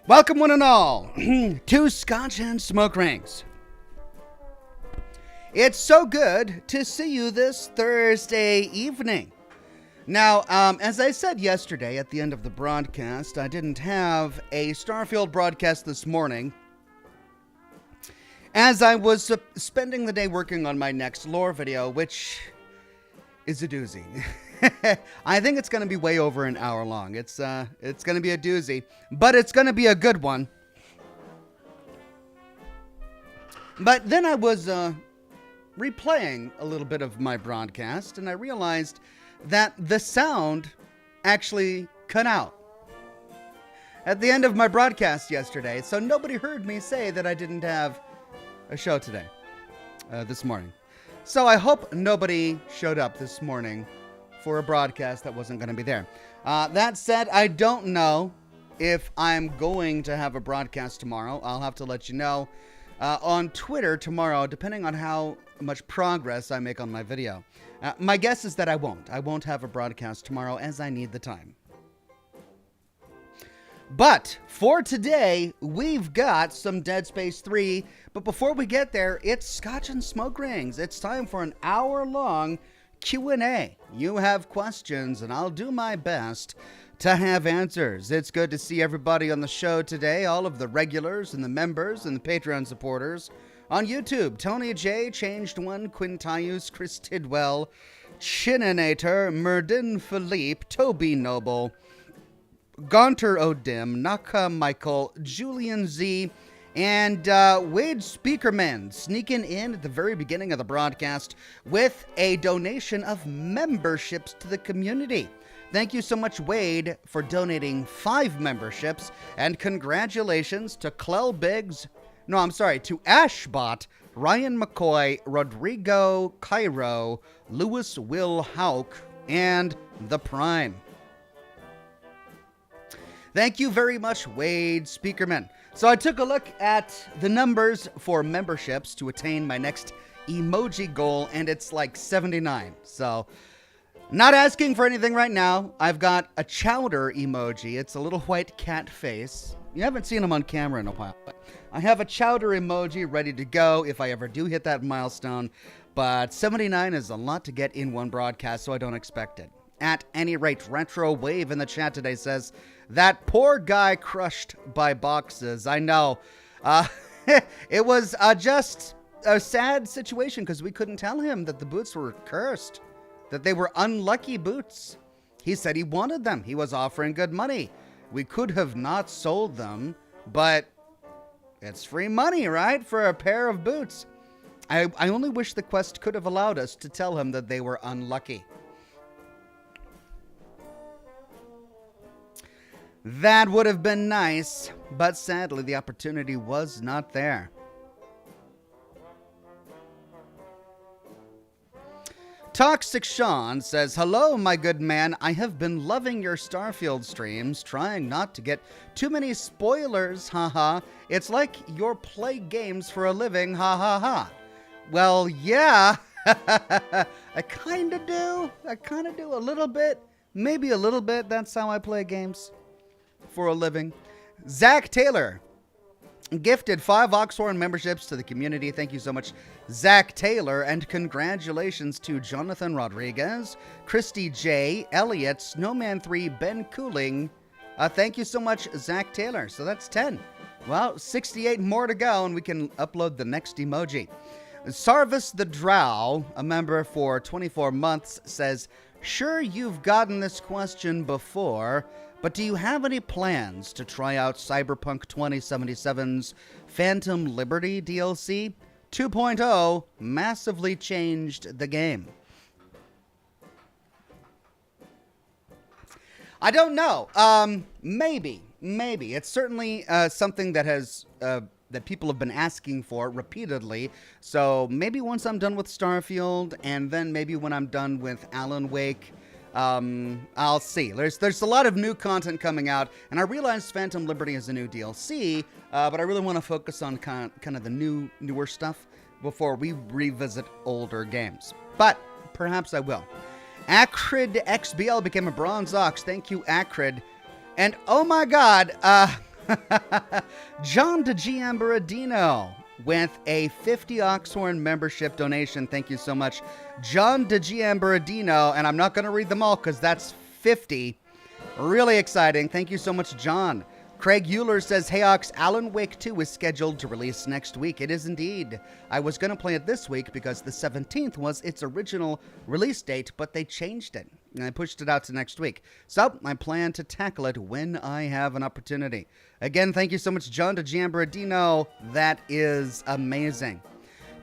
Welcome one and all to Scotch and Smoke Rings. It's so good to see you this Thursday evening. Now, as I said yesterday at the end of the broadcast, I didn't have a Starfield broadcast this morning as I was spending the day working on my next lore video, which is a doozy. I think it's going to be way over an hour long. It's going to be a doozy, but it's going to be a good one. But then I was replaying a little bit of my broadcast, and I realized that the sound actually cut out at the end of my broadcast yesterday. So nobody heard me say that I didn't have a show today, this morning. So I hope nobody showed up this morning for a broadcast that wasn't going to be there. That said, I don't know if I'm going to have a broadcast tomorrow. I'll have to let you know on Twitter tomorrow, depending on how much progress I make on my video. My guess is that I won't. I won't have a broadcast tomorrow as I need the time. But for today, we've got some Dead Space 3. But before we get there, it's Scotch and Smoke Rings. It's time for an hour-long Q&A. You have questions, and I'll do my best to have answers. It's good to see everybody on the show today, all of the regulars and the members and the Patreon supporters. On YouTube, Tony J, Changed One, Quintius, Chris Tidwell, Chininator, Merdin Philippe, Toby Noble, Gaunter O'Dim, Naka Michael, Julian Z, and Wade Speakerman sneaking in at the very beginning of the broadcast with a donation of memberships to the community. Thank you so much, Wade, for donating 5 memberships, and congratulations to Clell Biggs, to Ashbot, Ryan McCoy, Rodrigo Cairo, Lewis Will Hauk, and The Prime. Thank you very much, Wade Speakerman. So I took a look at the numbers for memberships to attain my next emoji goal, and it's like 79. So, not asking for anything right now. I've got a chowder emoji. It's a little white cat face. You haven't seen him on camera in a while, but I have a chowder emoji ready to go if I ever do hit that milestone. But 79 is a lot to get in one broadcast, so I don't expect it. At any rate, Retro Wave in the chat today says, that poor guy crushed by boxes. I know. It was just a sad situation because we couldn't tell him that the boots were cursed, that they were unlucky boots. He said he wanted them. He was offering good money. We could have not sold them, but it's free money, right, for a pair of boots. I only wish the quest could have allowed us to tell him that they were unlucky. That would have been nice, but sadly the opportunity was not there. Toxic Sean says, hello, my good man. I have been loving your Starfield streams, trying not to get too many spoilers, haha. It's like you're play games for a living, ha ha ha. Well, yeah, I kind of do. A little bit, maybe a little bit. That's how I play games for a living. Zach Taylor gifted 5 Oxhorn memberships to the community. Thank you so much, Zach Taylor, and congratulations to Jonathan Rodriguez, Christy J, Elliot, Snowman 3, Ben Cooling. Thank you so much, Zach Taylor. So that's 10. Well, 68 more to go, and we can upload the next emoji. Sarvis the Drow, a member for 24 months, says, sure, you've gotten this question before, but do you have any plans to try out Cyberpunk 2077's Phantom Liberty DLC? 2.0 massively changed the game. I don't know. Maybe. It's certainly something that has that people have been asking for repeatedly. So maybe once I'm done with Starfield, and then maybe when I'm done with Alan Wake, I'll see. There's a lot of new content coming out, and I realize Phantom Liberty is a new DLC, but I really want to focus on kind of the newer stuff before we revisit older games. But perhaps I will. Acrid XBL became a Bronze Ox. Thank you, Acrid. And oh my god, John DeGiambaradino with a 50 Oxhorn membership donation. Thank you so much, John DeGiambaradino. And I'm not going to read them all because that's 50. Really exciting. Thank you so much, John. Craig Euler says, "Hey Ox, Alan Wake 2 is scheduled to release next week." It is indeed. I was going to play it this week because the 17th was its original release date, but they changed it and I pushed it out to next week. So I plan to tackle it when I have an opportunity. Again, thank you so much, John DeGiambaradino. That is amazing.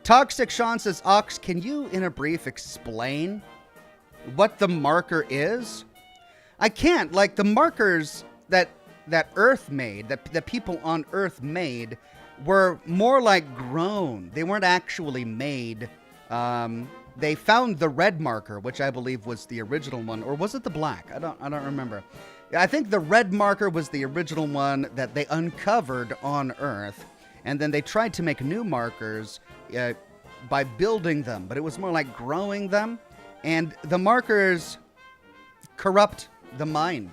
Toxic Sean says, "Ox, can you in a brief explain what the marker is?" I can't. Like, the markers that Earth made, that people on Earth made, were more like grown. They weren't actually made. They found the red marker, which I believe was the original one, or was it the black? I don't remember. I think the red marker was the original one that they uncovered on Earth, and then they tried to make new markers by building them, but it was more like growing them, and the markers corrupt the mind.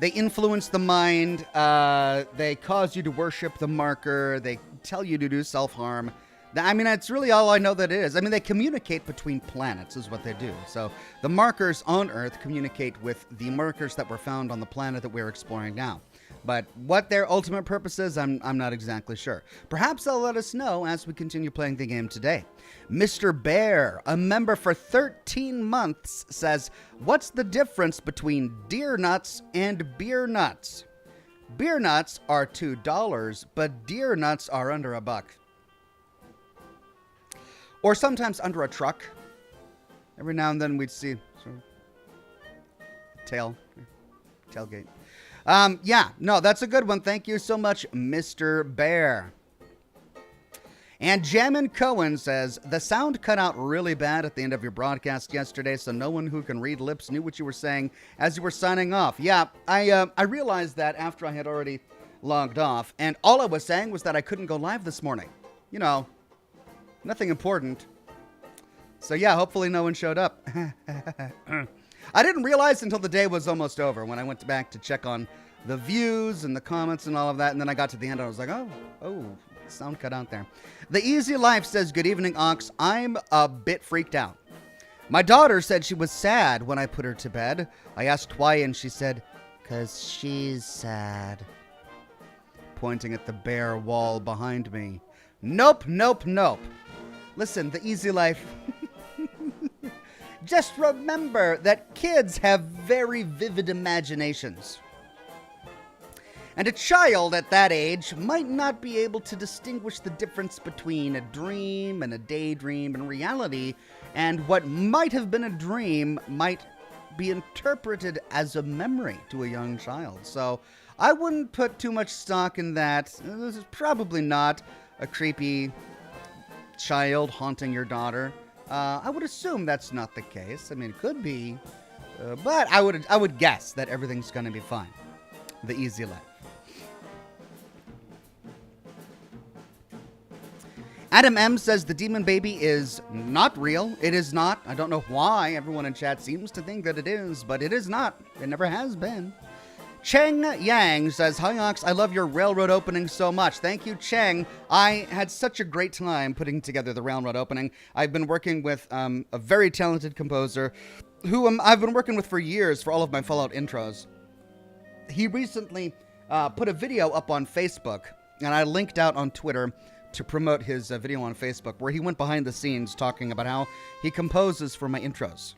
They influence the mind. They cause you to worship the marker. They tell you to do self-harm. I mean, that's really all I know that it is. I mean, they communicate between planets is what they do. So the markers on Earth communicate with the markers that were found on the planet that we're exploring now. But what their ultimate purpose is, I'm not exactly sure. Perhaps they'll let us know as we continue playing the game today. Mr. Bear, a member for 13 months, says, "What's the difference between deer nuts and beer nuts?" Beer nuts are $2, but deer nuts are under $1. Or sometimes under a truck. Every now and then we'd see sort of tailgate. Yeah, no, that's a good one. Thank you so much, Mr. Bear. And Jammin Cohen says, "The sound cut out really bad at the end of your broadcast yesterday, so no one who can read lips knew what you were saying as you were signing off." Yeah, I realized that after I had already logged off, and all I was saying was that I couldn't go live this morning. You know, nothing important. So yeah, hopefully no one showed up. I didn't realize until the day was almost over when I went back to check on the views and the comments and all of that. And then I got to the end and I was like, oh, sound cut out there. The Easy Life says, "Good evening, Ox. I'm a bit freaked out. My daughter said she was sad when I put her to bed. I asked why and she said, 'cause she's sad,' pointing at the bare wall behind me. Nope. Listen, the Easy Life. Just remember that kids have very vivid imaginations. And a child at that age might not be able to distinguish the difference between a dream and a daydream and reality, and what might have been a dream might be interpreted as a memory to a young child. So I wouldn't put too much stock in that. This is probably not a creepy child haunting your daughter. I would assume that's not the case. I mean, it could be, but I would guess that everything's going to be fine. The Easy Life. Adam M says the demon baby is not real. It is not. I don't know why everyone in chat seems to think that it is, but it is not. It never has been. Cheng Yang says, "Hi Ox, I love your railroad opening so much." Thank you, Cheng. I had such a great time putting together the railroad opening. I've been working with a very talented composer who I've been working with for years for all of my Fallout intros. He recently put a video up on Facebook, and I linked out on Twitter to promote his video on Facebook, where he went behind the scenes talking about how he composes for my intros.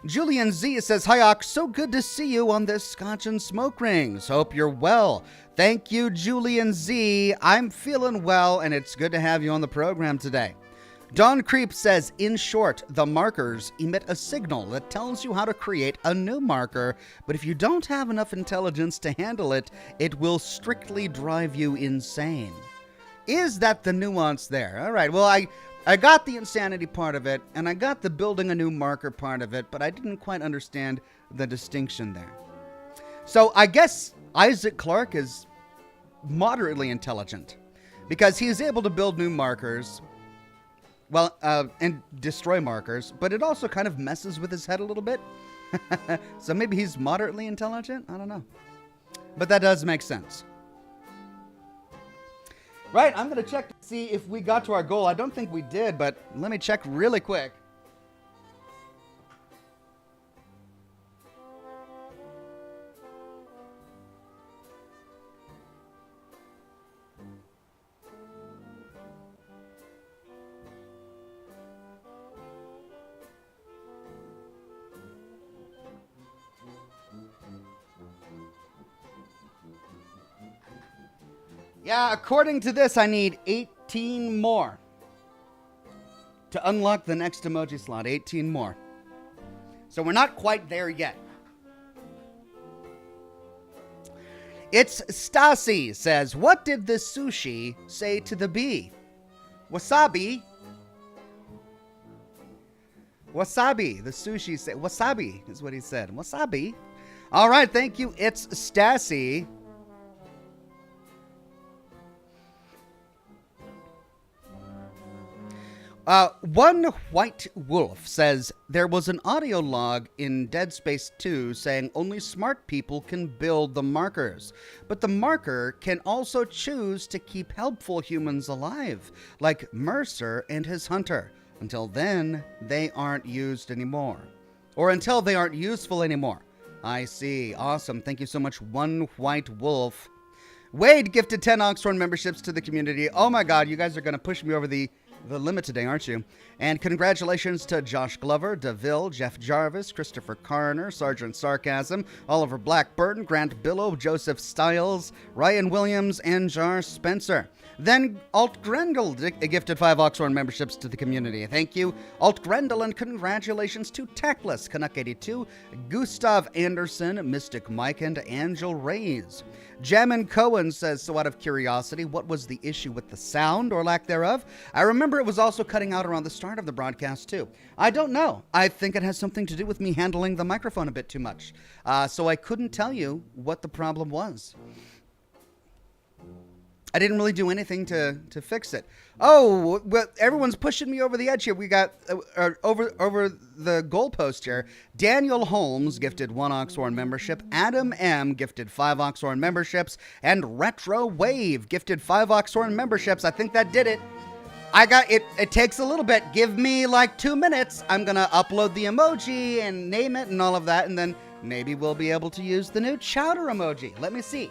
Julian Z says, "Hi Ox, so good to see you on this Scotch and Smoke Rings. Hope you're well." Thank you, Julian Z. I'm feeling well, and it's good to have you on the program today. Don Creep says, "In short, the markers emit a signal that tells you how to create a new marker, but if you don't have enough intelligence to handle it, it will strictly drive you insane." Is that the nuance there? All right, well, I got the insanity part of it, and I got the building a new marker part of it, but I didn't quite understand the distinction there. So I guess Isaac Clarke is moderately intelligent, because he's able to build new markers, and destroy markers, but it also kind of messes with his head a little bit. So maybe he's moderately intelligent? I don't know. But that does make sense. Right, I'm going to check to see if we got to our goal. I don't think we did, but let me check really quick. Yeah, according to this, I need 18 more to unlock the next emoji slot. 18 more. So we're not quite there yet. It's Stasi says, what did the sushi say to the bee? Wasabi. Wasabi. The sushi said, wasabi is what he said. Wasabi. All right, thank you. It's Stasi. One White Wolf says, there was an audio log in Dead Space 2 saying only smart people can build the markers. But the marker can also choose to keep helpful humans alive, like Mercer and his hunter. Until then, they aren't used anymore. Or until they aren't useful anymore. I see. Awesome. Thank you so much, One White Wolf. Wade gifted 10 Oxhorn memberships to the community. Oh my god, you guys are going to push me over the limit today, aren't you? And congratulations to Josh Glover, DeVille, Jeff Jarvis, Christopher Carner, Sergeant Sarcasm, Oliver Blackburn, Grant Billow, Joseph Stiles, Ryan Williams, and Jar Spencer. Then Alt Grendel gifted 5 Oxhorn memberships to the community. Thank you, Alt Grendel, and congratulations to Tackless, Canuck82, Gustav Anderson, Mystic Mike, and Angel Reyes. Jamin Cohen says, so out of curiosity, what was the issue with the sound or lack thereof? I remember it was also cutting out around the start of the broadcast too. I don't know. I think it has something to do with me handling the microphone a bit too much. So I couldn't tell you what the problem was. I didn't really do anything to fix it. Oh, well, everyone's pushing me over the edge here. We got over the goalpost here. Daniel Holmes gifted 1 Oxhorn membership. Adam M gifted 5 Oxhorn memberships. And Retro Wave gifted 5 Oxhorn memberships. I think that did it. I got it. It takes a little bit. Give me like 2 minutes. I'm going to upload the emoji and name it and all of that. And then maybe we'll be able to use the new chowder emoji. Let me see.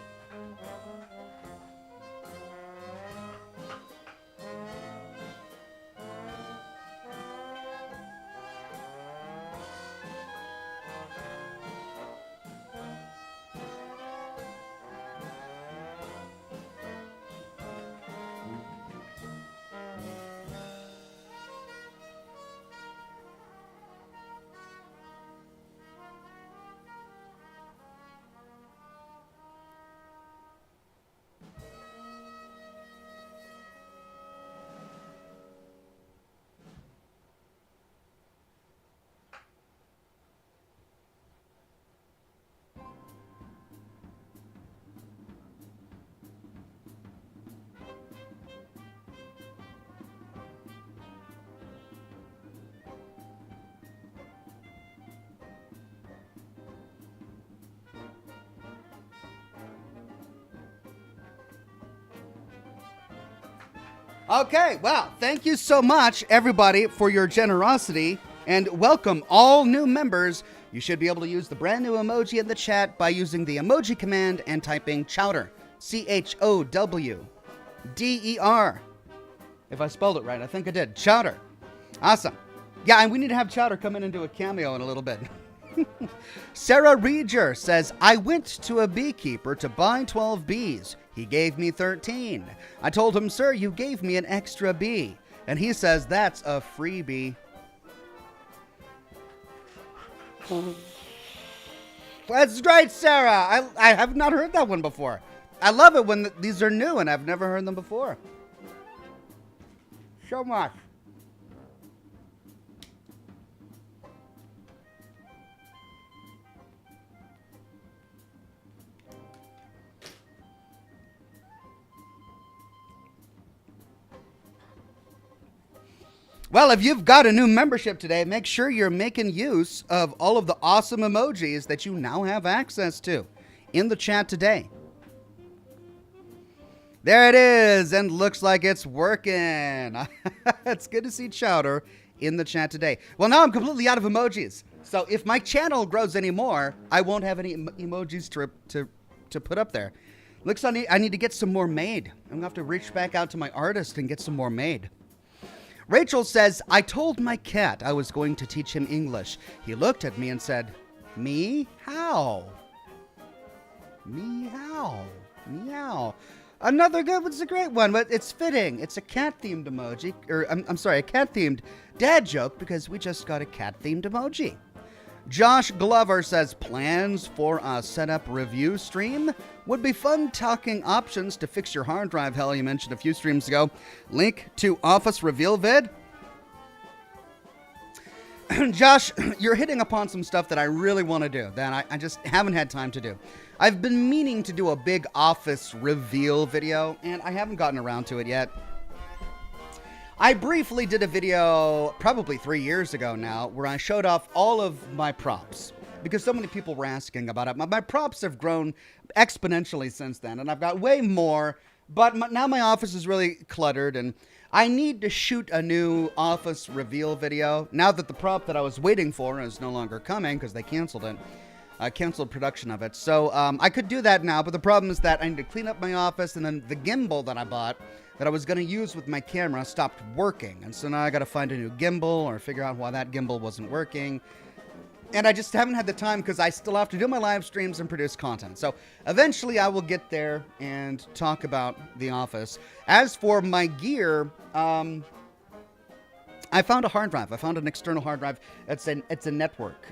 Okay, well, thank you so much, everybody, for your generosity, and welcome all new members. You should be able to use the brand new emoji in the chat by using the emoji command and typing chowder, C-H-O-W-D-E-R. If I spelled it right, I think I did. Chowder. Awesome. Yeah, and we need to have Chowder come in and do a cameo in a little bit. Sarah Reger says, I went to a beekeeper to buy 12 bees. He gave me 13. I told him, sir, you gave me an extra bee. And he says, that's a freebie. That's right, Sarah. I have not heard that one before. I love it when these are new and I've never heard them before. So much. Well, if you've got a new membership today, make sure you're making use of all of the awesome emojis that you now have access to in the chat today. There it is, and looks like it's working. It's good to see Chowder in the chat today. Well, now I'm completely out of emojis. So if my channel grows anymore, I won't have any emojis to put up there. Looks like I need to get some more made. I'm going to have to reach back out to my artist and get some more made. Rachel says, I told my cat I was going to teach him English. He looked at me and said, me? How? Meow. Meow. Another good one's a great one, but it's fitting. It's a cat-themed emoji, or I'm sorry, a cat-themed dad joke because we just got a cat-themed emoji. Josh Glover says, plans for a setup review stream? Would be fun talking options to fix your hard drive hell you mentioned a few streams ago. Link to Office Reveal vid. Josh, you're hitting upon some stuff that I really want to do that I just haven't had time to do. I've been meaning to do a big Office reveal video, and I haven't gotten around to it yet. I briefly did a video probably 3 years ago now where I showed off all of my props because so many people were asking about it. My props have grown exponentially since then, and I've got way more, but now my office is really cluttered, and I need to shoot a new Office reveal video now that the prop that I was waiting for is no longer coming because they canceled it. Canceled production of it. So I could do that now, but the problem is that I need to clean up my office, and then the gimbal that I bought that I was going to use with my camera stopped working. And so now I got to find a new gimbal or figure out why that gimbal wasn't working. And I just haven't had the time because I still have to do my live streams and produce content. So eventually I will get there and talk about The Office. As for my gear, I found a hard drive. I found an external hard drive. It's a network.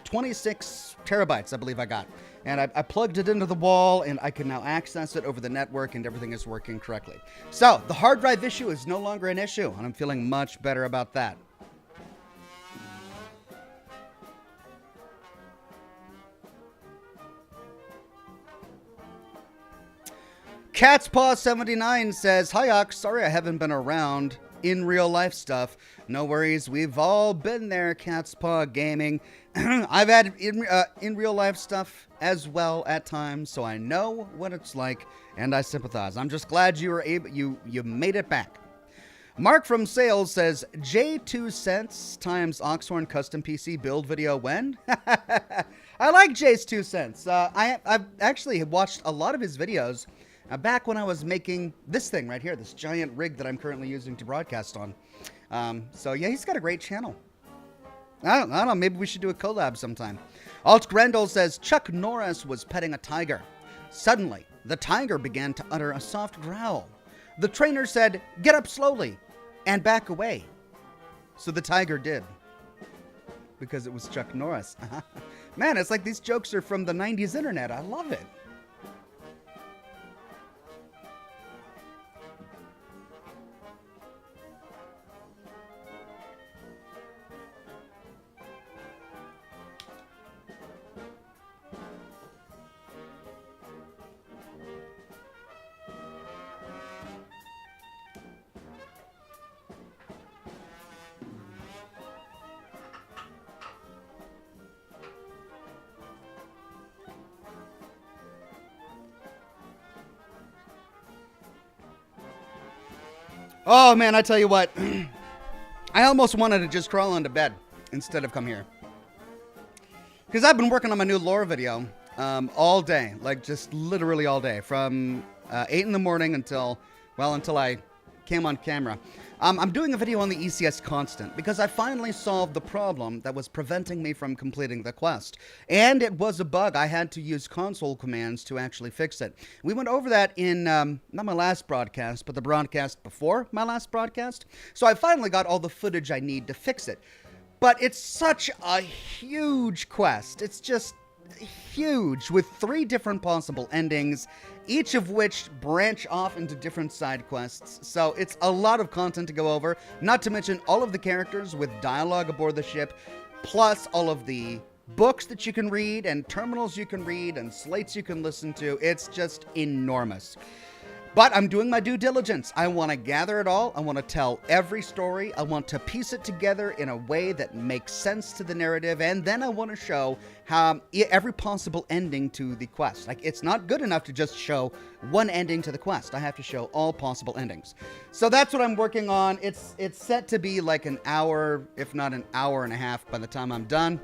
26 terabytes, I believe I got. And I plugged it into the wall, and I can now access it over the network, and everything is working correctly. So the hard drive issue is no longer an issue, and I'm feeling much better about that. Cat's Paw 79 says, hi, Ox. Sorry I haven't been around in real life stuff. No worries. We've all been there, Cat's Paw Gaming. I've had in real life stuff as well at times, so I know what it's like, and I sympathize. I'm just glad you were able, you made it back. Mark from Sales says, J2 cents times Oxhorn custom PC build video when? I like Jay's 2 cents. I've actually watched a lot of his videos back when I was making this thing right here, this giant rig that I'm currently using to broadcast on. So yeah, he's got a great channel. I don't know, maybe we should do a collab sometime. Alt Grendel says, Chuck Norris was petting a tiger. Suddenly, the tiger began to utter a soft growl. The trainer said, get up slowly and back away. So the tiger did. Because it was Chuck Norris. Man, it's like these jokes are from the 90s internet. I love it. Oh, man, I tell you what. I almost wanted to just crawl into bed instead of come here. Because I've been working on my new lore video all day. Like, just literally all day. From 8 in the morning until I came on camera. I'm doing a video on the ECS constant because I finally solved the problem that was preventing me from completing the quest. And it was a bug. I had to use console commands to actually fix it. We went over that in, not my last broadcast, but the broadcast before my last broadcast. So I finally got all the footage I need to fix it. But it's such a huge quest. It's just huge, with 3 different possible endings, each of which branch off into different side quests. So it's a lot of content to go over, not to mention all of the characters with dialogue aboard the ship, plus all of the books that you can read and terminals you can read and slates you can listen to. It's just enormous. But I'm doing my due diligence. I want to gather it all. I want to tell every story. I want to piece it together in a way that makes sense to the narrative. And then I want to show how every possible ending to the quest. Like, it's not good enough to just show one ending to the quest. I have to show all possible endings. So that's what I'm working on. It's set to be like an hour, if not an hour and a half by the time I'm done.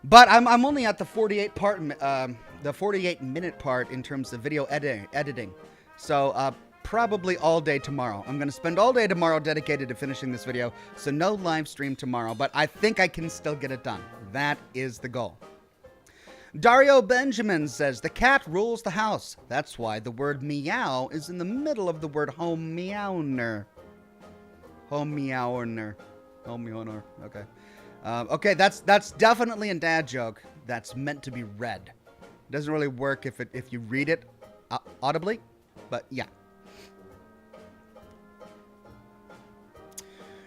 But I'm only at the 48-minute part in terms of video editing. So probably all day tomorrow. I'm going to spend all day tomorrow dedicated to finishing this video. So no live stream tomorrow, but I think I can still get it done. That is the goal. Dario Benjamin says, the cat rules the house. That's why the word meow is in the middle of the word home meowner. Home meowner. Home meowner. Okay. Okay, that's definitely a dad joke that's meant to be read. It doesn't really work if you read it audibly, but yeah.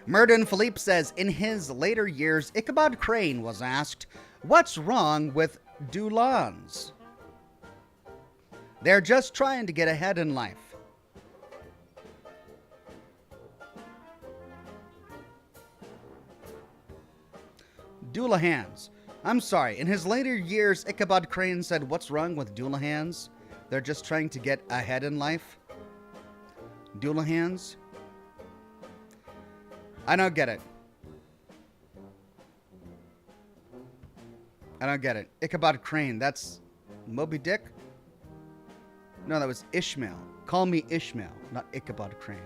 Murden Philippe says, in his later years, Ichabod Crane was asked, what's wrong with Doulons? They're just trying to get ahead in life. Doulahans. I'm sorry. In his later years, Ichabod Crane said, what's wrong with Doulahans? They're just trying to get ahead in life. Doulahans? I don't get it. I don't get it. Ichabod Crane. That's Moby Dick? No, that was Ishmael. Call me Ishmael, not Ichabod Crane.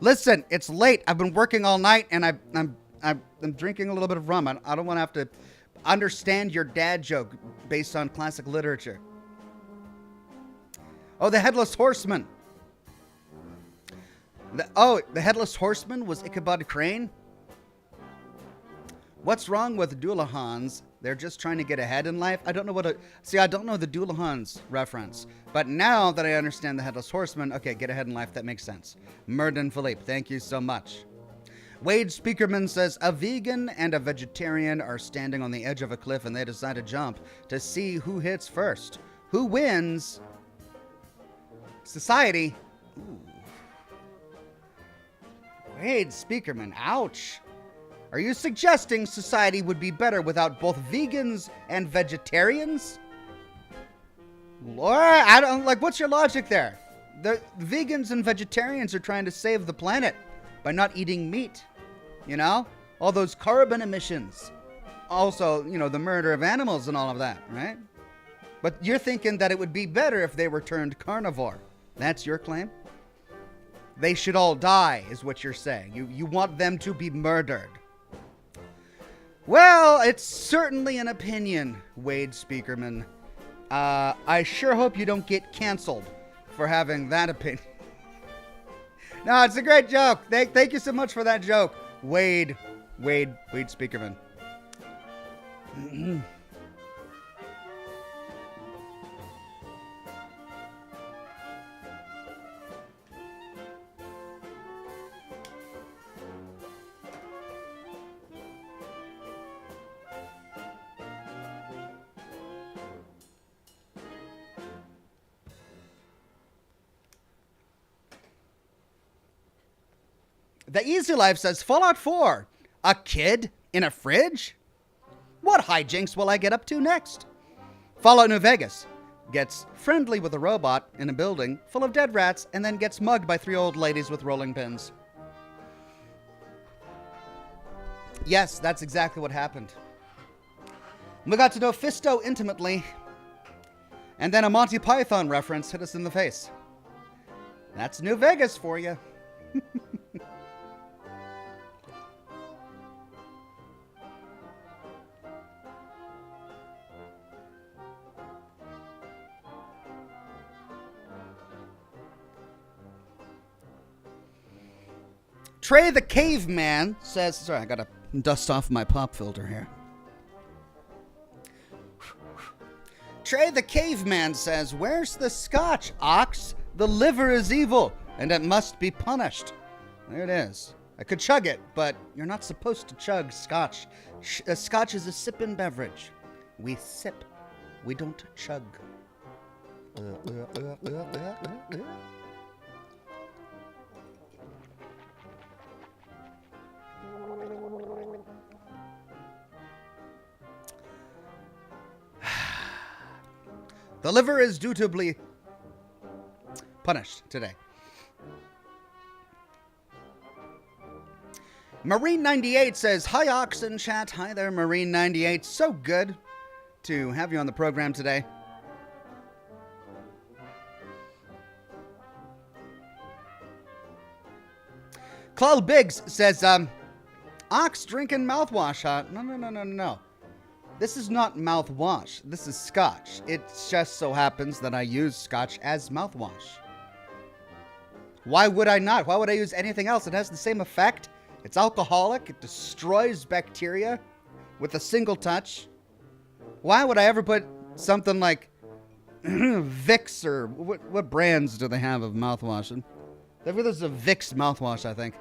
Listen, it's late. I've been working all night, and I'm drinking a little bit of rum. I don't want to have to understand your dad joke based on classic literature. Oh, the Headless Horseman. The Headless Horseman was Ichabod Crane? What's wrong with Doulahans? They're just trying to get ahead in life. I don't know I don't know the Doulahans reference. But now that I understand the Headless Horseman, okay, get ahead in life, that makes sense. Murden Philippe, thank you so much. Wade Speakerman says, a vegan and a vegetarian are standing on the edge of a cliff and they decide to jump to see who hits first. Who wins? Society. Ooh. Wade Speakerman, ouch. Are you suggesting society would be better without both vegans and vegetarians? Laura, I don't what's your logic there? The vegans and vegetarians are trying to save the planet by not eating meat. You know? All those carbon emissions. Also, you know, the murder of animals and all of that, right? But you're thinking that it would be better if they were turned carnivore. That's your claim? They should all die, is what you're saying. You want them to be murdered. Well, it's certainly an opinion, Wade Speakerman. I sure hope you don't get canceled for having that opinion. No, it's a great joke. Thank you so much for that joke, Wade Speakerman. The Easy Life says, Fallout 4, a kid in a fridge? What hijinks will I get up to next? Fallout New Vegas gets friendly with a robot in a building full of dead rats and then gets mugged by 3 old ladies with rolling pins. Yes, that's exactly what happened. We got to know Fisto intimately, and then a Monty Python reference hit us in the face. That's New Vegas for you. Trey the Caveman says, sorry, I gotta dust off my pop filter here. Trey the Caveman says, where's the Scotch, Ox? The liver is evil, and it must be punished. There it is. I could chug it, but you're not supposed to chug Scotch. Scotch is a sipping beverage. We sip. We don't chug. The liver is dutifully punished today. Marine98 says, hi, Oxen chat. Hi there, Marine98. So good to have you on the program today. Claude Biggs says, Ox drinking mouthwash, huh? No. This is not mouthwash. This is Scotch. It just so happens that I use Scotch as mouthwash. Why would I not? Why would I use anything else? It has the same effect. It's alcoholic. It destroys bacteria with a single touch. Why would I ever put something like Vicks or what brands do they have of mouthwash? There's a Vicks mouthwash, I think.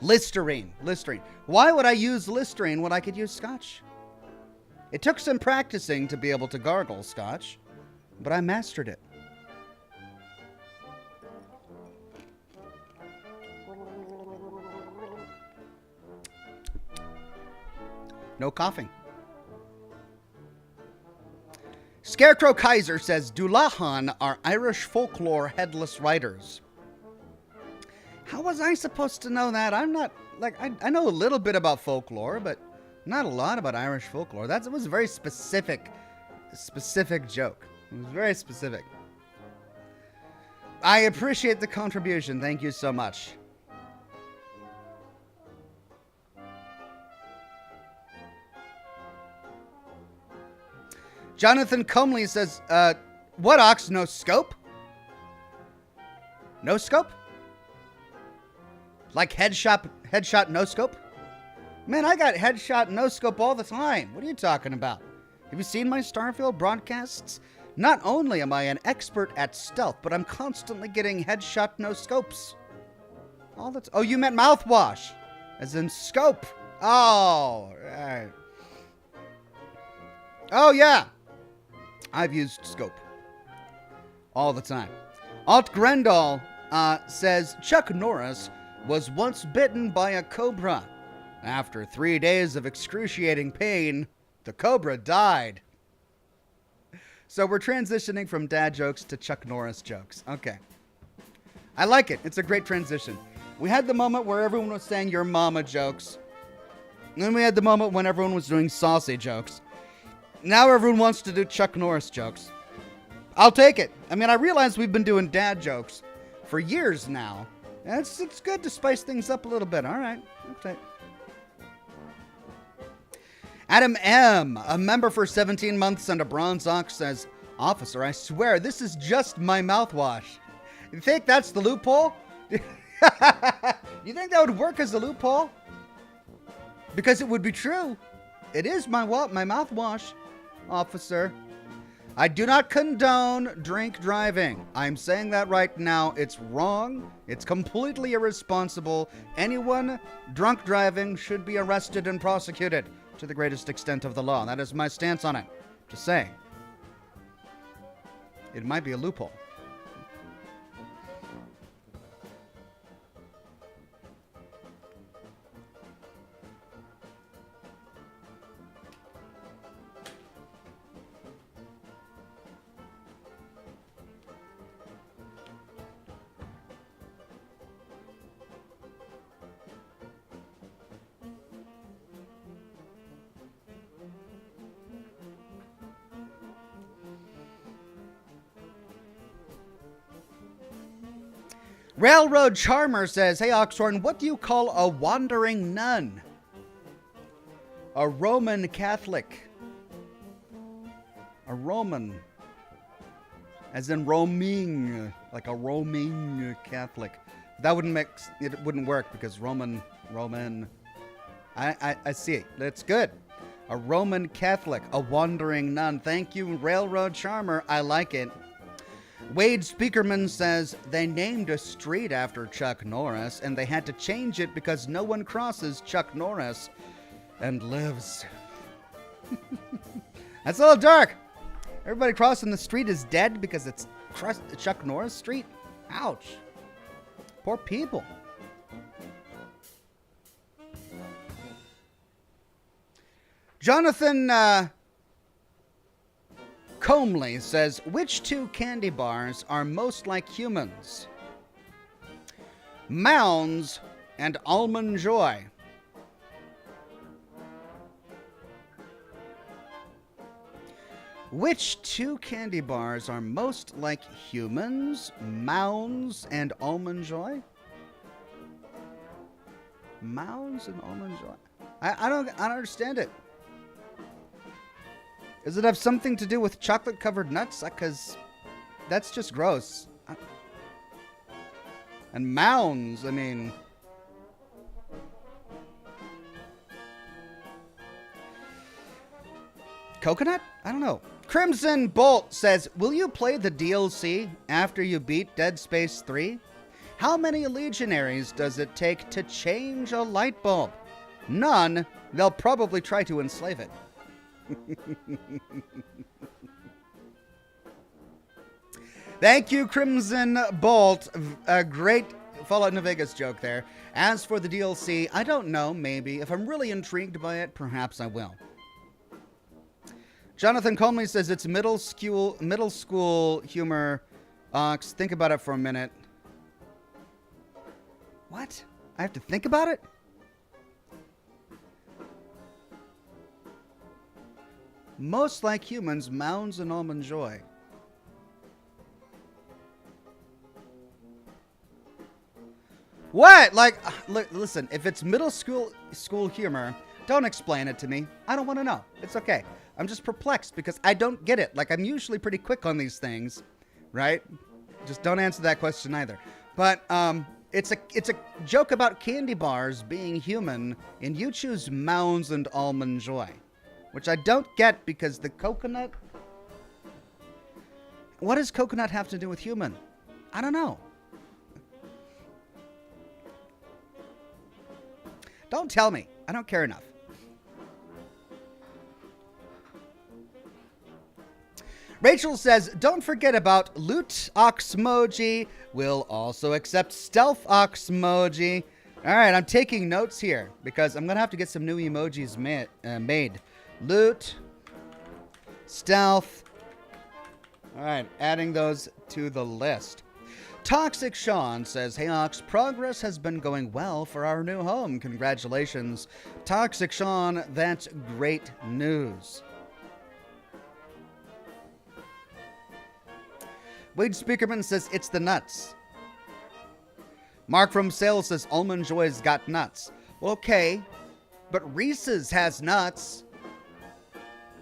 Listerine. Why would I use Listerine when I could use Scotch? It took some practicing to be able to gargle Scotch, but I mastered it. No coughing. Scarecrow Kaiser says, Dullahan are Irish folklore headless riders. How was I supposed to know that? I'm not, I know a little bit about folklore, but not a lot about Irish folklore. It was a very specific joke. It was very specific. I appreciate the contribution. Thank you so much. Jonathan Comley says, what, Ox? No scope? No scope? Like headshot no scope? Man, I got headshot no scope all the time. What are you talking about? Have you seen my Starfield broadcasts? Not only am I an expert at stealth, but I'm constantly getting headshot no scopes. Oh, you meant mouthwash. As in scope. Oh, right. Oh, yeah. I've used scope. All the time. Alt Grendel says, Chuck Norris was once bitten by a cobra. After 3 days of excruciating pain, the cobra died. So we're transitioning from dad jokes to Chuck Norris jokes. Okay. I like it. It's a great transition. We had the moment where everyone was saying your mama jokes. And then we had the moment when everyone was doing saucy jokes. Now everyone wants to do Chuck Norris jokes. I'll take it. I mean, I realize we've been doing dad jokes for years now. And it's good to spice things up a little bit. All right. Okay. Adam M., a member for 17 months and a bronze ox, says, Officer, I swear this is just my mouthwash. You think that's the loophole? You think that would work as a loophole? Because it would be true. It is my mouthwash, officer. I do not condone drink driving. I'm saying that right now. It's wrong. It's completely irresponsible. Anyone drunk driving should be arrested and prosecuted to the greatest extent of the law. That is my stance on it. Just saying. It might be a loophole. Railroad Charmer says, hey, Oxhorn, what do you call a wandering nun? A Roman Catholic. A Roman. As in roaming. Like a roaming Catholic. That wouldn't it wouldn't work because Roman. I see it. That's good. A Roman Catholic. A wandering nun. Thank you, Railroad Charmer. I like it. Wade Speakerman says they named a street after Chuck Norris and they had to change it because no one crosses Chuck Norris and lives. That's a little dark. Everybody crossing the street is dead because it's Chuck Norris Street? Ouch. Poor people. Jonathan Comely says, which two candy bars are most like humans? Mounds and Almond Joy. Which two candy bars are most like humans? Mounds and Almond Joy? Mounds and Almond Joy. I don't understand it. Does it have something to do with chocolate-covered nuts? Because that's just gross. And mounds, I mean... Coconut? I don't know. Crimson Bolt says, will you play the DLC after you beat Dead Space 3? How many legionaries does it take to change a light bulb? None. They'll probably try to enslave it. Thank you, Crimson Bolt. A great Fallout New Vegas joke there. As for the DLC, I don't know, maybe. If I'm really intrigued by it, perhaps I will. Jonathan Comley says it's middle school humor. Ox, think about it for a minute. What? I have to think about it? Most like humans, Mounds and Almond Joy. What? Like, listen, if it's middle school humor, don't explain it to me. I don't want to know. It's okay. I'm just perplexed because I don't get it. Like, I'm usually pretty quick on these things, right? Just don't answer that question either. But it's a joke about candy bars being human, and you choose Mounds and Almond Joy, which I don't get because the coconut... What does coconut have to do with human? I don't know. Don't tell me. I don't care enough. Rachel says, don't forget about Loot Oxmoji. We'll also accept Stealth Oxmoji. All right, I'm taking notes here because I'm going to have to get some new emojis made. Loot. Stealth. All right, adding those to the list. Toxic Sean says, hey Ox, progress has been going well for our new home. Congratulations. Toxic Sean, that's great news. Wade Speakerman says, it's the nuts. Mark from Sales says, Almond Joy's got nuts. Well, okay, but Reese's has nuts.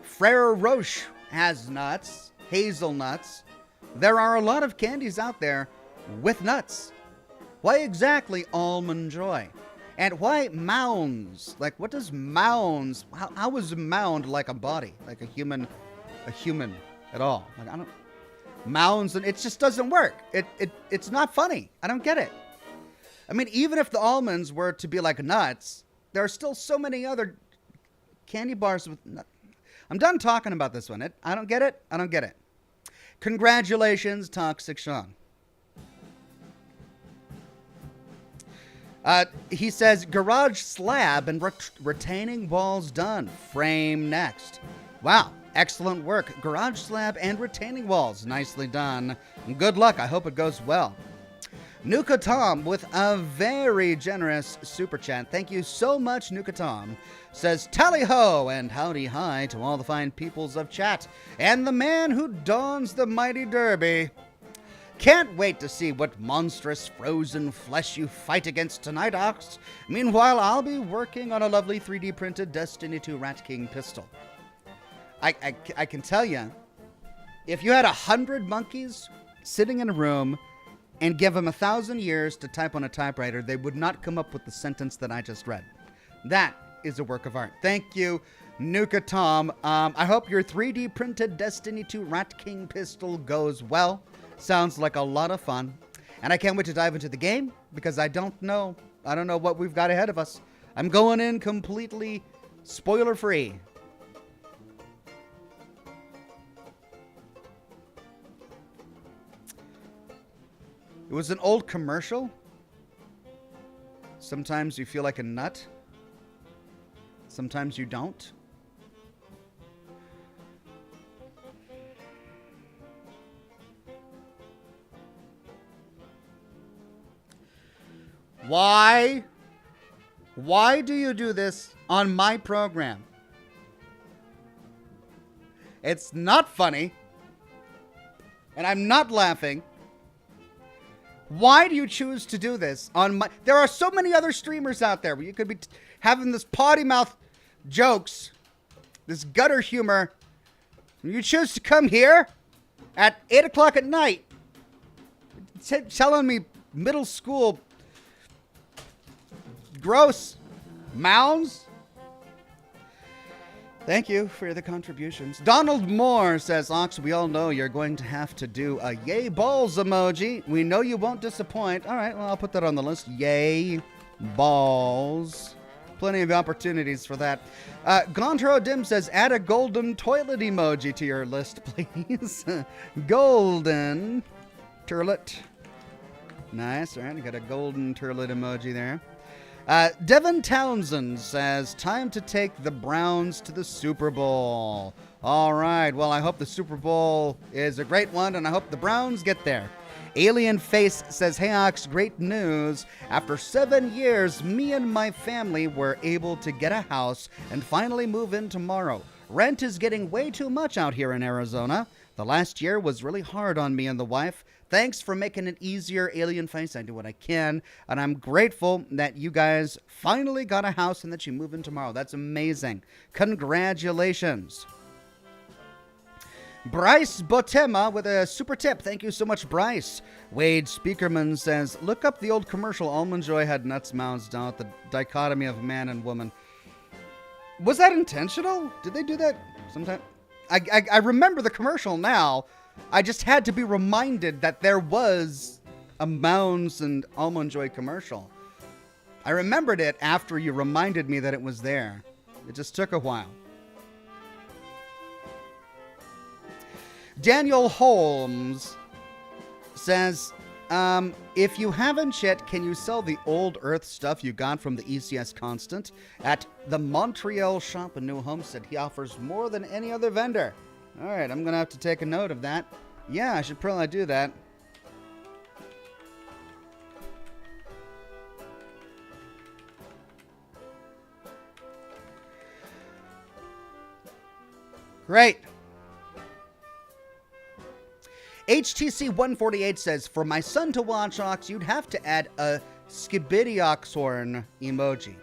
Frere Roche has nuts. Hazelnuts. There are a lot of candies out there with nuts. Why exactly Almond Joy? And why Mounds? Like, what does Mounds... How is Mound like a body? Like a human at all? Like, I don't... Mounds, and it just doesn't work. It's not funny. I don't get it. I mean, even if the almonds were to be like nuts, there are still so many other candy bars with nuts. I'm done talking about this one. I don't get it. I don't get it. Congratulations, Toxic Sean. He says, garage slab and retaining walls done. Frame next. Wow. Excellent work. Garage slab and retaining walls. Nicely done. Good luck. I hope it goes well. Nuka Tom with a very generous super chat. Thank you so much, Nuka Tom. Says, tally ho and howdy hi to all the fine peoples of chat and the man who dons the mighty derby. Can't wait to see what monstrous frozen flesh you fight against tonight, Ox. Meanwhile, I'll be working on a lovely 3D printed Destiny 2 Rat King pistol. I can tell you, if you had 100 monkeys sitting in a room and give them 1,000 years to type on a typewriter, they would not come up with the sentence that I just read. That is a work of art. Thank you, Nuka Tom. I hope your 3D printed Destiny 2 Rat King pistol goes well. Sounds like a lot of fun. And I can't wait to dive into the game because I don't know what we've got ahead of us. I'm going in completely spoiler free. It was an old commercial. Sometimes you feel like a nut. Sometimes you don't. Why? Why do you do this on my program? It's not funny. And I'm not laughing. Why do you choose to do this on my... There are so many other streamers out there where you could be having this potty mouth jokes, this gutter humor. You choose to come here at 8 o'clock at night telling me middle school gross mounds. Thank you for the contributions. Donald Moore says, Ox, we all know you're going to have to do a yay balls emoji. We know you won't disappoint. All right, well, I'll put that on the list. Yay balls. Plenty of opportunities for that. Gontro Dim says, add a golden toilet emoji to your list, please. Golden turlet. Nice. All right, I got a golden turlet emoji there. Devin Townsend says, time to take the Browns to the Super Bowl. All right. Well, I hope the Super Bowl is a great one, and I hope the Browns get there. Alien Face says, hey, Ox, great news. After 7 years, me and my family were able to get a house and finally move in tomorrow. Rent is getting way too much out here in Arizona. The last year was really hard on me and the wife. Thanks for making it easier, Alien Face. I do what I can, and I'm grateful that you guys finally got a house and that you move in tomorrow. That's amazing. Congratulations. Bryce Botema with a super tip. Thank you so much, Bryce. Wade Speakerman says, look up the old commercial Almond Joy had nuts mounds down at the dichotomy of man and woman. Was that intentional? Did they do that sometime? I remember the commercial now. I just had to be reminded that there was a Mounds and Almond Joy commercial. I remembered it after you reminded me that it was there. It just took a while. Daniel Holmes says, if you haven't yet, can you sell the old Earth stuff you got from the ECS Constant at the Montreal shop in New Homestead? He offers more than any other vendor. All right, I'm going to have to take a note of that. Yeah, I should probably do that. Great. HTC 148 says, for my son to watch Ox, you'd have to add a Skibidi Oxhorn emoji.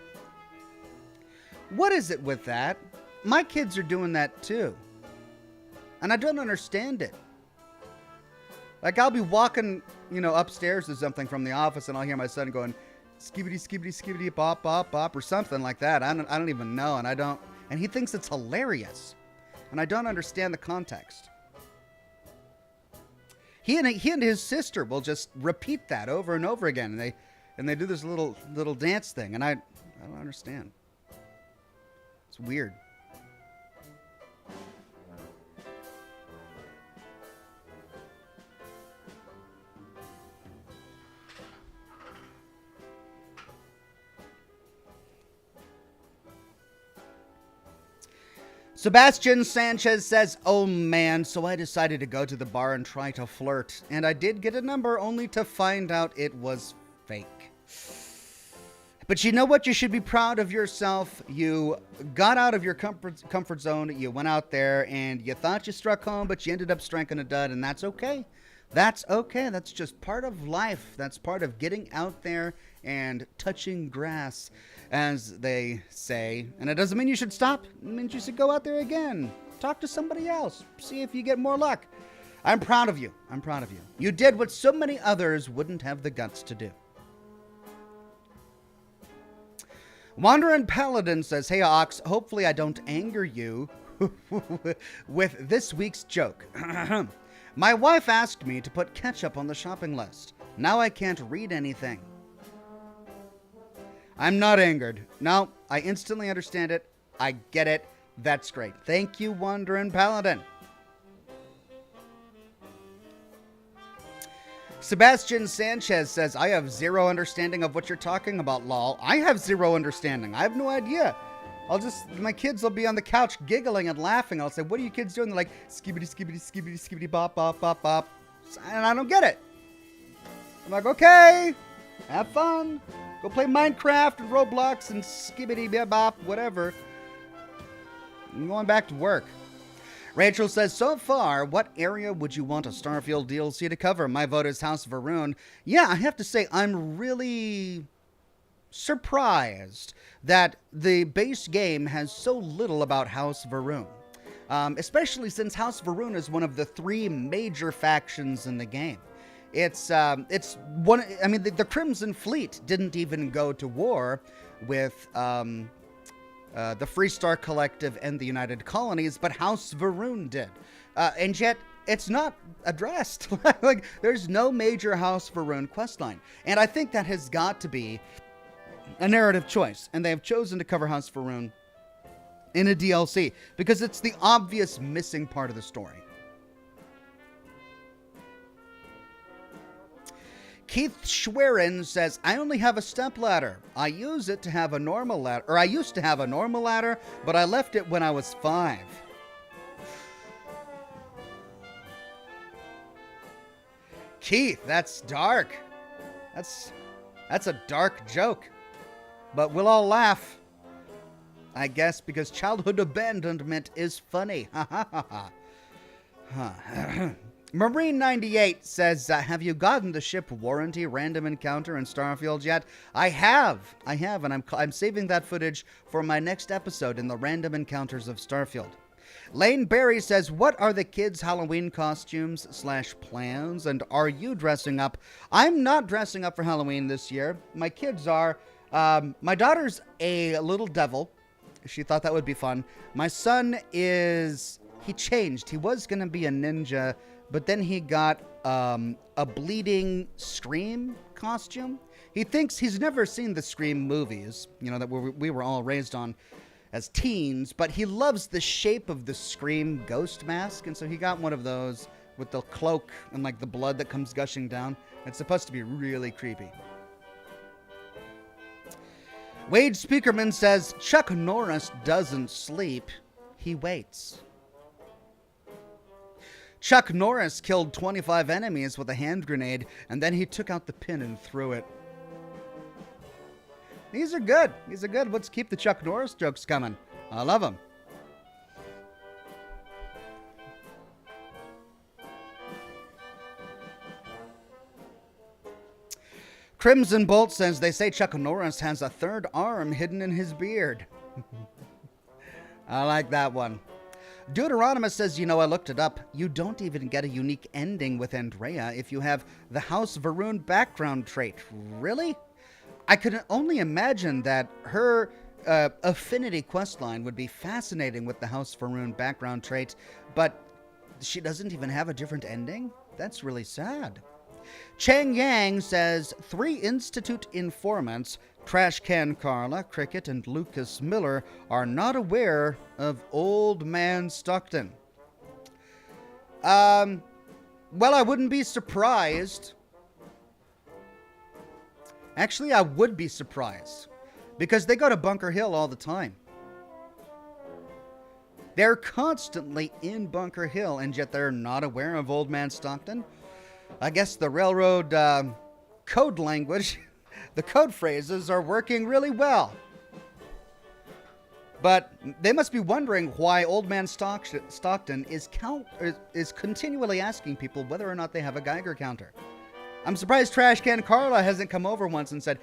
What is it with that? My kids are doing that too. And I don't understand it. Like, I'll be walking, upstairs or something from the office, and I'll hear my son going, skibidi, skibidi, skibidi, bop, bop, bop, or something like that. I don't even know, and he thinks it's hilarious. And I don't understand the context. He and his sister will just repeat that over and over again, and they do this little dance thing, and I don't understand. It's weird. Sebastian Sanchez says, oh man, so I decided to go to the bar and try to flirt. And I did get a number only to find out it was fake. But you know what? You should be proud of yourself. You got out of your comfort zone. You went out there and you thought you struck home, but you ended up striking a dud, and that's okay. That's okay. That's just part of life. That's part of getting out there and touching grass, as they say. And it doesn't mean you should stop. It means you should go out there again. Talk to somebody else. See if you get more luck. I'm proud of you. I'm proud of you. You did what so many others wouldn't have the guts to do. Wanderin' Paladin says, hey, Ox, hopefully I don't anger you with this week's joke. My wife asked me to put ketchup on the shopping list. Now I can't read anything. I'm not angered. No, I instantly understand it. I get it. That's great. Thank you, Wanderin' Paladin. Sebastian Sanchez says, I have zero understanding of what you're talking about, lol. I have zero understanding. I have no idea. My kids will be on the couch giggling and laughing. I'll say, what are you kids doing? They're like, skibbity, skibbity, skibbity, skibbity, bop, bop, bop, bop. And I don't get it. I'm like, okay, have fun. Go play Minecraft and Roblox and skibbity, bop, whatever. I'm going back to work. Rachel says, so far, what area would you want a Starfield DLC to cover? My vote is House of Varun. Yeah, I have to say, I'm really surprised that the base game has so little about House Varun. Especially since House Varun is one of the 3 major factions in the game. It's one, I mean, the Crimson Fleet didn't even go to war with, the Freestar Collective and the United Colonies, but House Varun did. And yet, it's not addressed. Like, there's no major House Varun questline. And I think that has got to be a narrative choice. And they have chosen to cover House Varun in a DLC because it's the obvious missing part of the story. Keith Schwerin says, I only have a step ladder. I use it to have a normal ladder, or I used to have a normal ladder, but I left it when I was 5. Keith, that's dark. That's a dark joke. But we'll all laugh. I guess because childhood abandonment is funny. Ha ha ha ha. Marine98 says, have you gotten the ship warranty random encounter in Starfield yet? I have, and I'm saving that footage for my next episode in the random encounters of Starfield. Lane Berry says, what are the kids' Halloween costumes / plans, and are you dressing up? I'm not dressing up for Halloween this year. My kids are. My daughter's a little devil. She thought that would be fun. My son he changed. He was going to be a ninja, but then he got a bleeding Scream costume. He thinks he's never seen the Scream movies, that we were all raised on as teens, but he loves the shape of the Scream ghost mask, and so he got one of those with the cloak and like the blood that comes gushing down. It's supposed to be really creepy. Wade Speakerman says, Chuck Norris doesn't sleep, he waits. Chuck Norris killed 25 enemies with a hand grenade, and then he took out the pin and threw it. These are good. Let's keep the Chuck Norris jokes coming. I love them. Crimson Bolt says, they say Chuck Norris has a third arm hidden in his beard. I like that one. Deuteronomus says, I looked it up. You don't even get a unique ending with Andrea if you have the House Varun background trait. Really? I could only imagine that her affinity questline would be fascinating with the House Varun background trait, but she doesn't even have a different ending? That's really sad. Chang Yang says, 3 Institute informants, Trash Can Carla, Cricket, and Lucas Miller, are not aware of Old Man Stockton. Well, I wouldn't be surprised. Actually, I would be surprised, because they go to Bunker Hill all the time. They're constantly in Bunker Hill, and yet they're not aware of Old Man Stockton. I guess the railroad code language, the code phrases are working really well. But they must be wondering why Old Man Stockton is continually asking people whether or not they have a Geiger counter. I'm surprised Trash Can Carla hasn't come over once and said,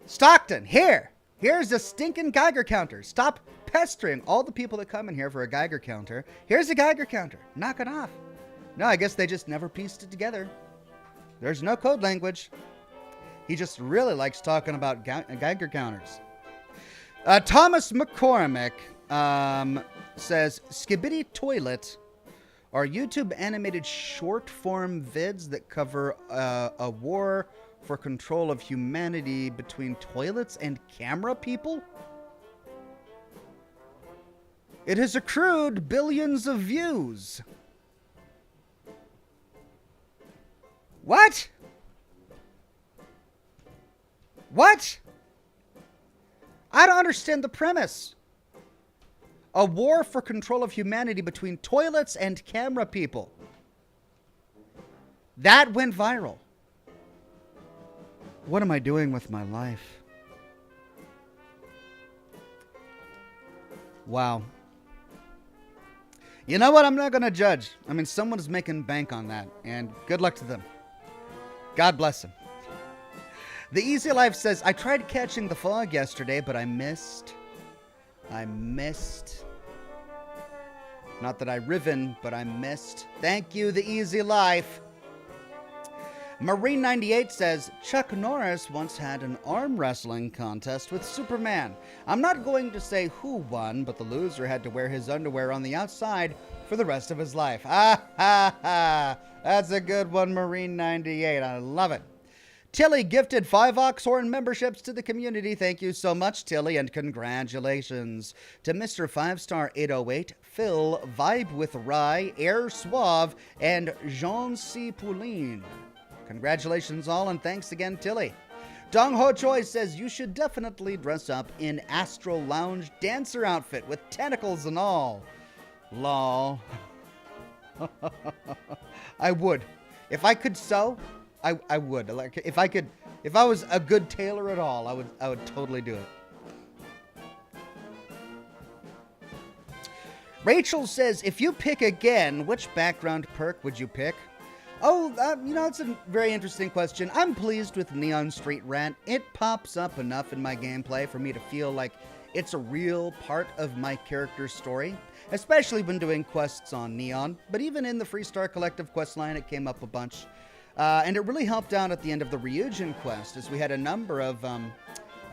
Stockton, here's a stinking Geiger counter. Stop pestering all the people that come in here for a Geiger counter. Here's a Geiger counter. Knock it off. No, I guess they just never pieced it together. There's no code language. He just really likes talking about Geiger counters. Thomas McCormick says, Skibidi Toilet are YouTube animated short form vids that cover a war for control of humanity between toilets and camera people? It has accrued billions of views. What? What? I don't understand the premise. A war for control of humanity between toilets and camera people. That went viral. What am I doing with my life? Wow. You know what? I'm not going to judge. I mean, someone's making bank on that, and good luck to them. God bless them. The Easy Life says, I tried catching the fog yesterday, but I missed. Not that I riven, but I missed. Thank you, The Easy Life. Marine98 says, Chuck Norris once had an arm wrestling contest with Superman. I'm not going to say who won, but the loser had to wear his underwear on the outside for the rest of his life. Ah, ha, ha. That's a good one, Marine98. I love it. Tilly gifted 5 Oxhorn memberships to the community. Thank you so much, Tilly, and congratulations to Mr. 5-Star 808, Phil, Vibe with Rye, Air Suave, and Jean C. Poulin. Congratulations all, and thanks again, Tilly. Dong Ho Choi says you should definitely dress up in Astral Lounge dancer outfit with tentacles and all. Lol. I would. If I could sew, I would. Like if I was a good tailor at all, I would totally do it. Rachel says, if you pick again, which background perk would you pick? Oh, it's a very interesting question. I'm pleased with Neon Street Rat. It pops up enough in my gameplay for me to feel like it's a real part of my character's story, especially when doing quests on Neon. But even in the Freestar Collective quest line, it came up a bunch. And it really helped out at the end of the Ryujin quest, as we had a number of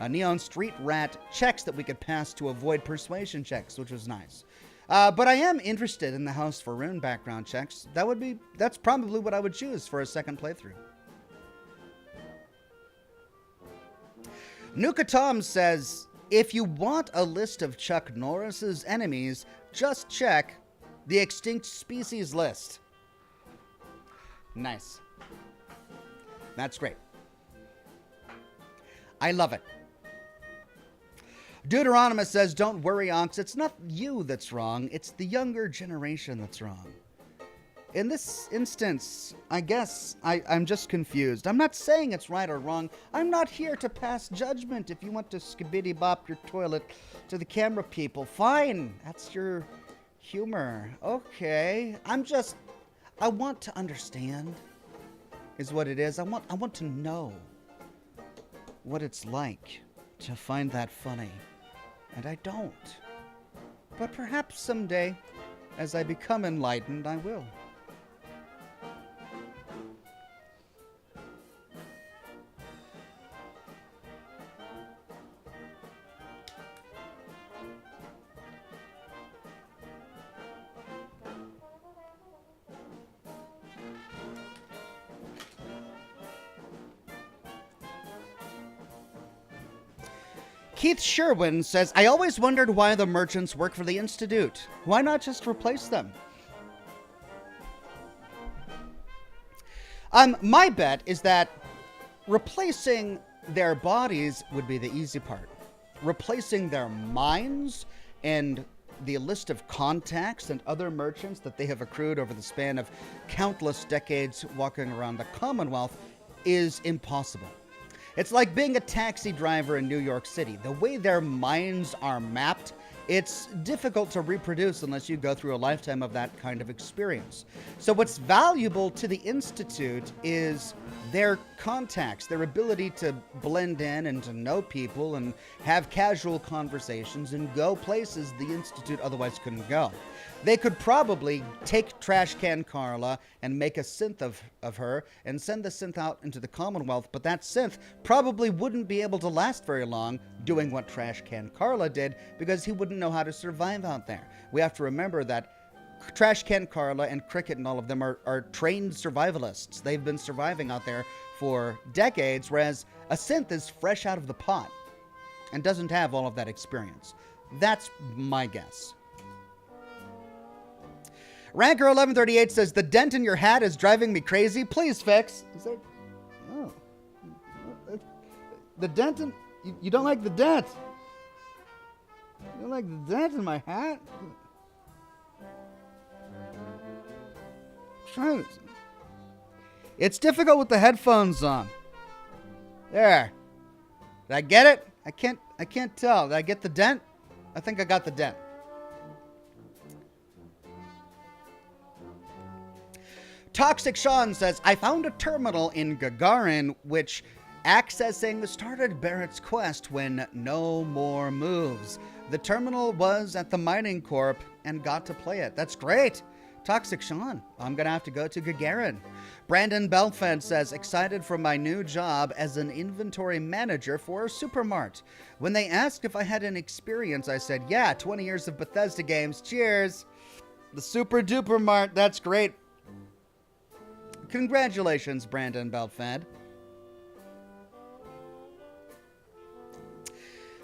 Neon Street Rat checks that we could pass to avoid persuasion checks, which was nice. But I am interested in the House for Rune background checks. That's probably what I would choose for a second playthrough. Nuka Tom says, if you want a list of Chuck Norris's enemies, just check the extinct species list. Nice. That's great. I love it. Deuteronomus says, don't worry, Ox. It's not you that's wrong. It's the younger generation that's wrong. In this instance, I guess I'm just confused. I'm not saying it's right or wrong. I'm not here to pass judgment. If you want to skibidi bop your toilet to the camera people, fine. That's your humor. Okay. I want to understand is what it is. I want to know what it's like to find that funny. And I don't. But perhaps someday, as I become enlightened, I will. Keith Sherwin says, I always wondered why the merchants work for the Institute. Why not just replace them? My bet is that replacing their bodies would be the easy part. Replacing their minds and the list of contacts and other merchants that they have accrued over the span of countless decades walking around the Commonwealth is impossible. It's like being a taxi driver in New York City. The way their minds are mapped, it's difficult to reproduce unless you go through a lifetime of that kind of experience. So what's valuable to the Institute is their contacts, their ability to blend in and to know people and have casual conversations and go places the Institute otherwise couldn't go. They could probably take Trash Can Carla and make a synth of her and send the synth out into the Commonwealth, but that synth probably wouldn't be able to last very long doing what Trash Can Carla did because he wouldn't know how to survive out there. We have to remember that Trash Can Carla and Cricket and all of them are trained survivalists. They've been surviving out there for decades, whereas a synth is fresh out of the pot and doesn't have all of that experience. That's my guess. Ranker 1138 says, the dent in your hat is driving me crazy. Please fix. Is there... Oh. The dent in... You don't like the dent? You don't like the dent in my hat? It's difficult with the headphones on. There. Did I get it? I can't tell. Did I get the dent? I think I got the dent. Toxic Sean says, I found a terminal in Gagarin which accessing started Barrett's quest when no more moves. The terminal was at the mining corp and got to play it. That's great. Toxic Sean, I'm going to have to go to Gagarin. Brandon Belfed says, excited for my new job as an inventory manager for a supermart. When they asked if I had an experience, I said, yeah, 20 years of Bethesda games. Cheers. The super duper mart. That's great. Congratulations, Brandon Belfed.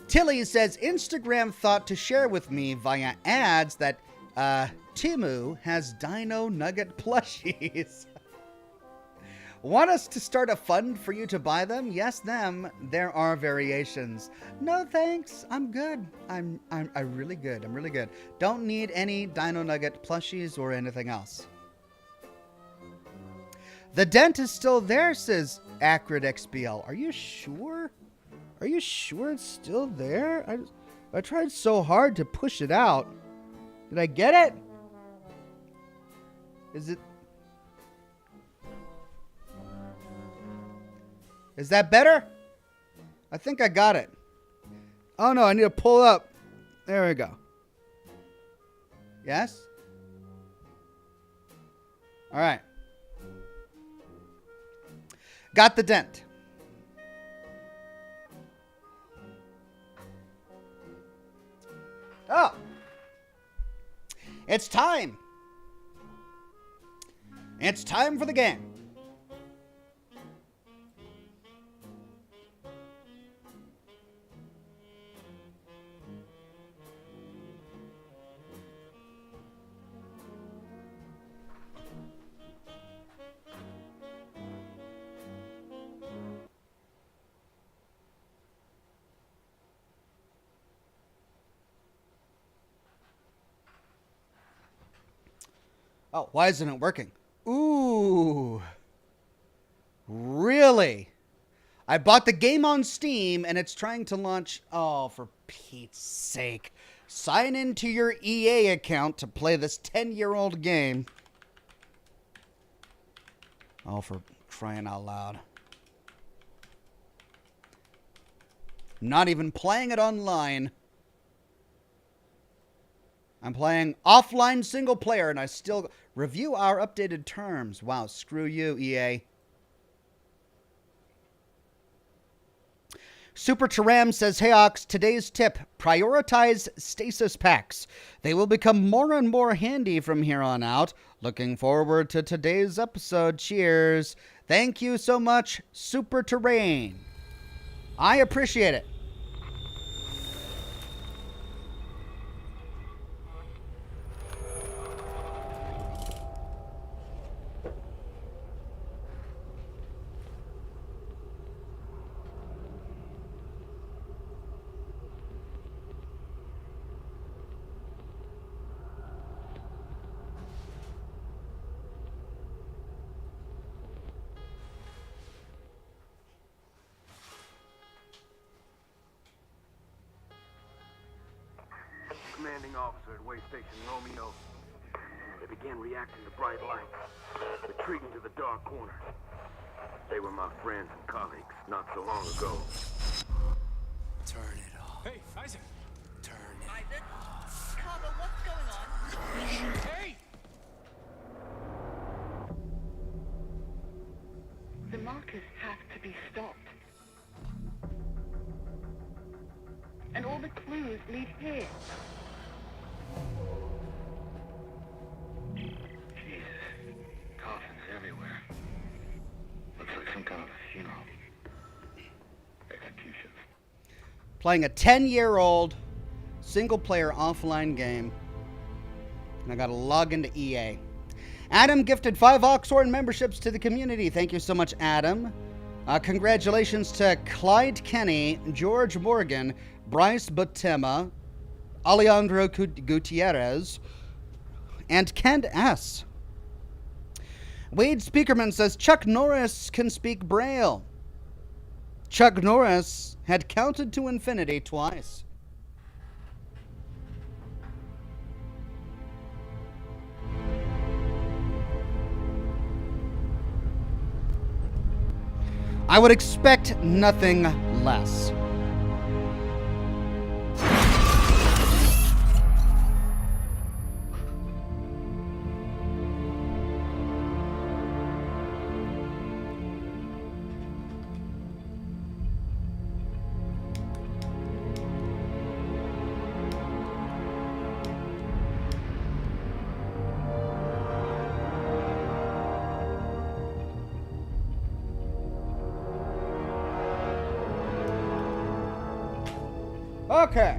Tilly says, Instagram thought to share with me via ads that Timu has Dino Nugget plushies. Want us to start a fund for you to buy them? Yes, them. There are variations. No, thanks. I'm good. I'm really good. I'm really good. Don't need any Dino Nugget plushies or anything else. The dent is still there, says Acrid XBL. Are you sure? Are you sure it's still there? I tried so hard to push it out. Did I get it? Is it? Is that better? I think I got it. Oh no, I need to pull up. There we go. Yes? All right. Got the dent. Oh. It's time. It's time for the game. Oh, why isn't it working? Ooh. Really? I bought the game on Steam and it's trying to launch. Oh, for Pete's sake. Sign into your EA account to play this 10-year-old game. Oh, for crying out loud. Not even playing it online. I'm playing offline single player and I still review our updated terms. Wow, screw you, EA. Super Taram says, hey Ox, today's tip, prioritize stasis packs. They will become more and more handy from here on out. Looking forward to today's episode. Cheers. Thank you so much, Super Terrain. I appreciate it. Commanding officer at Way Station Romeo. They began reacting to bright lights, retreating to the dark corner. They were my friends and colleagues not so long ago. Turn it off. Hey, Isaac! Turn it Isaac? Carver, what's going on? Hey! The markers have to be stopped. And all the clues lead here. Jesus. Coffins everywhere. Looks like some kind of a funeral. Execution. Playing a 10-year-old single-player offline game. And I gotta log into EA. Adam gifted 5 Oxhorn memberships to the community. Thank you so much, Adam. Congratulations to Clyde Kenny, George Morgan, Bryce Botema, Alejandro Gutierrez, and Kent S. Wade Speakerman says Chuck Norris can speak Braille. Chuck Norris had counted to infinity twice. I would expect nothing less. Okay.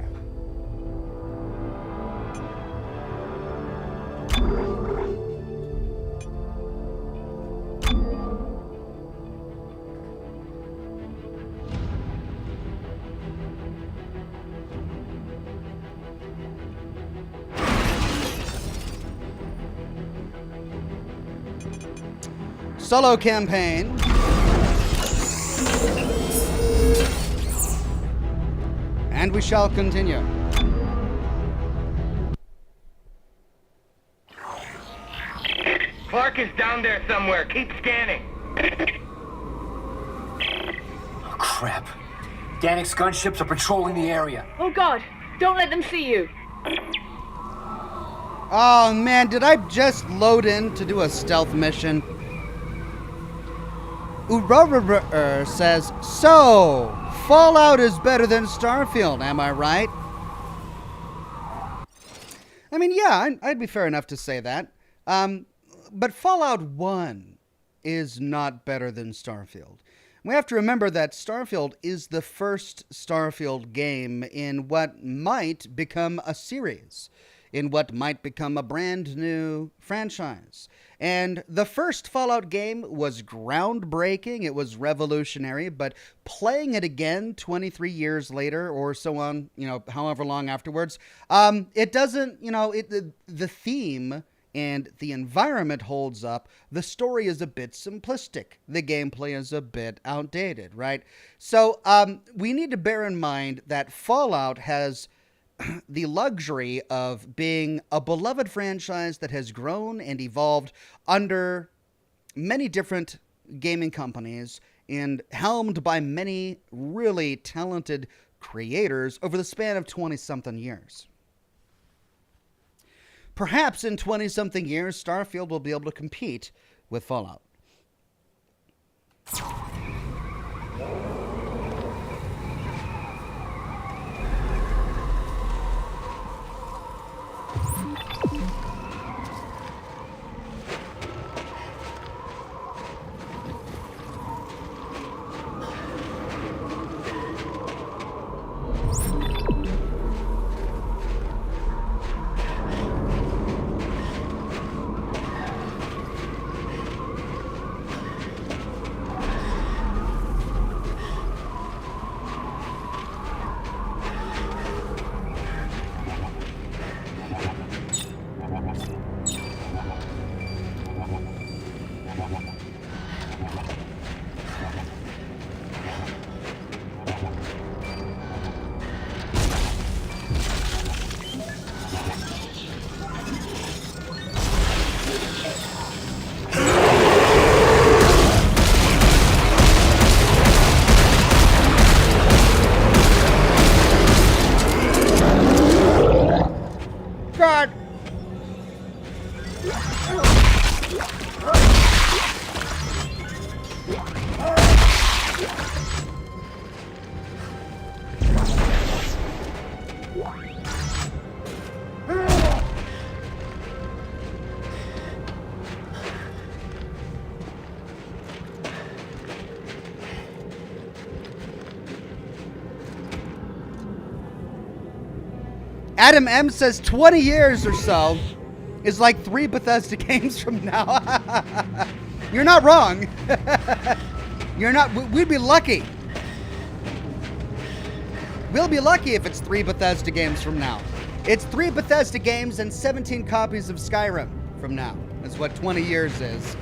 Solo campaign. And we shall continue. Clark is down there somewhere. Keep scanning. Oh, crap. Danik's gunships are patrolling the area. Oh God, don't let them see you. Oh man, did I just load in to do a stealth mission? Urararr says, so, Fallout is better than Starfield, am I right? I mean, yeah, I'd be fair enough to say that. But Fallout 1 is not better than Starfield. We have to remember that Starfield is the first Starfield game in what might become a series, in what might become a brand new franchise. And the first Fallout game was groundbreaking, it was revolutionary, but playing it again 23 years later or so on, however long afterwards, it doesn't, the theme and the environment holds up. The story is a bit simplistic. The gameplay is a bit outdated, right? So we need to bear in mind that Fallout has the luxury of being a beloved franchise that has grown and evolved under many different gaming companies and helmed by many really talented creators over the span of 20-something years. Perhaps in 20-something years, Starfield will be able to compete with Fallout. God! Adam M says 20 years or so. is like 3 Bethesda games from now. You're not wrong. You're not. We'd be lucky. We'll be lucky if it's 3 Bethesda games from now. It's 3 Bethesda games and 17 copies of Skyrim from now. That's what 20 years is.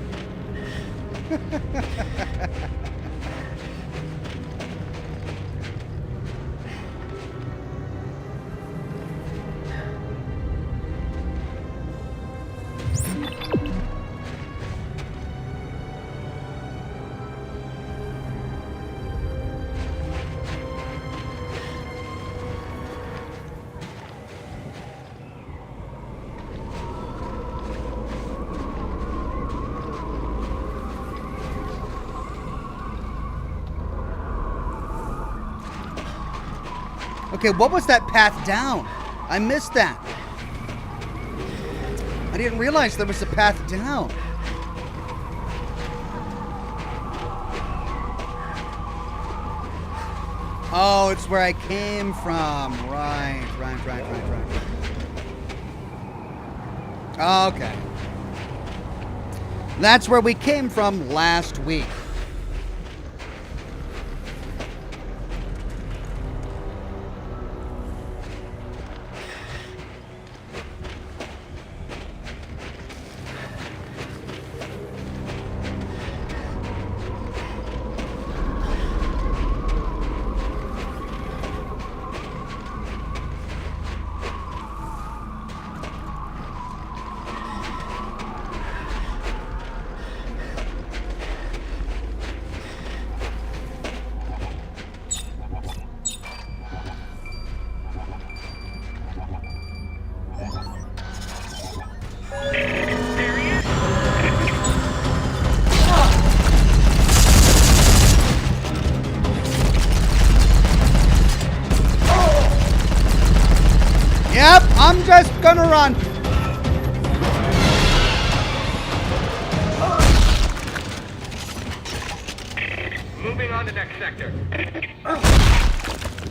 Okay, what was that path down? I missed that. I didn't realize there was a path down. Oh, it's where I came from. Right. Okay. That's where we came from last week. Yep, I'm just gonna run. Moving on to next sector.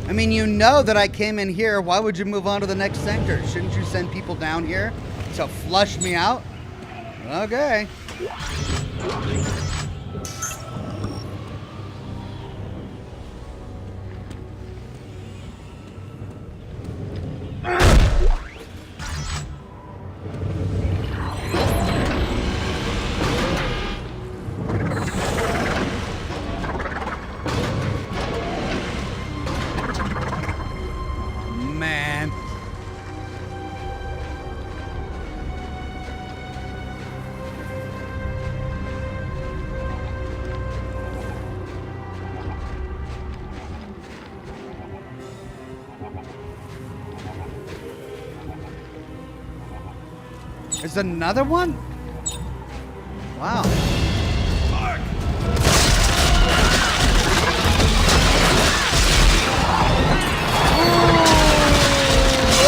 I mean, you know that I came in here. Why would you move on to the next sector? Shouldn't you send people down here to flush me out? Okay. Man. There's another one? Wow.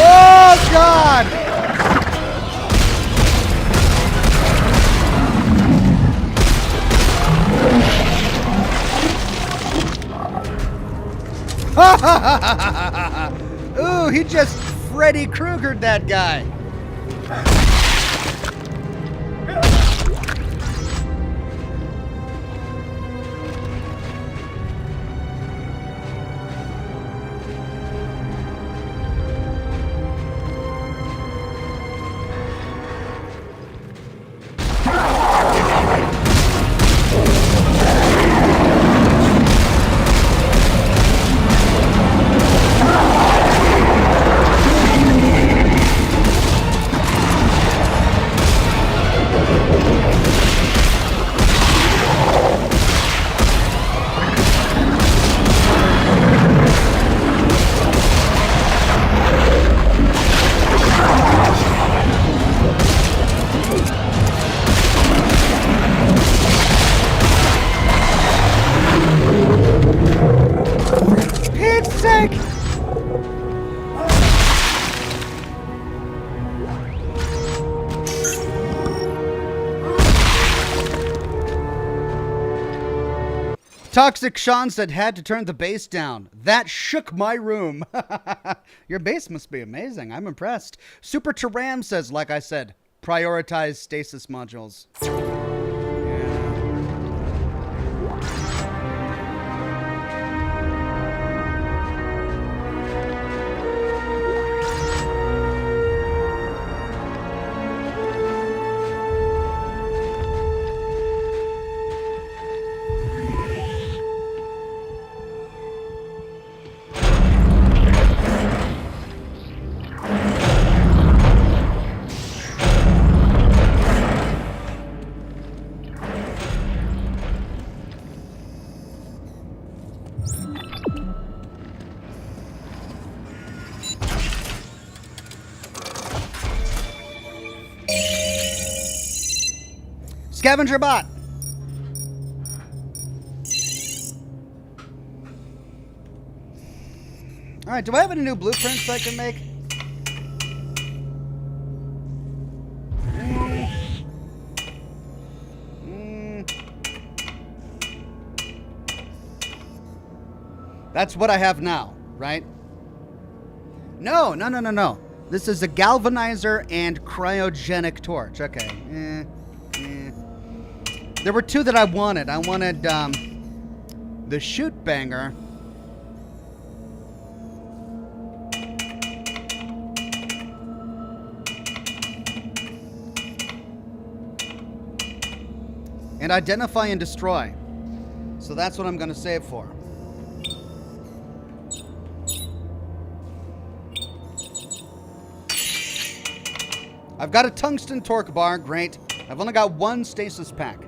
Oh, God! Ooh, he just Freddy Krueger'd that guy. Pete's sake! Toxic Sean said had to turn the bass down. That shook my room. Your bass must be amazing. I'm impressed. Super Taram says, like I said, prioritize stasis modules. Scavenger bot. All right, do I have any new blueprints I can make? That's what I have now, right? No. This is a galvanizer and cryogenic torch. Okay. There were two that I wanted. I wanted the shoot banger. And identify and destroy. So that's what I'm going to save for. I've got a tungsten torque bar. Great. I've only got one stasis pack.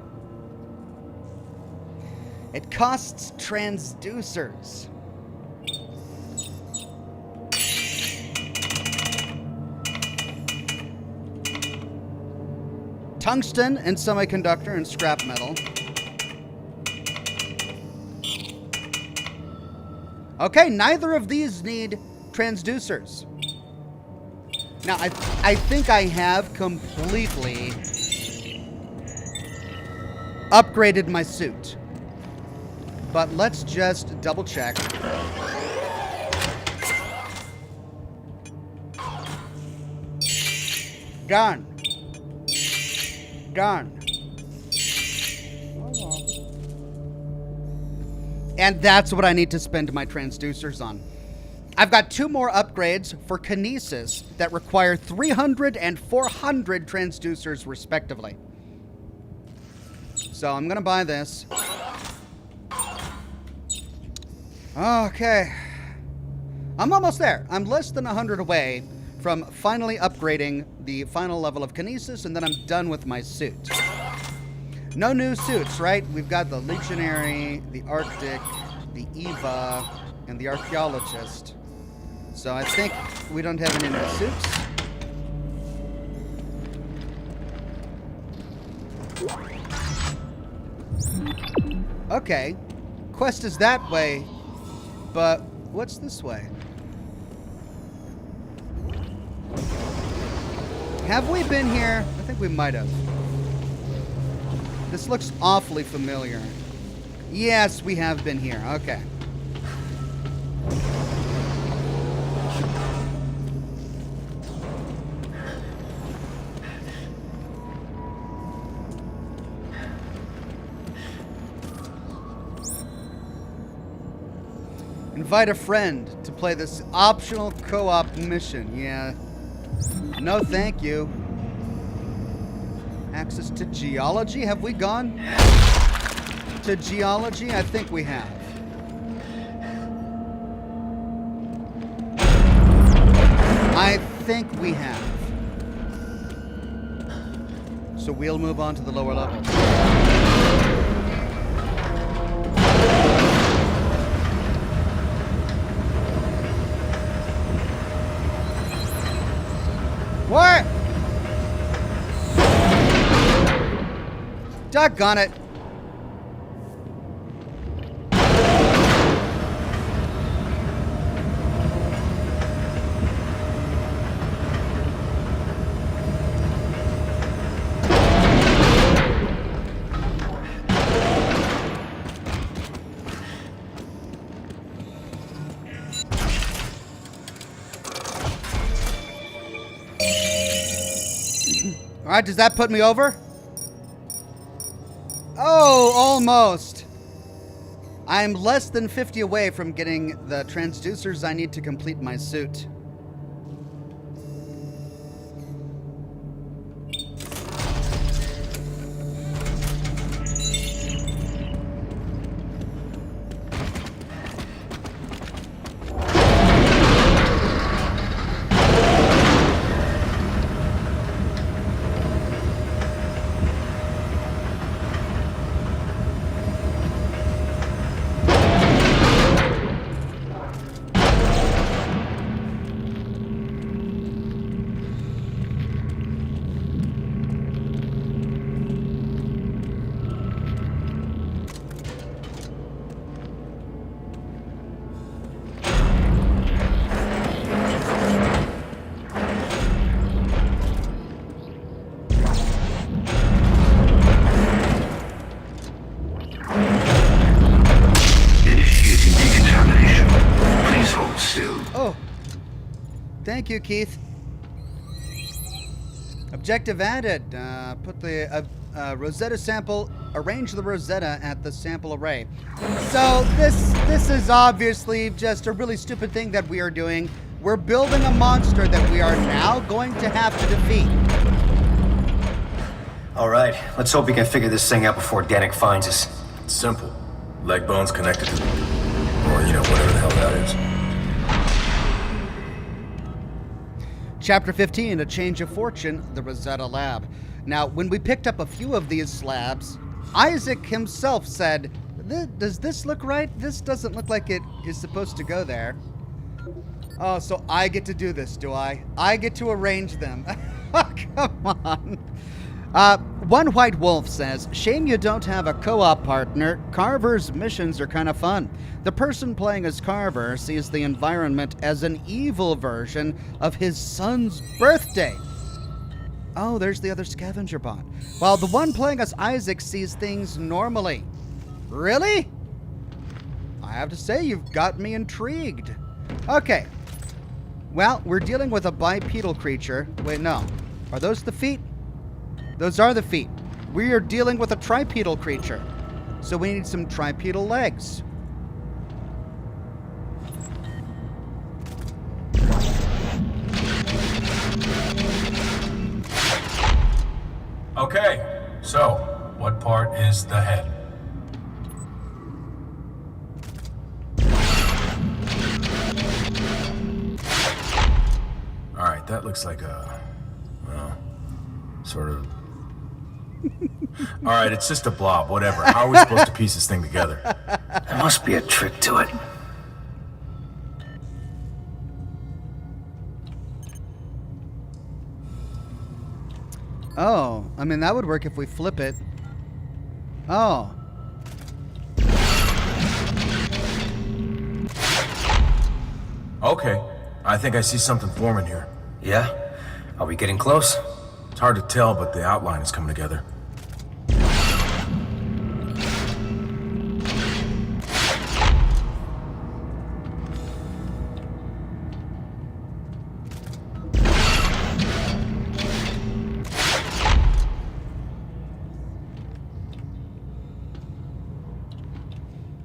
It costs transducers. Tungsten and semiconductor and scrap metal. Okay, neither of these need transducers. Now, I think I have completely upgraded my suit. But let's just double check. Gone. And that's what I need to spend my transducers on. I've got two more upgrades for kinesis that require 300 and 400 transducers respectively. So I'm going to buy this. Okay. I'm almost there. I'm less than 100 away from finally upgrading the final level of kinesis, and then I'm done with my suit. No new suits, right? We've got the Legionary, the Arctic, the Eva, and the Archaeologist. So I think we don't have any new suits. Okay. Quest is that way, but what's this way? Have we been here? I think we might have. This looks awfully familiar. Yes, we have been here. Okay. Invite a friend to play this optional co-op mission. Yeah. No, thank you. Access to geology? Have we gone to geology? I think we have. I think we have. So we'll move on to the lower levels. What? Doggone it. All right, does that put me over? Oh, almost. I'm less than 50 away from getting the transducers I need to complete my suit. Thank you, Keith. Objective added. Put the Rosetta sample, arrange the Rosetta at the sample array. So this is obviously just a really stupid thing that we are doing. We're building a monster that we are now going to have to defeat. All right, let's hope we can figure this thing out before Danik finds us. It's simple. Leg bones connected to or, whatever the hell that is. Chapter 15, A Change of Fortune, the Rosetta Lab. Now, when we picked up a few of these slabs, Isaac himself said, does this look right? This doesn't look like it is supposed to go there. Oh, so I get to do this, do I? I get to arrange them. Come on. One White Wolf says, shame you don't have a co-op partner. Carver's missions are kind of fun. The person playing as Carver sees the environment as an evil version of his son's birthday. Oh, there's the other scavenger bot. While the one playing as Isaac sees things normally. Really? I have to say, you've got me intrigued. Okay. Well, we're dealing with a bipedal creature. Wait, no. Are those the feet? Those are the feet. We are dealing with a tripedal creature. So we need some tripedal legs. Okay, so what part is the head? All right, that looks like a, well, sort of. All right, it's just a blob, whatever. How are we supposed to piece this thing together? There must be a trick to it. Oh, I mean, that would work if we flip it. Oh. Okay, I think I see something forming here. Yeah? Are we getting close? It's hard to tell, but the outline is coming together.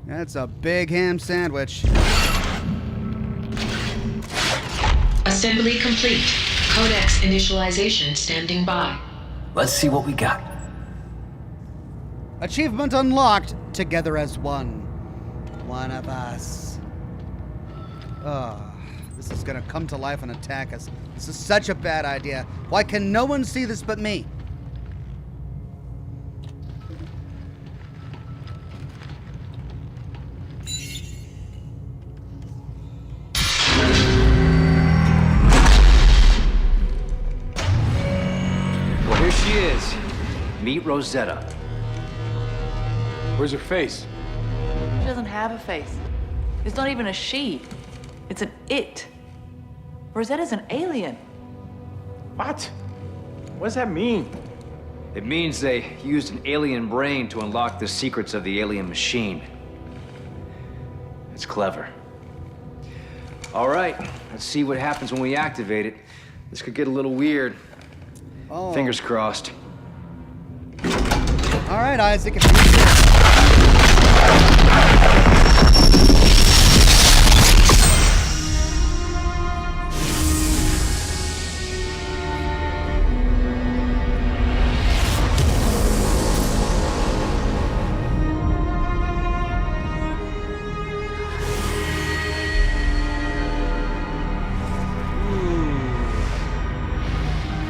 That's a big ham sandwich. Assembly complete. Codex initialization standing by. Let's see what we got. Achievement unlocked. Together as one. One of us. Oh, this is gonna come to life and attack us. This is such a bad idea. Why can no one see this but me? Here she is. Meet Rosetta. Where's her face? She doesn't have a face. It's not even a she. It's an it. Rosetta's an alien. What? What does that mean? It means they used an alien brain to unlock the secrets of the alien machine. It's clever. All right, let's see what happens when we activate it. This could get a little weird. Oh. Fingers crossed. All right, Isaac. If you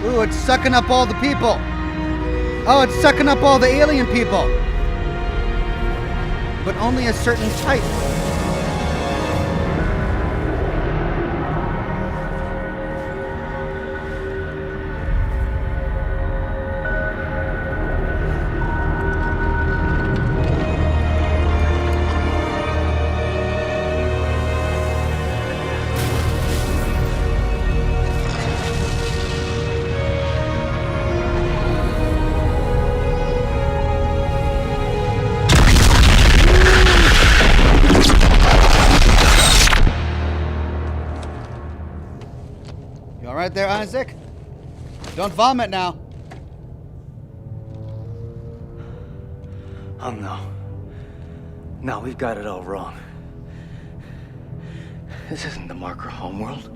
Ooh, it's sucking up all the people. Oh, it's sucking up all the alien people. But only a certain type. You all right there, Isaac? Don't vomit now. Oh, no. No, we've got it all wrong. This isn't the marker homeworld.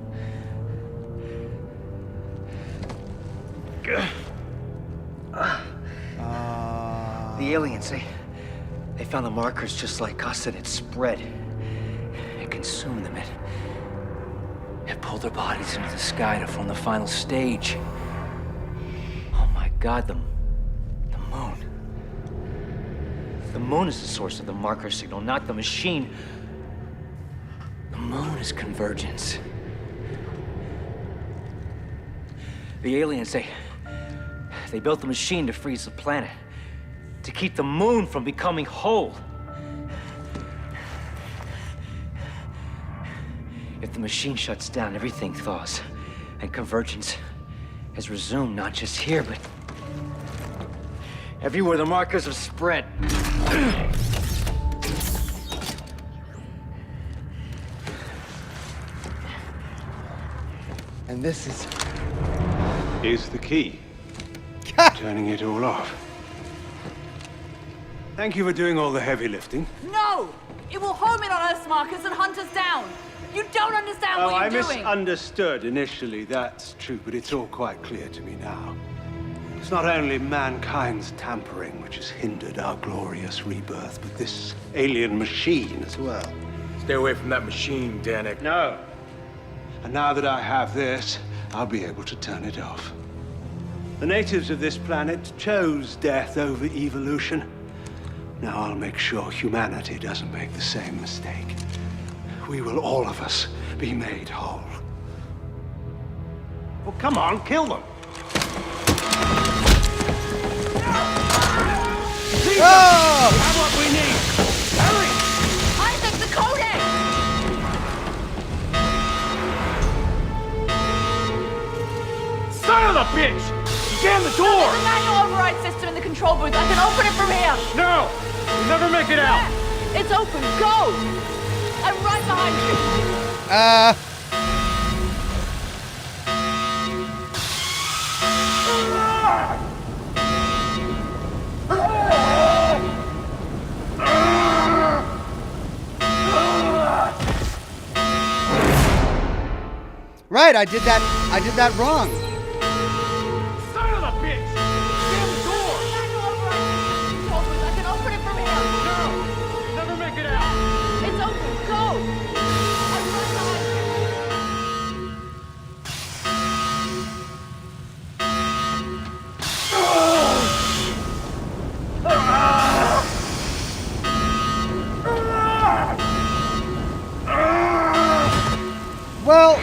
The aliens, they found the markers just like us, and it spread. It consumed them. It pulled their bodies into the sky to form the final stage. Oh my God, the moon. The moon is the source of the marker signal, not the machine. The moon is convergence. The aliens, they built the machine to freeze the planet, to keep the moon from becoming whole. If the machine shuts down, everything thaws, and convergence has resumed, not just here, but everywhere the markers have spread. And this is the key. Turning it all off. Thank you for doing all the heavy lifting. No! It will home in on Earth's markers and hunt us down. You don't understand what I you're doing. misunderstood initially, that's true, but it's all quite clear to me now. It's not only mankind's tampering which has hindered our glorious rebirth, but this alien machine as well. Stay away from that machine, Danik. No. And now that I have this, I'll be able to turn it off. The natives of this planet chose death over evolution. Now I'll make sure humanity doesn't make the same mistake. We will, all of us, be made whole. Well, come on, kill them! Oh! We have what we need! Hurry! Isaac, the codex! Son of a bitch! Jam the door! There's a manual override system in the control booth. I can open it from here. No! You'll never make it out! Yeah, it's open. Go! I'm right behind you. Right, I did that wrong. Son of a bitch! Jam the door! Manual override system in the control booth. I can open it from here. No! You'll never make it out! It's open. Go! I'm right behind you. Well,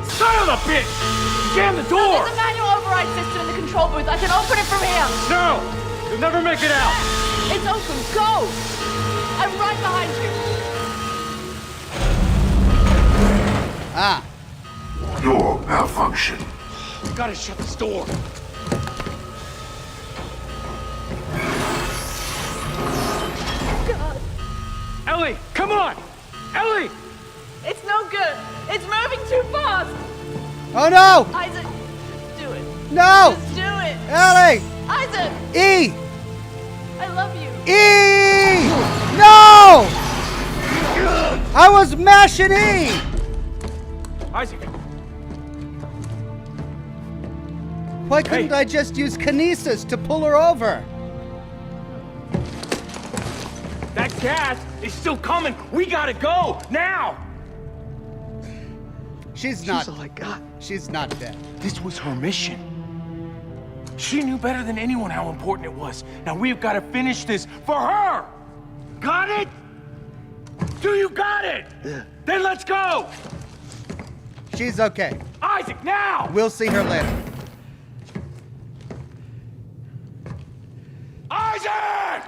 Son of a bitch! Jam the door! There's a manual override system in the control booth. I can open it from here. No! You'll never make it out! It's open. Go! I'm right behind you. Door malfunction. We gotta shut this door. God. Ellie, come on! Ellie! It's no good. It's moving too Oh no! Isaac, just do it. No! Just do it. Ellie! Isaac, E! I love you. E! No! I was mashing E! Isaac. Why couldn't I just use kinesis to pull her over? That gas is still coming. We gotta go now. She's not. She's all I got. She's not dead. This was her mission. She knew better than anyone how important it was. Now we've got to finish this for her. Got it? Do you got it? Yeah. Then let's go. She's okay. Isaac, now! We'll see her later. Isaac!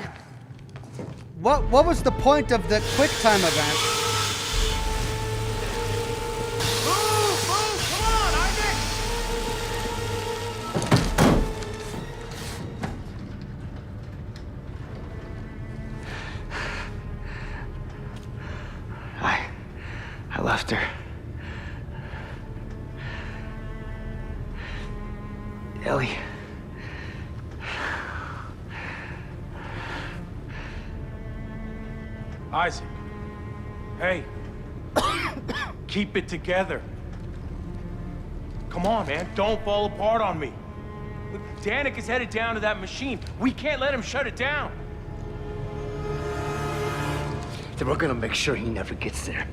What was the point of the QuickTime event? Move! Come on, Isaac! I left her. Ellie. Isaac. Hey. Keep it together. Come on, man. Don't fall apart on me. Look, Danik is headed down to that machine. We can't let him shut it down. Then we're gonna make sure he never gets there.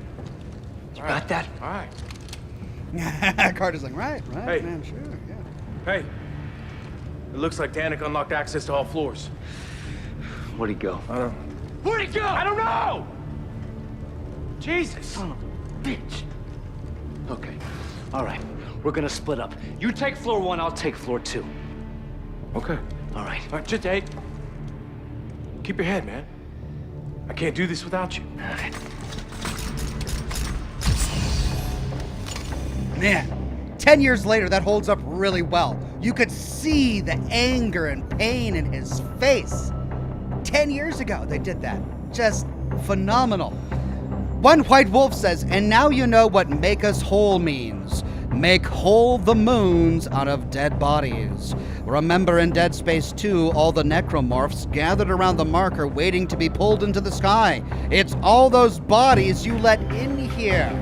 You got that? All right. Carter's like, right, Hey. man, sure, yeah. Hey. It looks like Danik unlocked access to all floors. Where'd he go? I don't... Where'd he go? I don't know! Jesus. Son of a bitch. Okay. All right. We're gonna split up. You take floor 1, I'll take floor 2. Okay. All right. All right, just, hey. Keep your head, man. I can't do this without you. All right. Man, 10 years later, that holds up really well. You could see the anger and pain in his face. 10 years ago, they did that. Just phenomenal. One White Wolf says, and now you know what make us whole means. Make whole the moons out of dead bodies. Remember in Dead Space 2, all the necromorphs gathered around the marker waiting to be pulled into the sky. It's all those bodies you let in here.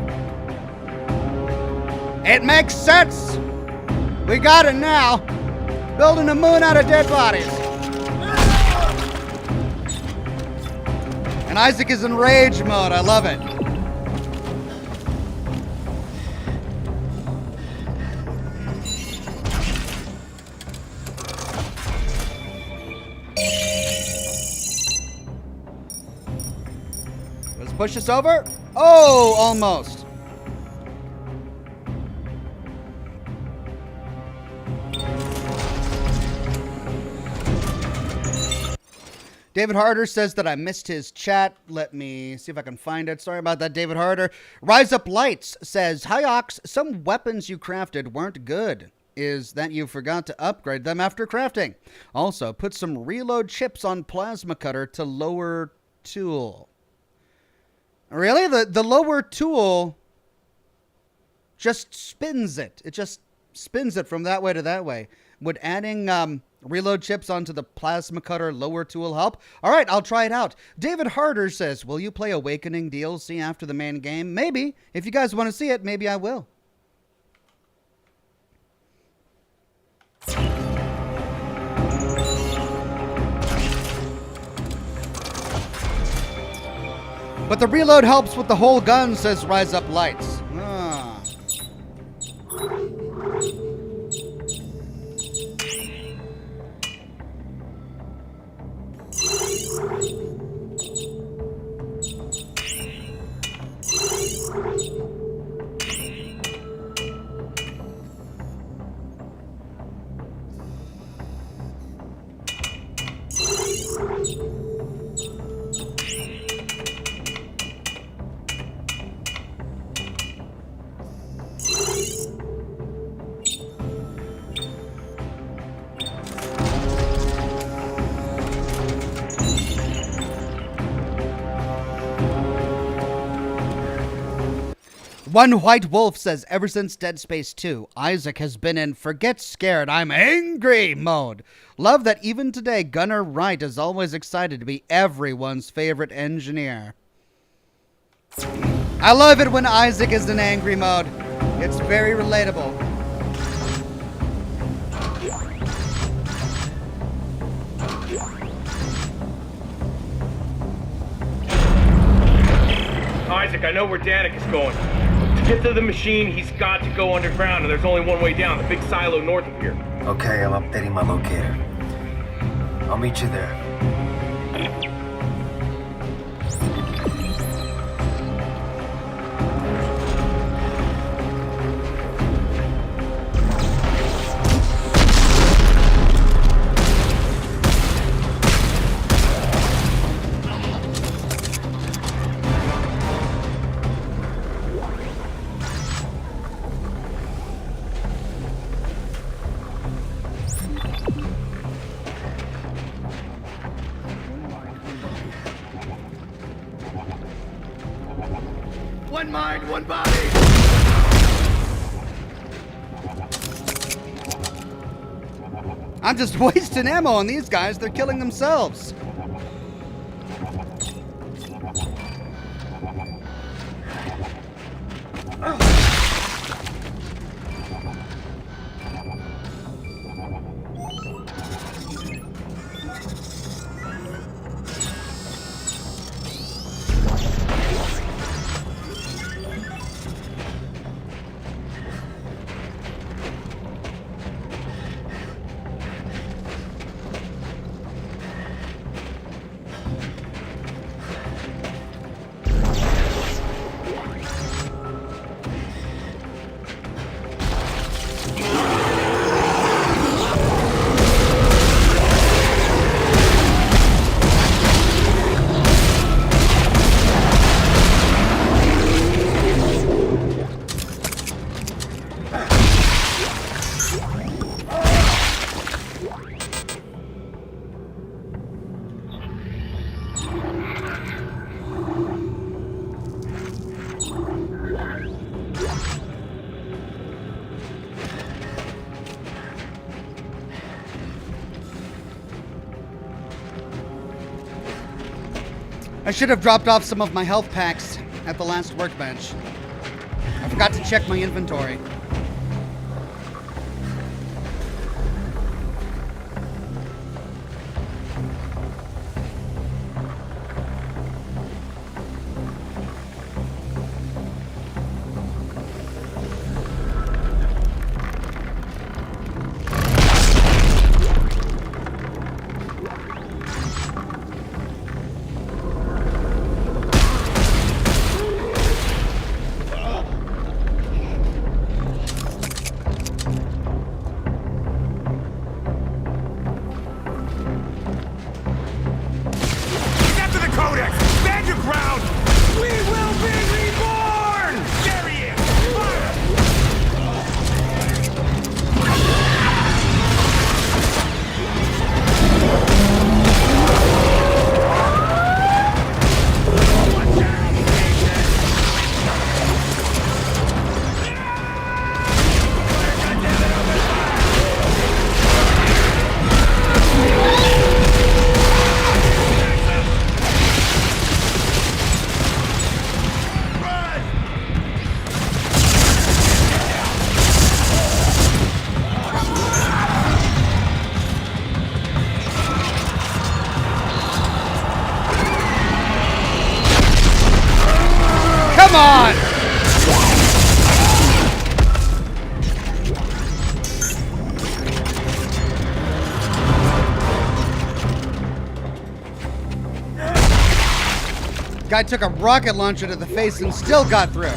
It makes sense. We got it now. Building a moon out of dead bodies. And Isaac is in rage mode. I love it. Let's push this over. Oh, almost. David Harder says that I missed his chat. Let me see if I can find it. Sorry about that, David Harder. Rise Up Lights says, Hi, Ox. Some weapons you crafted weren't good. Is that you forgot to upgrade them after crafting. Also, put some reload chips on plasma cutter to lower tool. Really? The lower tool just spins it. It just spins it from that way to that way. Would adding reload chips onto the plasma cutter lower tool help? All right, I'll try it out. David Harder says, will you play Awakening DLC after the main game? Maybe. If you guys want to see it, maybe I will. But the reload helps with the whole gun, says Rise Up Lights. Ah. One White Wolf says, ever since Dead Space 2, Isaac has been in forget scared, I'm angry mode. Love that even today, Gunnar Wright is always excited to be everyone's favorite engineer. I love it when Isaac is in angry mode. It's very relatable. Isaac, I know where Danik is going. To get to the machine, he's got to go underground, and there's only one way down, the big silo north of here. Okay, I'm updating my locator. I'll meet you there. One mind, one body! I'm just wasting ammo on these guys. They're killing themselves. I should have dropped off some of my health packs at the last workbench. I forgot to check my inventory. Come on! Guy took a rocket launcher to the face and still got through.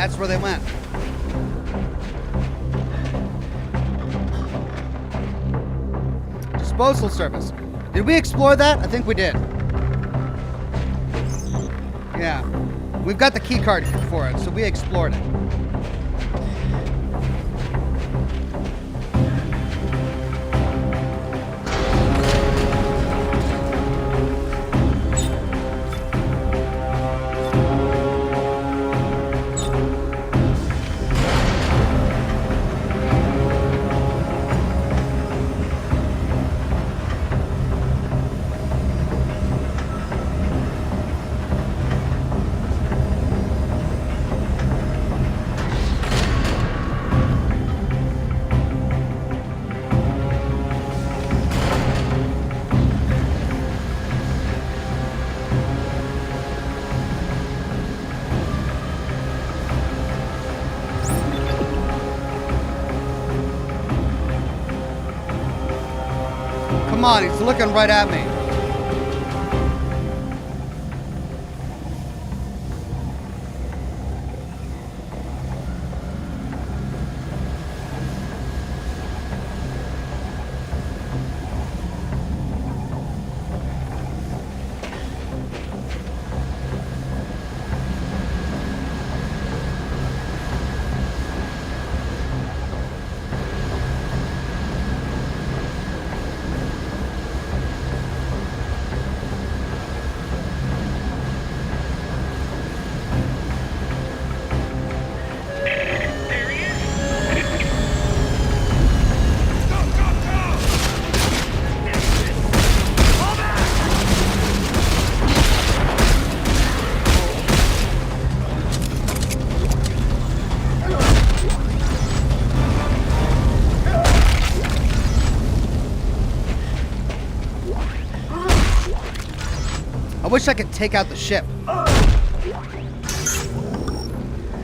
That's where they went. Disposal service. Did we explore that? I think we did. Yeah. We've got the key card for it, so we explored it. Come on, he's looking right at me. I wish I could take out the ship.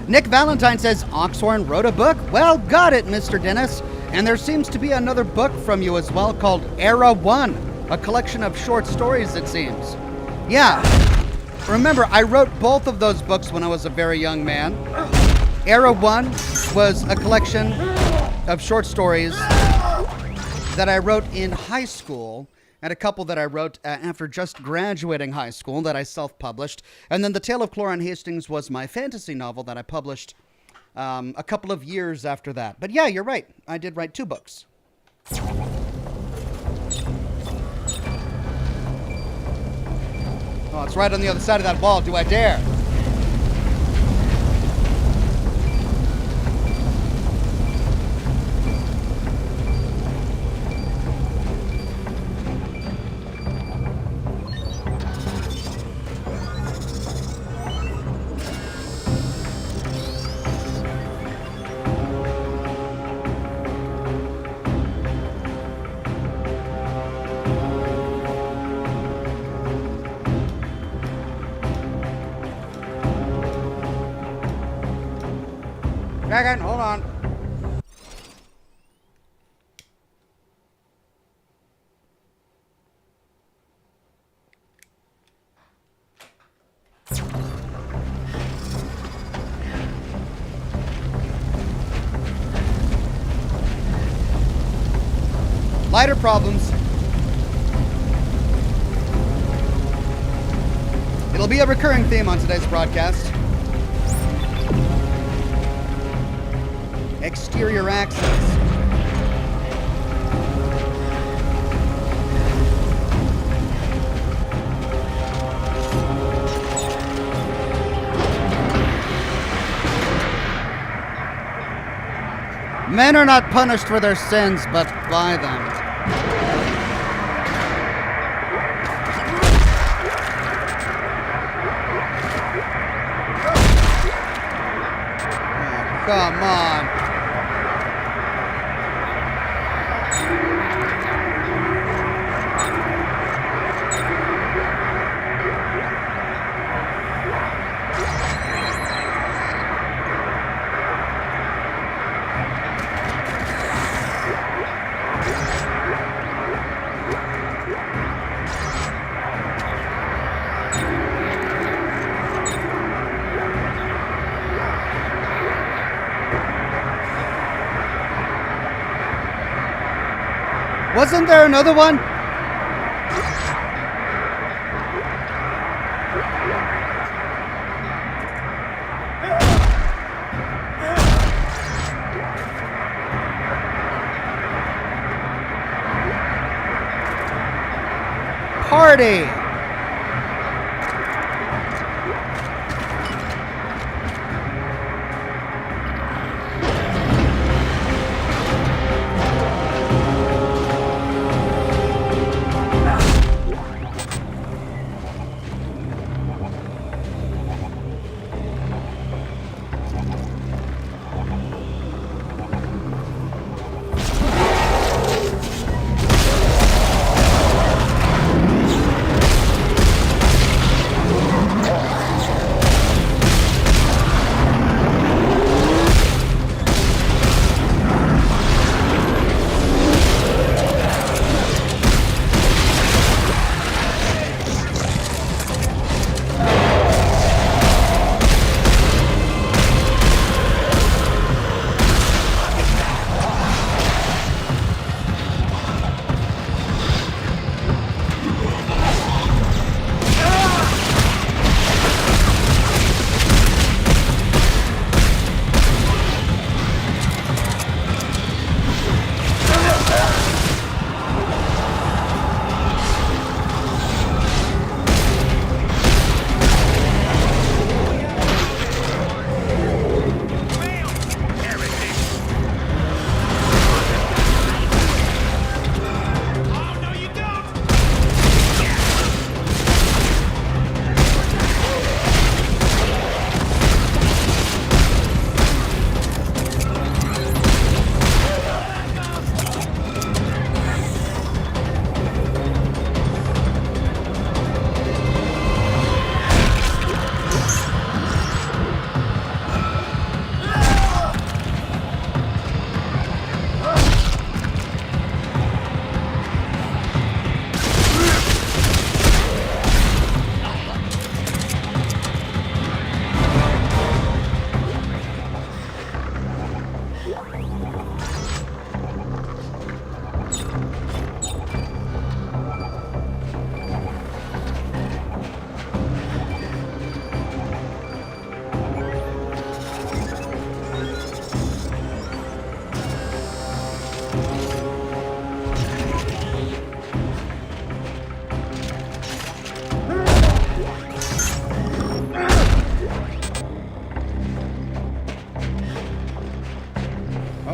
Nick Valentine says, Oxhorn wrote a book? Well, got it, Mr. Dennis. And there seems to be another book from you as well called Era 1, a collection of short stories, it seems. Yeah. Remember, I wrote both of those books when I was a very young man. Era 1 was a collection of short stories that I wrote in high school, and a couple that I wrote after just graduating high school that I self-published. And then The Tale of Cloran Hastings was my fantasy novel that I published a couple of years after that. But yeah, you're right. I did write 2 books. Oh, it's right on the other side of that wall. Do I dare? Second, hold on. Lighter problems. It'll be a recurring theme on today's broadcast. Exterior access. Men are not punished for their sins, but by them. Oh, come on. Wasn't there another one? Party!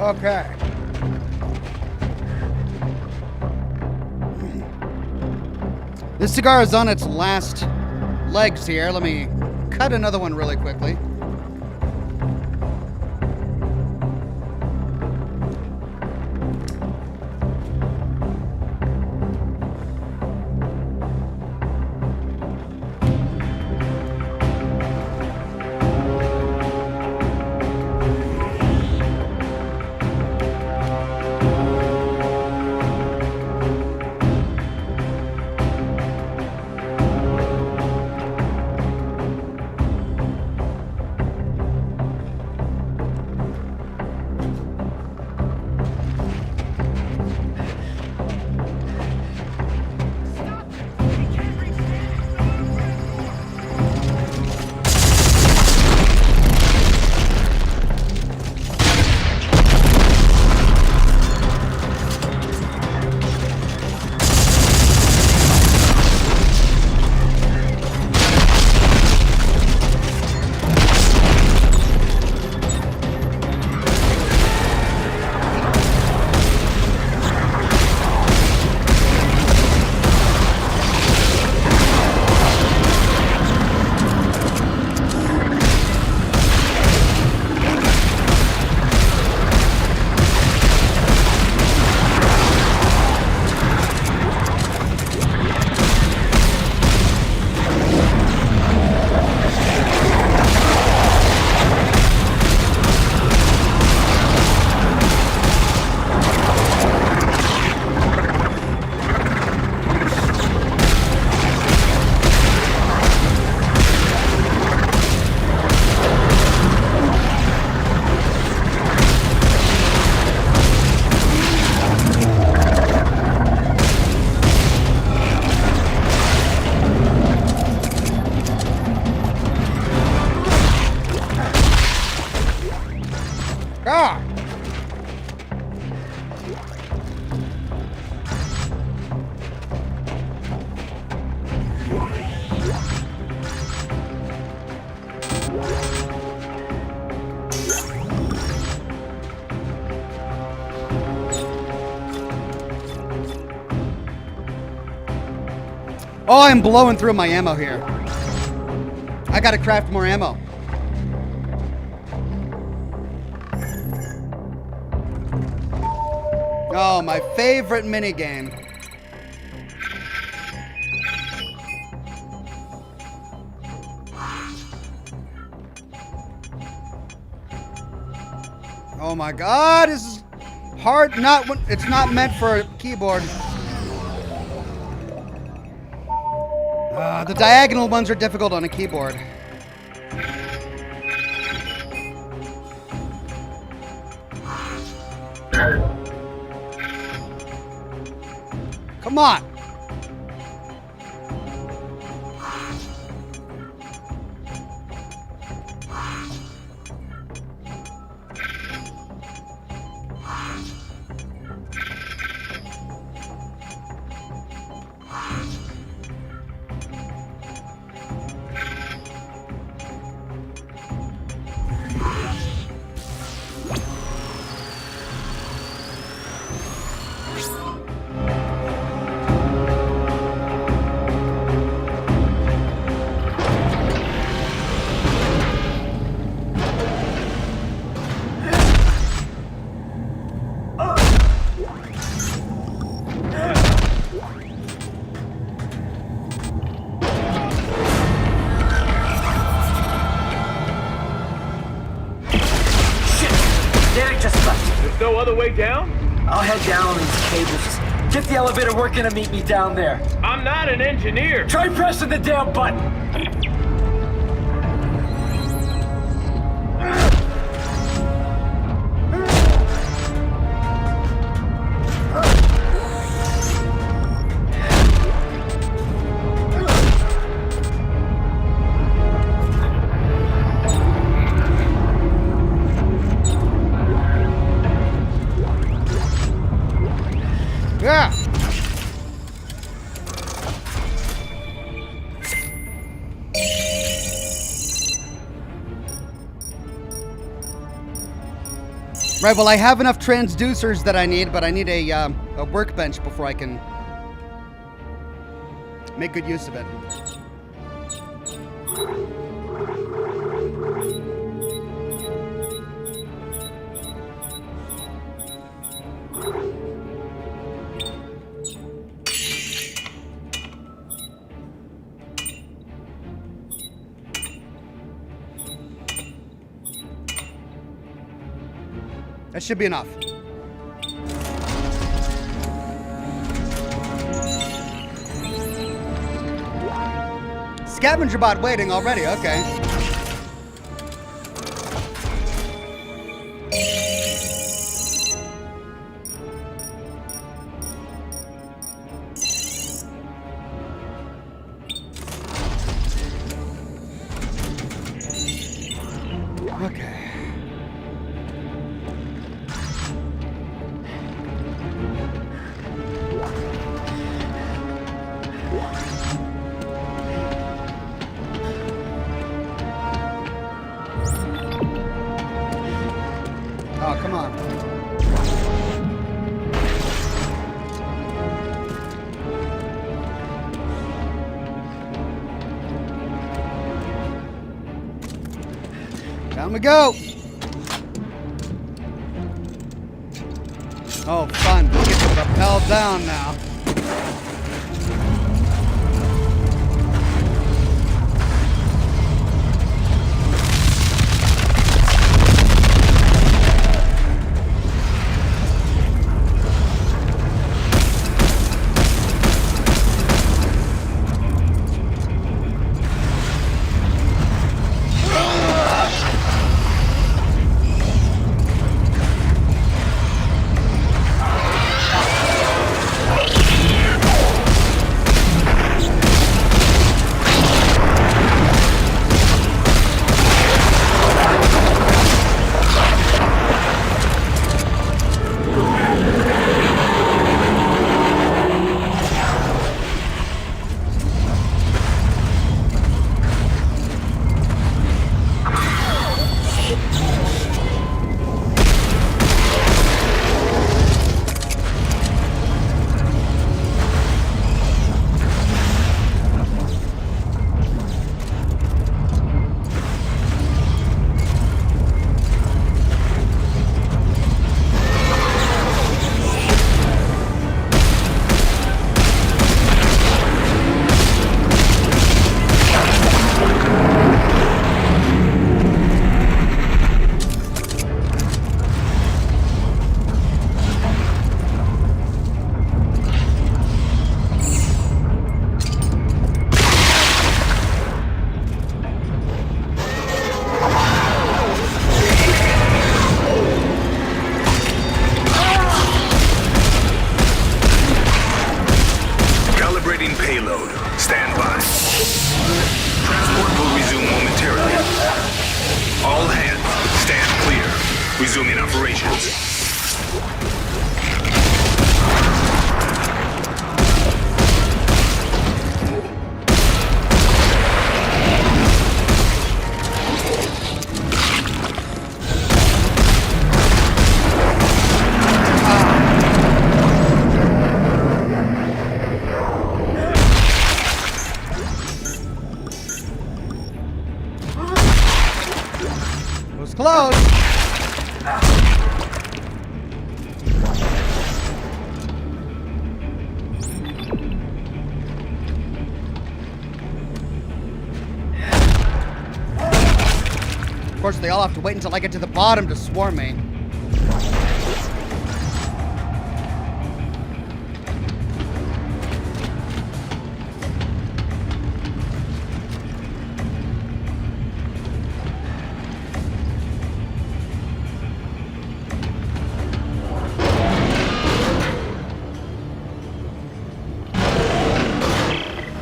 Okay. This cigar is on its last legs here. Let me cut another one really quickly. Oh, I'm blowing through my ammo here. I gotta craft more ammo. Oh, my favorite minigame. Oh my god, this is hard. It's not meant for a keyboard. The diagonal ones are difficult on a keyboard. Come on. No other way down? I'll head down these cables. Just get the elevator working and meet me down there. I'm not an engineer. Try pressing the damn button. Yeah. Right, well, I have enough transducers that I need, but I need a workbench before I can make good use of it. That should be enough. Scavenger bot waiting already, okay. Okay. Oh, come on. Down we go. Oh, fun. We get to rappel down now. chance. Was close. Of course, they all have to wait until I get to the bottom to swarm me.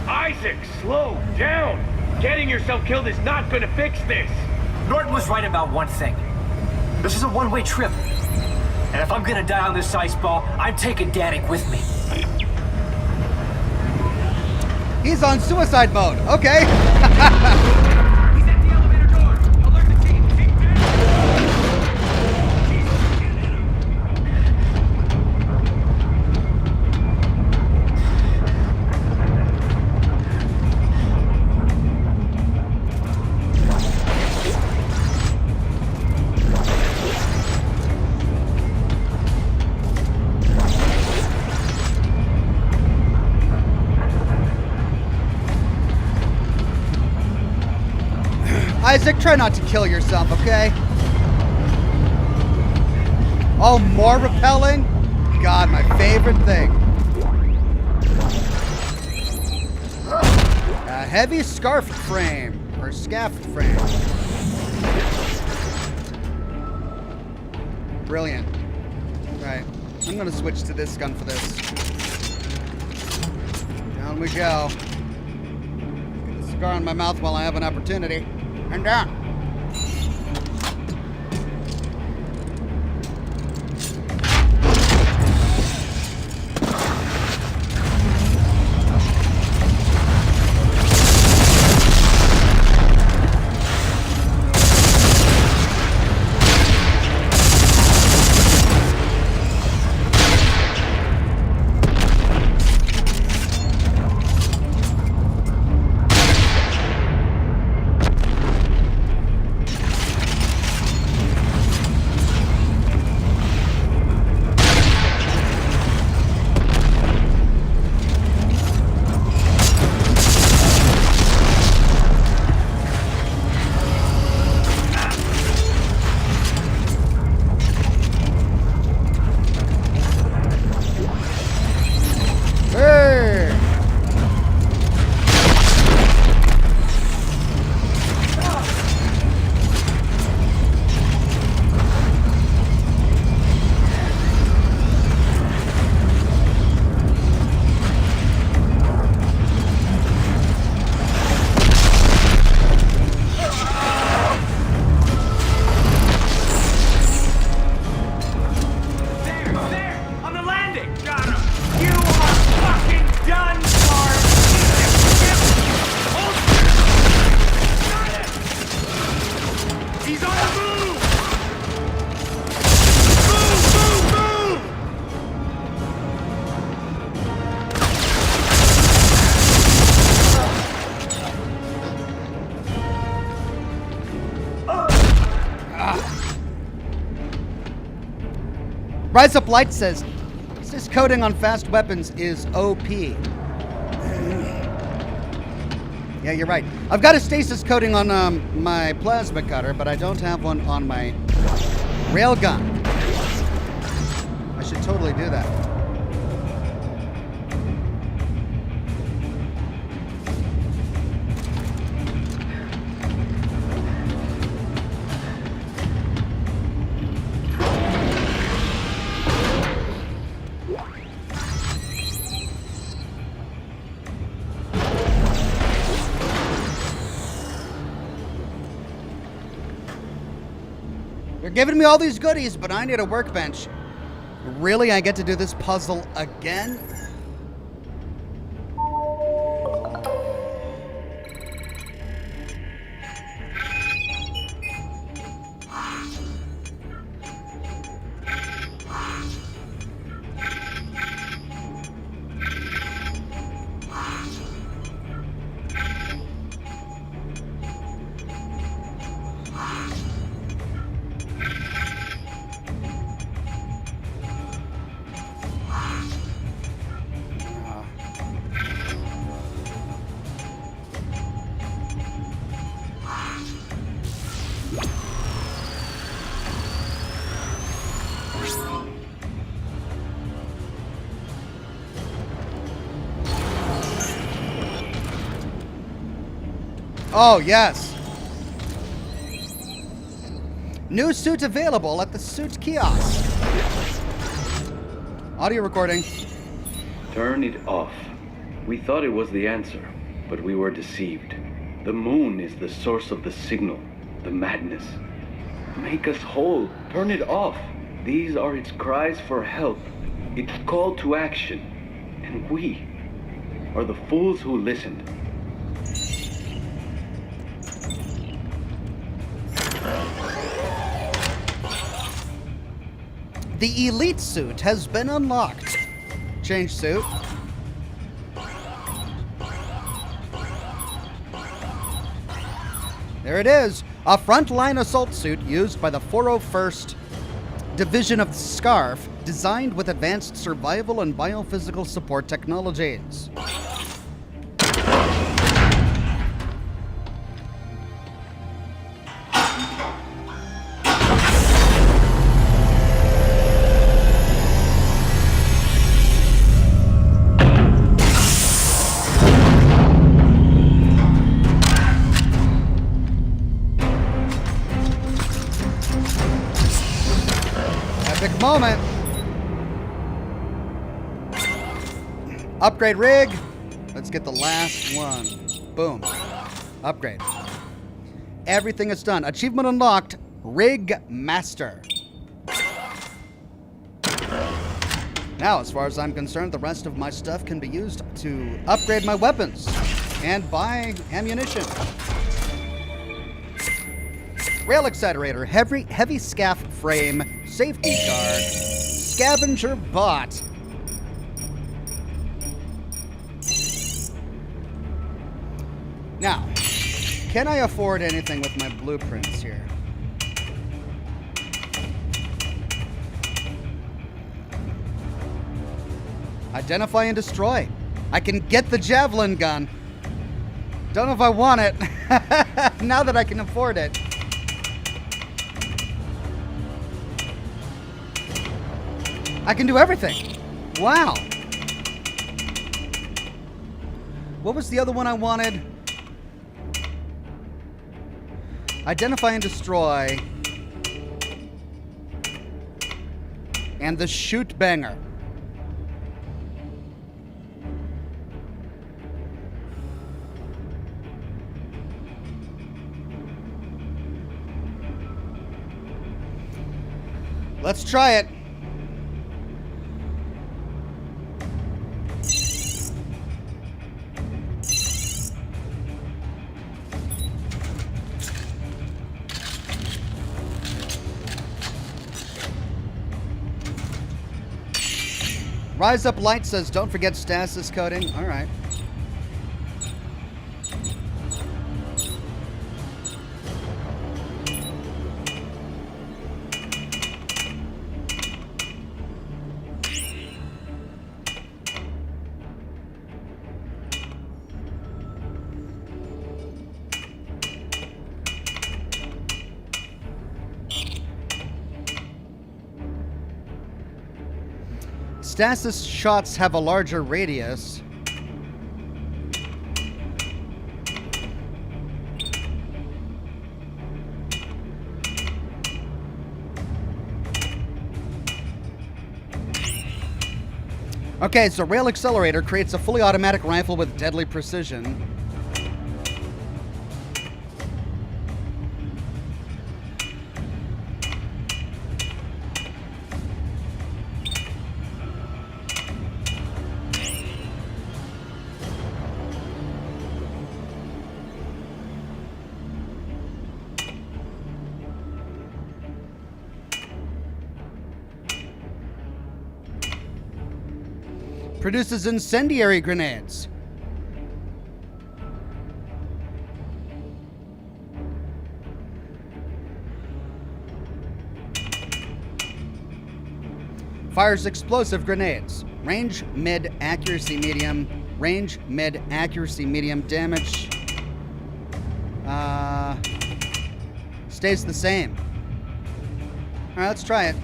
Isaac, slow down! Getting yourself killed is not gonna fix this! Norton was right about one thing. This is a one-way trip. And if I'm gonna die on this ice ball, I'm taking Danik with me. He's on suicide mode. Okay. He's at the elevator door! Alert the team! Take Isaac, try not to kill yourself, okay? Oh, more repelling? God, my favorite thing. A heavy scarf frame, or scaft frame. Brilliant. Right, I'm gonna switch to this gun for this. Down we go. Get a cigar in my mouth while I have an opportunity. And down. Rise Up Light says, this coating on fast weapons is OP. Yeah, you're right. I've got a stasis coating on my plasma cutter, but I don't have one on my railgun. I should totally do that. They're giving me all these goodies, but I need a workbench. Really? I get to do this puzzle again? Oh, yes. New suit available at the suit kiosk. Audio recording. Turn it off. We thought it was the answer, but we were deceived. The moon is the source of the signal, the madness. Make us whole. Turn it off. These are its cries for help, its call to action. And we are the fools who listened. The elite suit has been unlocked. Change suit. There it is. A frontline assault suit used by the 401st Division of the Scarf, designed with advanced survival and biophysical support technologies. Moment. Upgrade rig. Let's get the last one. Boom. Upgrade. Everything is done. Achievement unlocked. Rig Master. Now, as far as I'm concerned, the rest of my stuff can be used to upgrade my weapons and buy ammunition. Rail accelerator, heavy scaff frame, safety guard, scavenger bot. Now, can I afford anything with my blueprints here? Identify and destroy. I can get the javelin gun. Don't know if I want it. Now that I can afford it. I can do everything. Wow. What was the other one I wanted? Identify and destroy. And the shoot banger. Let's try it. Rise Up Light says, don't forget stasis coding. All right. Stasis shots have a larger radius. Okay, so Rail Accelerator creates a fully automatic rifle with deadly precision. Produces incendiary grenades. Fires explosive grenades. Range mid, accuracy medium. Range mid, accuracy medium. Damage stays the same. All right, let's try it.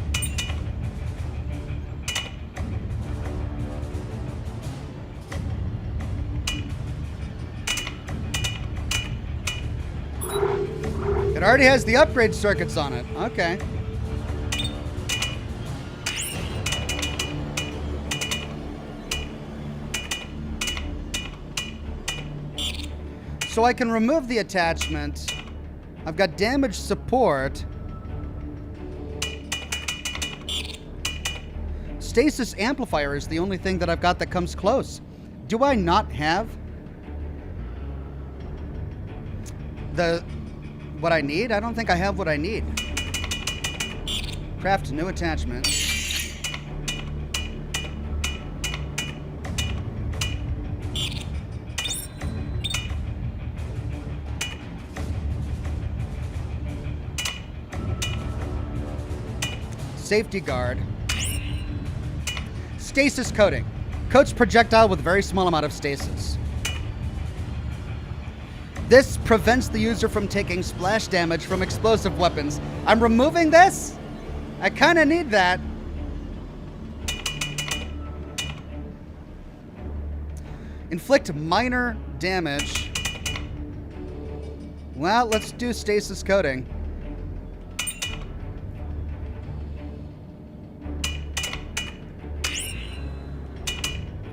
It already has the upgrade circuits on it. Okay. So I can remove the attachment. I've got damage support. Stasis amplifier is the only thing that I've got that comes close. Do I not have what I need? I don't think I have what I need. Craft new attachment. Safety guard. Stasis coating. Coats projectile with a very small amount of stasis. This prevents the user from taking splash damage from explosive weapons. I'm removing this? I kind of need that. Inflict minor damage. Well, let's do stasis coating.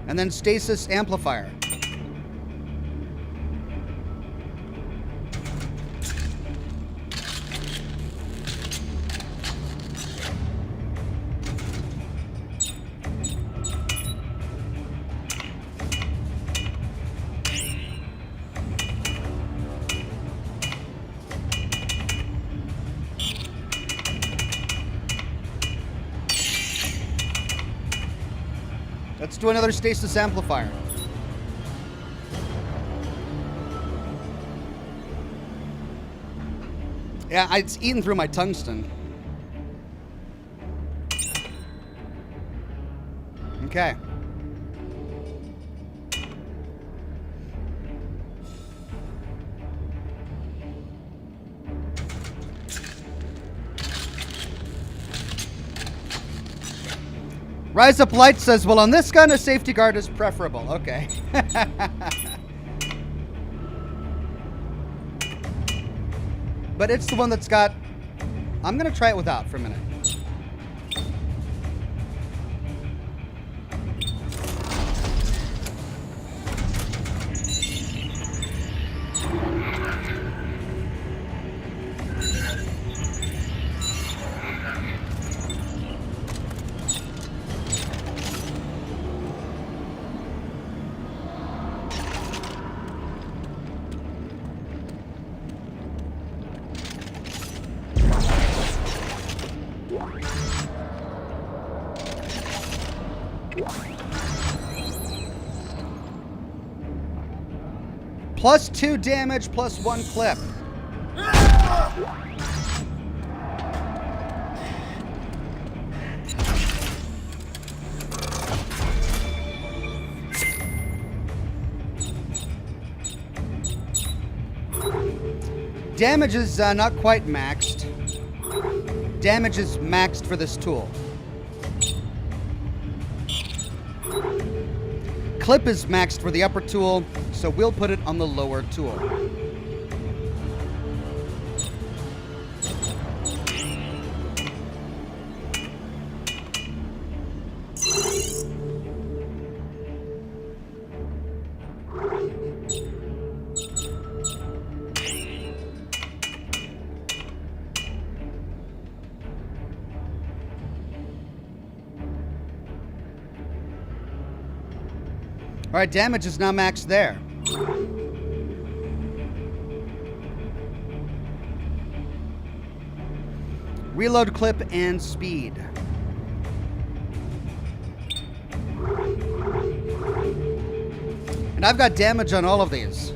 And then stasis amplifier. Let's do another stasis amplifier. Yeah, it's eaten through my tungsten. Okay. Rise Up Light says, well, on this gun, a safety guard is preferable. Okay. But it's the one that's got... I'm going to try it without for a minute. Plus 2 damage, plus 1 clip. Damage is not quite maxed. Damage is maxed for this tool. Clip is maxed for the upper tool, so we'll put it on the lower tool. All right, damage is now maxed there. Reload clip and speed. And I've got damage on all of these.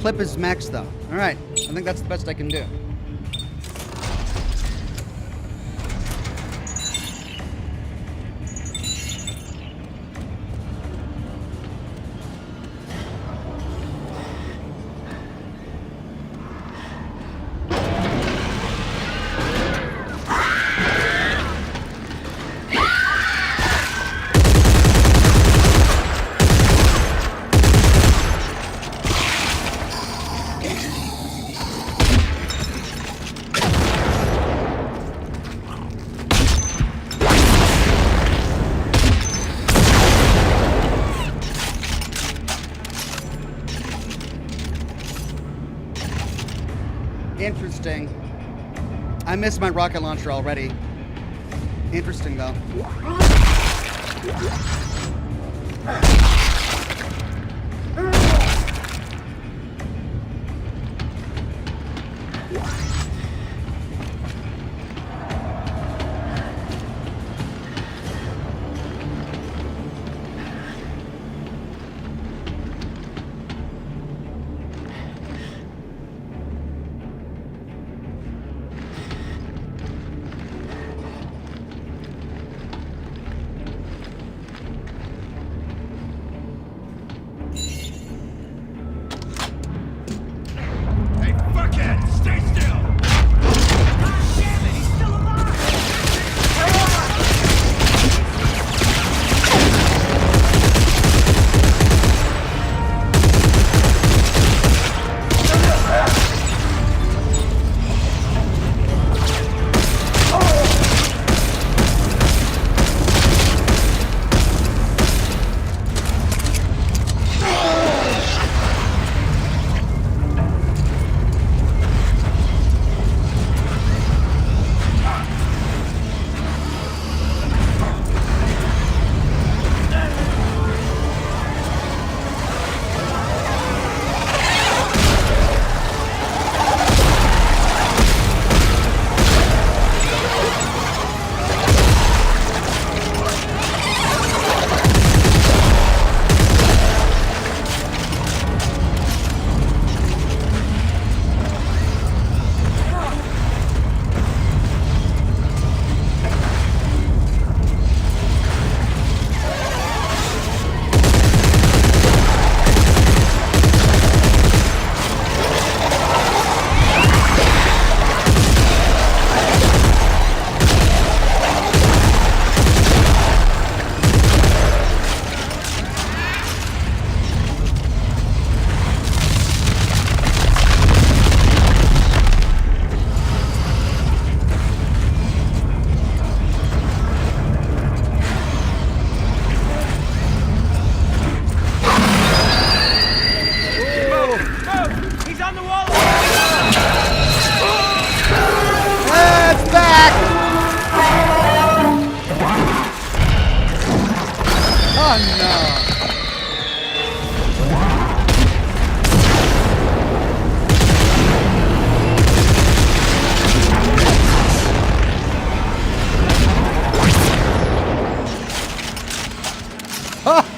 Clip is max though. Alright, I think that's the best I can do. Interesting. I missed my rocket launcher already. Interesting, though.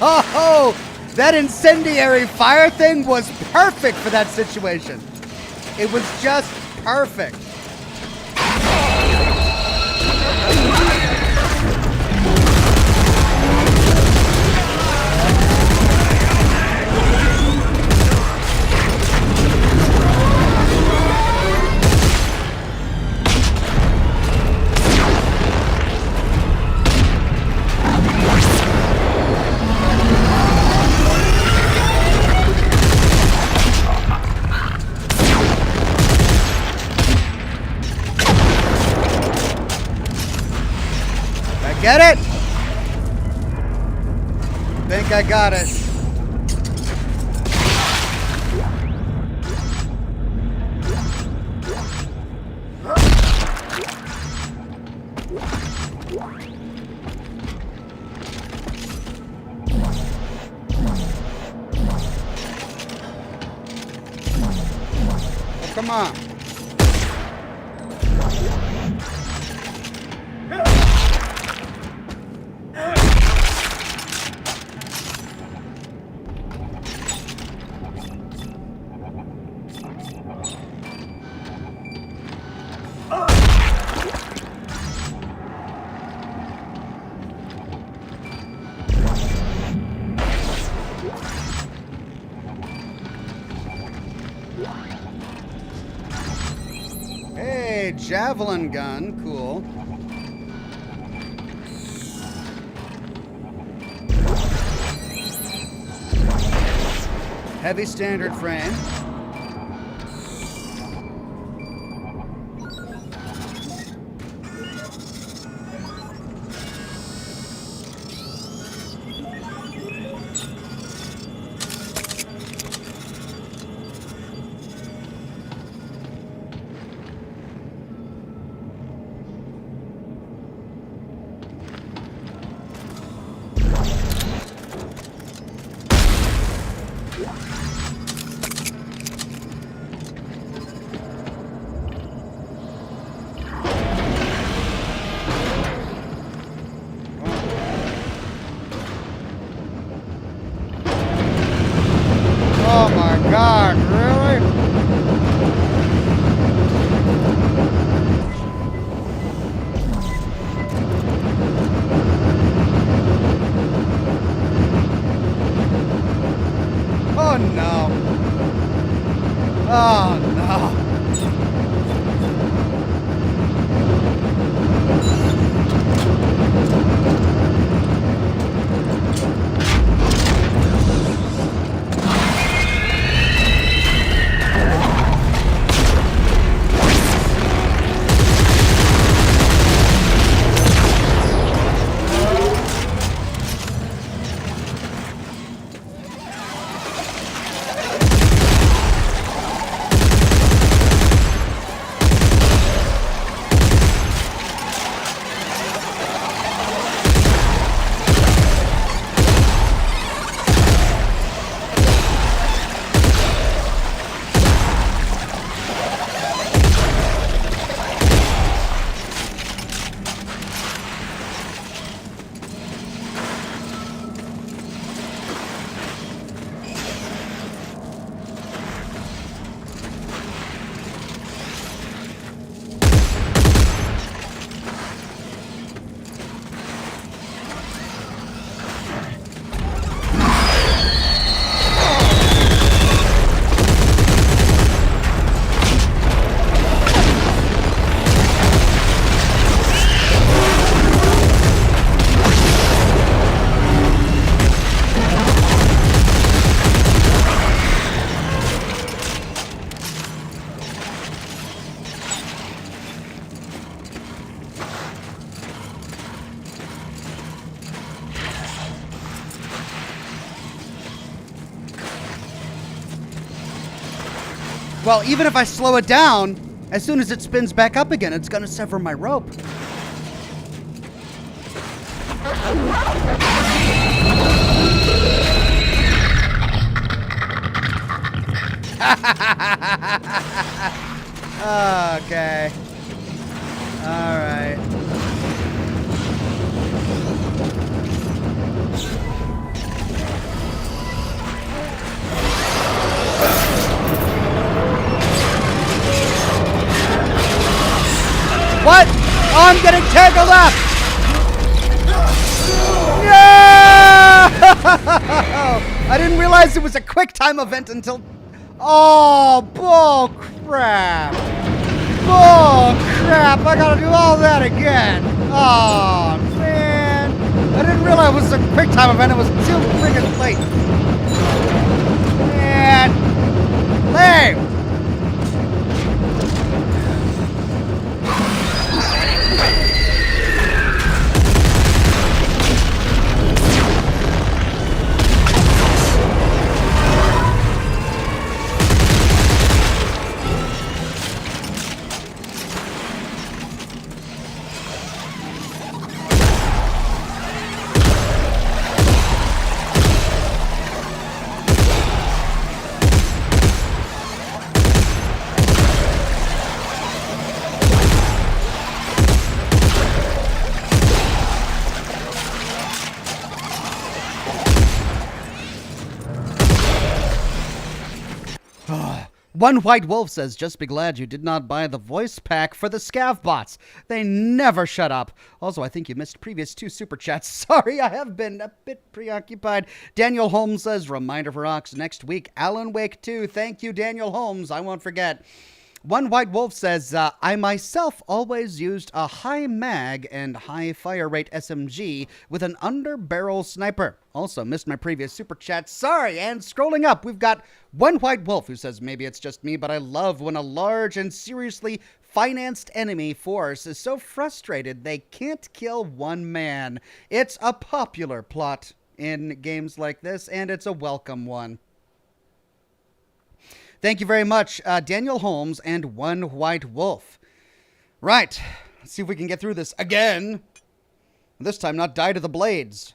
Oh, that incendiary fire thing was perfect for that situation. It was just perfect. Get it? Think I got it. Oh, come on. Hey, javelin gun. Cool. Heavy standard frame. Oh my God, really? Oh no. Oh no. Well, even if I slow it down, as soon as it spins back up again, it's gonna sever my rope. Okay. All right. What? Oh, I'm getting tangled up! No! I didn't realize it was a quick time event until... Oh, bull crap! Bull crap! I gotta do all that again! Oh, man! I didn't realize it was a quick time event. It was too friggin' late. Man! Lame! One White Wolf says, just be glad you did not buy the voice pack for the scav bots. They never shut up. Also, I think you missed previous 2 super chats. Sorry, I have been a bit preoccupied. Daniel Holmes says, reminder for Ox next week, Alan Wake 2. Thank you, Daniel Holmes. I won't forget. One White Wolf says, I myself always used a high mag and high fire rate SMG with an under-barrel sniper. Also missed my previous super chat. Sorry. And scrolling up, we've got One White Wolf who says, maybe it's just me, but I love when a large and seriously financed enemy force is so frustrated they can't kill one man. It's a popular plot in games like this, and it's a welcome one. Thank you very much, Daniel Holmes and One White Wolf. Right, let's see if we can get through this again. This time not die to the blades.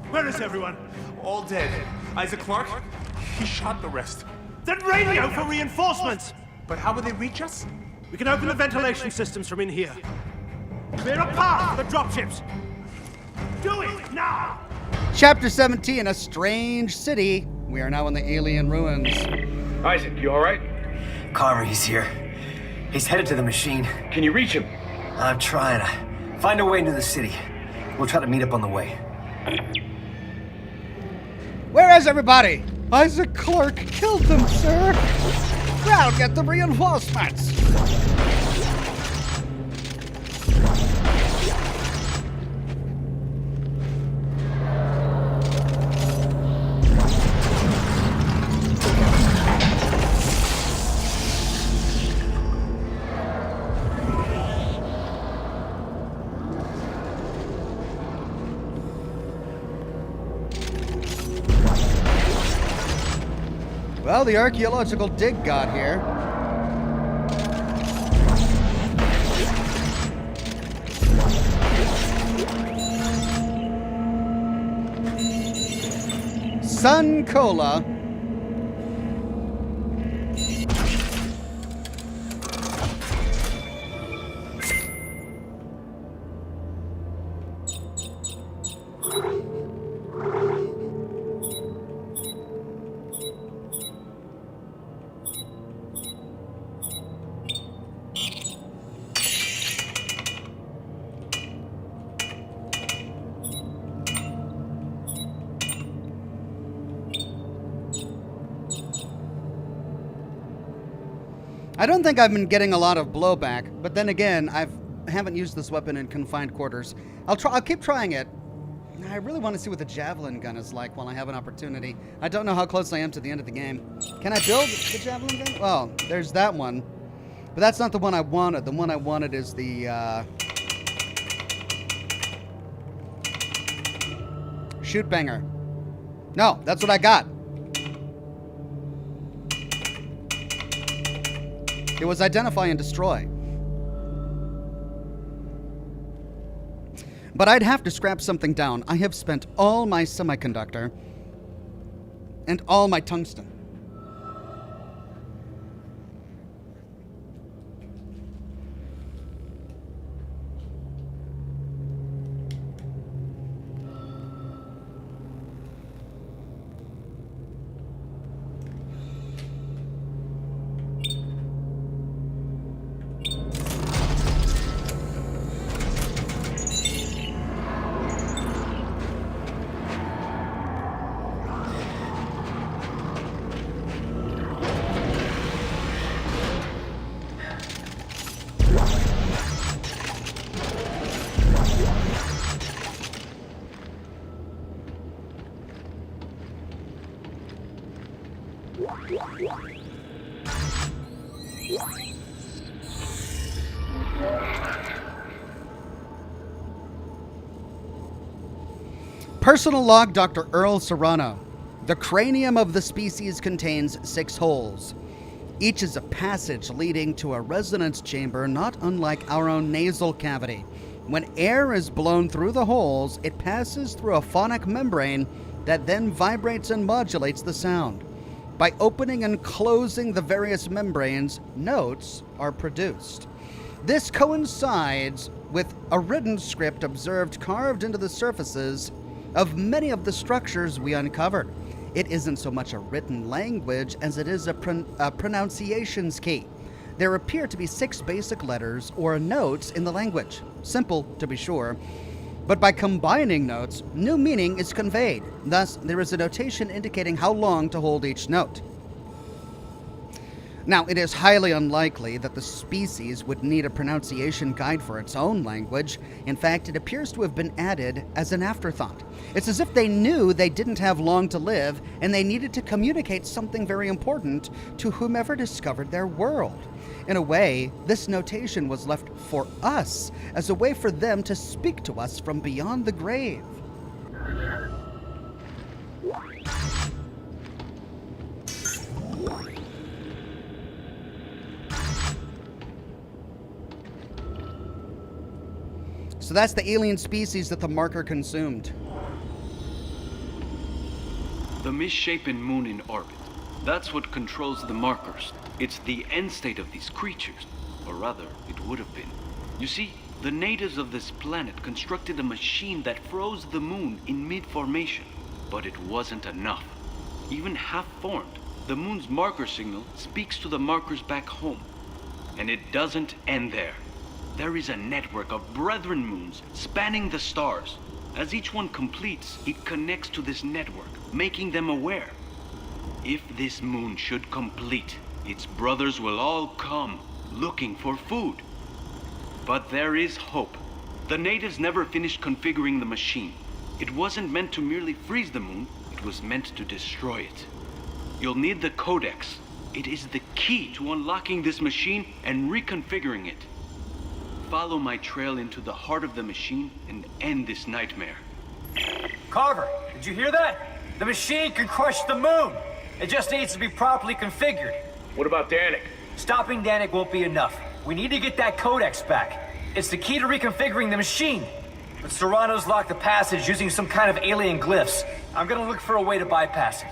Where is everyone? All dead. Isaac Clarke? He shot the rest. Then radio for reinforcements! But how will they reach us? We can open the ventilation systems from in here. Clear a path for the dropships! Do it, now! Chapter 17, A Strange City. We are now in the alien ruins. Isaac, you alright? Carver, he's here. He's headed to the machine. Can you reach him? I'm trying to find a way into the city. We'll try to meet up on the way. Where is everybody? Isaac Clarke killed them, sir. I'll get the reinforcements. Well, the archaeological dig got here. Sun Cola. I don't think I've been getting a lot of blowback, but then again, I haven't used this weapon in confined quarters. I'll keep trying it. I really want to see what the javelin gun is like while I have an opportunity. I don't know how close I am to the end of the game. Can I build the javelin gun? Well, there's that one. But that's not the one I wanted. The one I wanted is the shoot banger. No, that's what I got. It was identify and destroy. But I'd have to scrap something down. I have spent all my semiconductor and all my tungsten. Personal log, Dr. Earl Serrano. The cranium of the species contains 6 holes. Each is a passage leading to a resonance chamber not unlike our own nasal cavity. When air is blown through the holes, it passes through a phonic membrane that then vibrates and modulates the sound. By opening and closing the various membranes, notes are produced. This coincides with a written script observed carved into the surfaces of many of the structures we uncovered. It isn't so much a written language as it is a pronunciations key. There appear to be 6 basic letters or notes in the language. Simple, to be sure, but by combining notes, new meaning is conveyed. Thus, there is a notation indicating how long to hold each note. Now, it is highly unlikely that the species would need a pronunciation guide for its own language. In fact, it appears to have been added as an afterthought. It's as if they knew they didn't have long to live, and they needed to communicate something very important to whomever discovered their world. In a way, this notation was left for us as a way for them to speak to us from beyond the grave. So that's the alien species that the marker consumed. The misshapen moon in orbit. That's what controls the markers. It's the end state of these creatures. Or rather, it would have been. You see, the natives of this planet constructed a machine that froze the moon in mid-formation. But it wasn't enough. Even half-formed, the moon's marker signal speaks to the markers back home. And it doesn't end there. There is a network of brethren moons spanning the stars. As each one completes, it connects to this network, making them aware. If this moon should complete, its brothers will all come, looking for food. But there is hope. The natives never finished configuring the machine. It wasn't meant to merely freeze the moon, it was meant to destroy it. You'll need the Codex. It is the key to unlocking this machine and reconfiguring it. Follow my trail into the heart of the machine and end this nightmare. Carver, did you hear that? The machine can crush the moon. It just needs to be properly configured. What about Danik? Stopping Danik won't be enough. We need to get that codex back. It's the key to reconfiguring the machine. But Serrano's locked the passage using some kind of alien glyphs. I'm gonna look for a way to bypass it.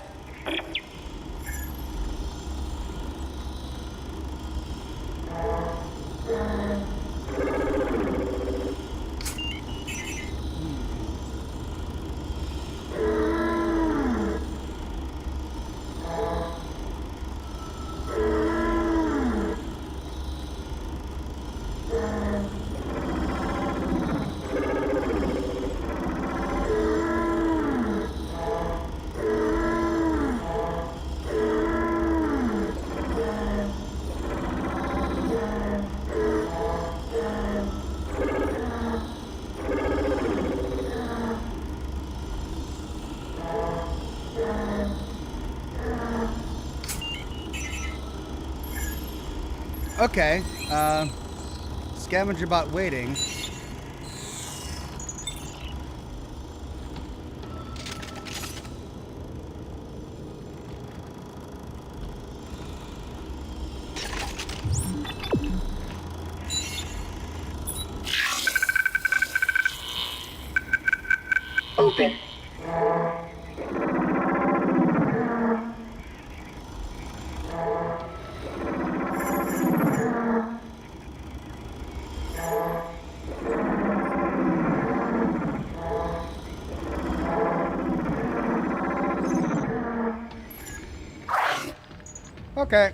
Okay, scavenger bot waiting. Open. Okay.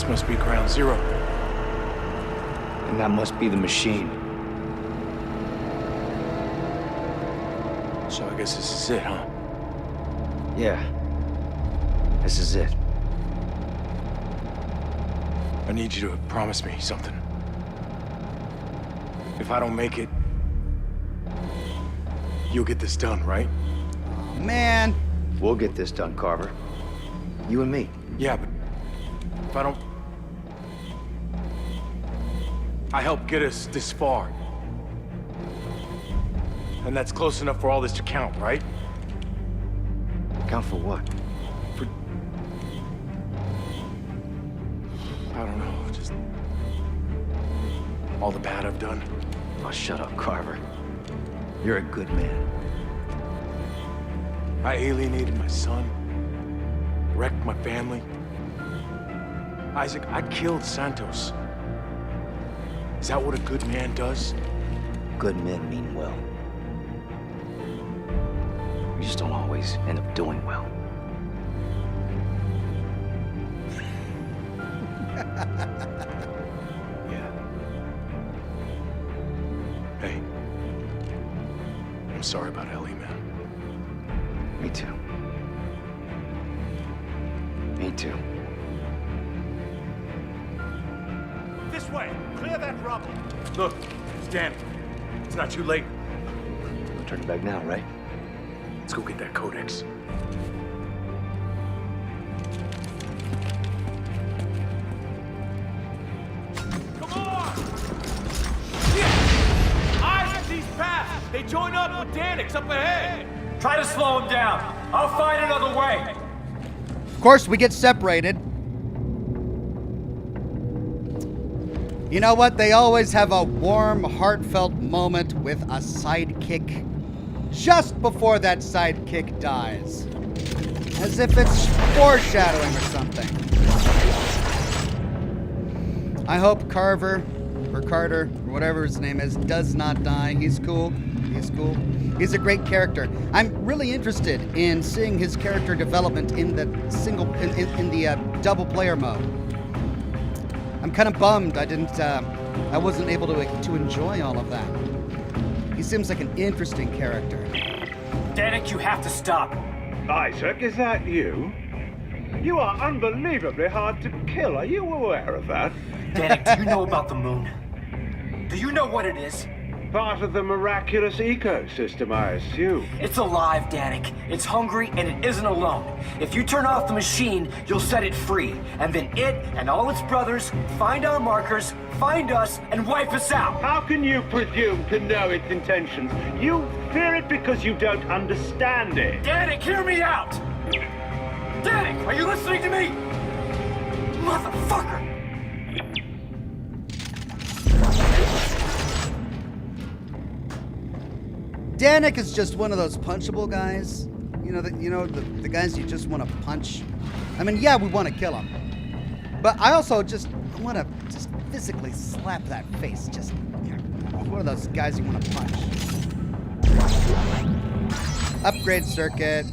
This must be ground zero. And that must be the machine. So I guess this is it, huh? Yeah. This is it. I need you to promise me something. If I don't make it, you'll get this done, right? Man. We'll get this done, Carver. You and me. Yeah, but if I don't... I helped get us this far. And that's close enough for all this to count, right? Count for what? For... I don't know, just... all the bad I've done. Oh, shut up, Carver. You're a good man. I alienated my son. Wrecked my family. Isaac, I killed Santos. Is that what a good man does? Good men mean well. We just don't always end up doing well. Yeah. Hey. I'm sorry about Ellie, man. Me too. Me too. This way! Clear that rubble! Look, it's Danny. It's not too late. We'll turn it back now, right? Let's go get that codex. Come on! Eyes these paths! They join up with Danix up ahead! Try to slow him down. I'll find another way. Of course, we get separated. You know what? They always have a warm, heartfelt moment with a sidekick just before that sidekick dies. As if it's foreshadowing or something. I hope Carver, or Carter, or whatever his name is, does not die. He's cool. He's cool. He's a great character. I'm really interested in seeing his character development in the double player mode. I'm kind of bummed I wasn't able to enjoy all of that. He seems like an interesting character. Danik, you have to stop. Isaac, is that you? You are unbelievably hard to kill. Are you aware of that? Danik, do you know about the moon? Do you know what it is? Part of the miraculous ecosystem, I assume. It's alive, Danik. It's hungry, and it isn't alone. If you turn off the machine, you'll set it free. And then it and all its brothers find our markers, find us, and wipe us out. How can you presume to know its intentions? You fear it because you don't understand it. Danik, hear me out! Danik, are you listening to me? Motherfucker! Danik is just one of those punchable guys. The guys you just want to punch. I mean, yeah, we want to kill him. But I also just want to just physically slap that face. Just one of those guys you want to punch. Upgrade circuit.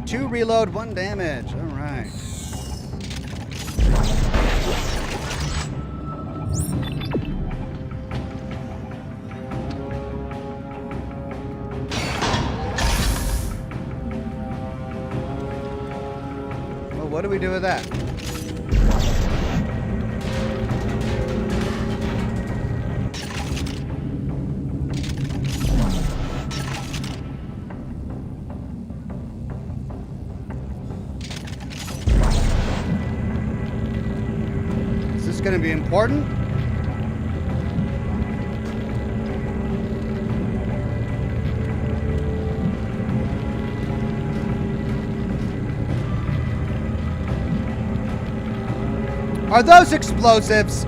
2 reload, 1 damage. All right. What do we do with that? Is this going to be important? Are those explosives?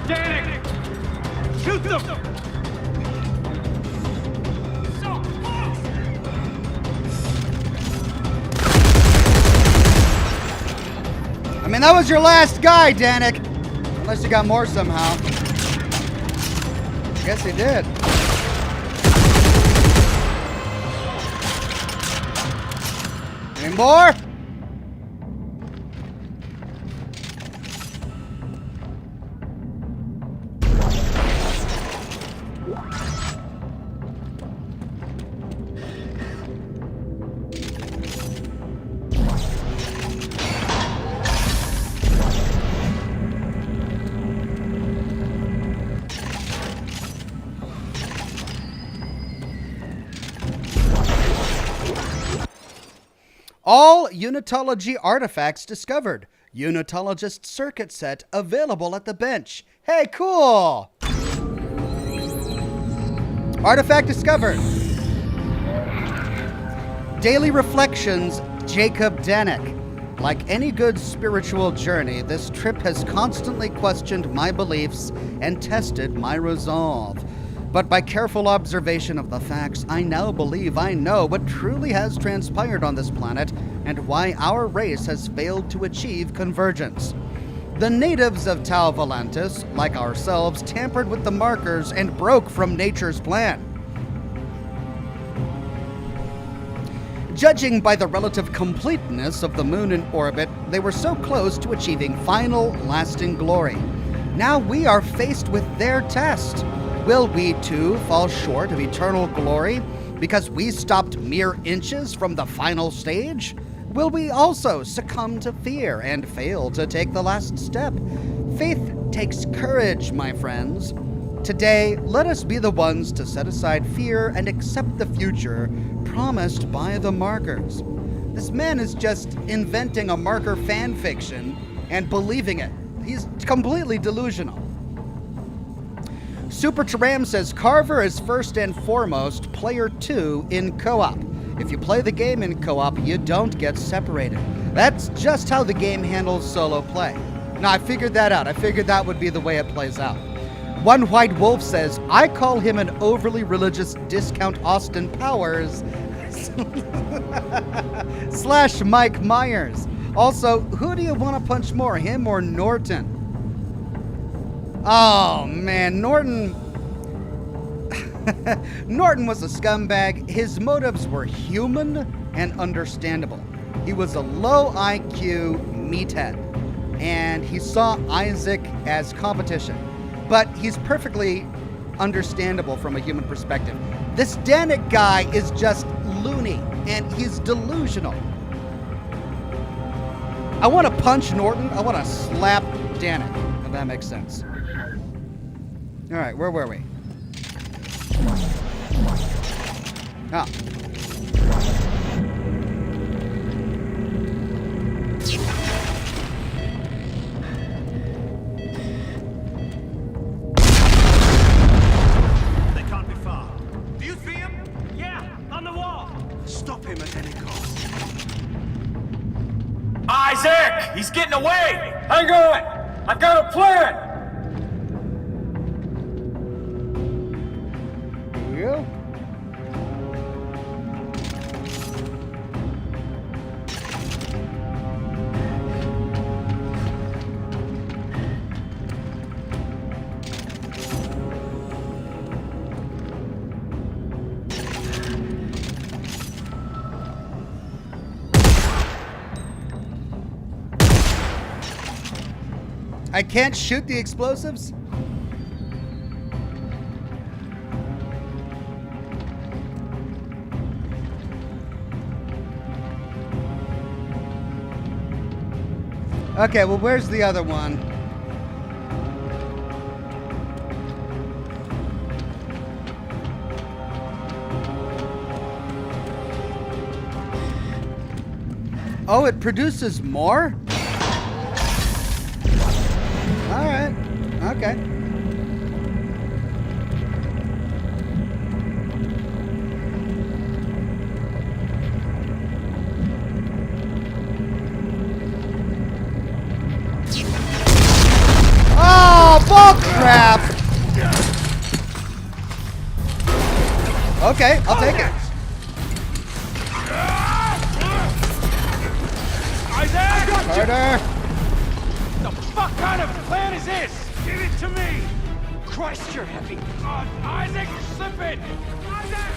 Danik! Shoot them! So close! I mean, that was your last guy, Danik. Unless you got more somehow. Guess he did. Any more? All Unitology artifacts discovered. Unitologist circuit set available at the bench. Hey, cool! Artifact discovered. Daily Reflections, Jacob Danik. Like any good spiritual journey, this trip has constantly questioned my beliefs and tested my resolve. But by careful observation of the facts, I now believe I know what truly has transpired on this planet and why our race has failed to achieve convergence. The natives of Tau Volantis, like ourselves, tampered with the markers and broke from nature's plan. Judging by the relative completeness of the moon in orbit, they were so close to achieving final, lasting glory. Now we are faced with their test. Will we too fall short of eternal glory because we stopped mere inches from the final stage? Will we also succumb to fear and fail to take the last step? Faith takes courage, my friends. Today, let us be the ones to set aside fear and accept the future promised by the markers. This man is just inventing a marker fan fiction and believing it. He's completely delusional. Super Taram says Carver is first and foremost player 2 in co-op. If you play the game in co-op, you don't get separated. That's just how the game handles solo play. Now, I figured that out. I figured that would be the way it plays out. One White Wolf says, I call him an overly religious discount Austin Powers / Mike Myers. Also, who do you want to punch more, him or Norton? Oh, man, Norton was a scumbag. His motives were human and understandable. He was a low IQ meathead, and he saw Isaac as competition. But he's perfectly understandable from a human perspective. This Danik guy is just loony, and he's delusional. I want to punch Norton. I want to slap Danik, if that makes sense. All right, where were we? Oh. They can't be far. Do you see him? Yeah, on the wall. Stop him at any cost. Isaac! He's getting away! Hang on! I've got a plan! You? I can't shoot the explosives? Okay, well, where's the other one? Oh, it produces more? All right. Okay. Oh, bullcrap! Okay, I'll take it. Isaac! Carter! The fuck kind of plan is this? Give it to me! Christ, you're heavy. Isaac, you're slipping! Isaac!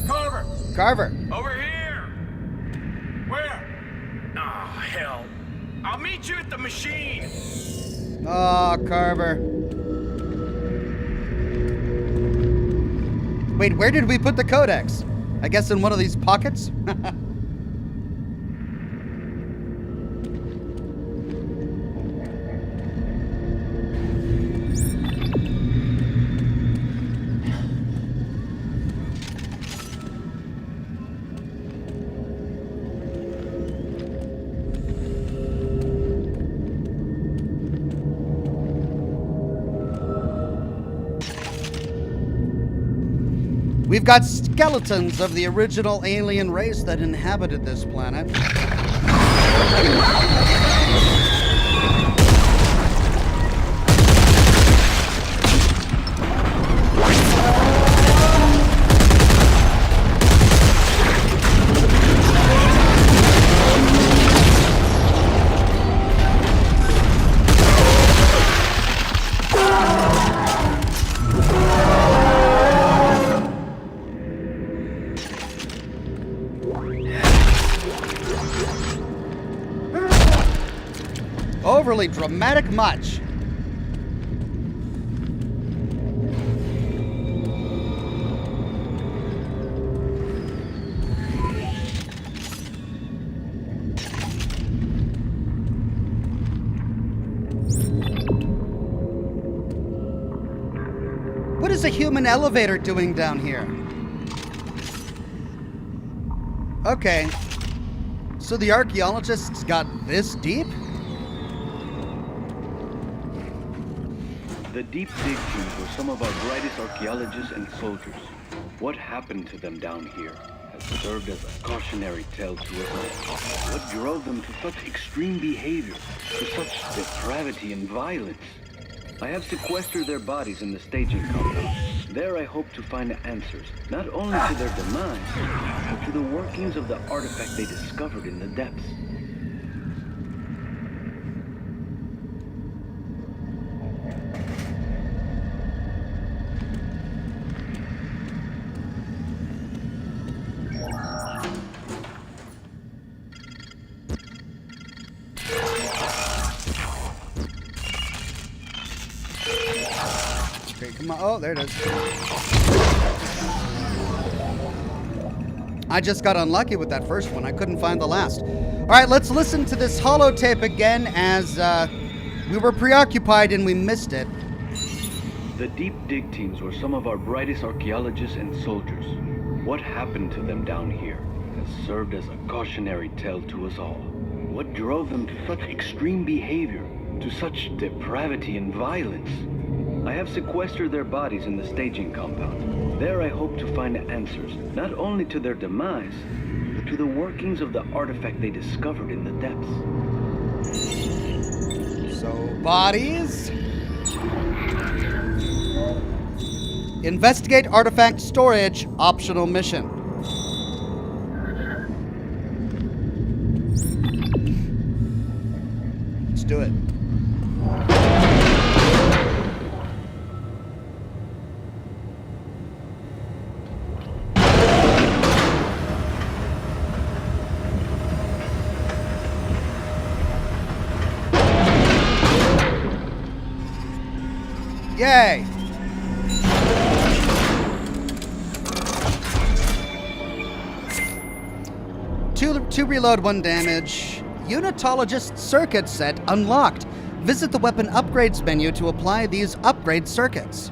Carver! Carver. Over here! Where? Oh, hell. I'll meet you at the machine! Oh, Carver. Wait, where did we put the codex? I guess in one of these pockets? We've got skeletons of the original alien race that inhabited this planet. Overly dramatic much. What is a human elevator doing down here? Okay. So the archaeologists got this deep? The deep dig teams were some of our brightest archaeologists and soldiers. What happened to them down here has served as a cautionary tale to us all. What drove them to such extreme behavior, to such depravity and violence? I have sequestered their bodies in the staging compound. There I hope to find answers, not only to their demise, but to the workings of the artifact they discovered in the depths. Come on. Oh, there it is. I just got unlucky with that first one. I couldn't find the last. All right, let's listen to this holotape again as we were preoccupied and we missed it. The deep dig teams were some of our brightest archaeologists and soldiers. What happened to them down here has served as a cautionary tale to us all. What drove them to such extreme behavior, to such depravity and violence? I have sequestered their bodies in the staging compound. There I hope to find answers, not only to their demise, but to the workings of the artifact they discovered in the depths. So, bodies. Investigate artifact storage, optional mission. Let's do it. Yay! Two reload, 1 damage. Unitologist circuit set unlocked. Visit the weapon upgrades menu to apply these upgrade circuits.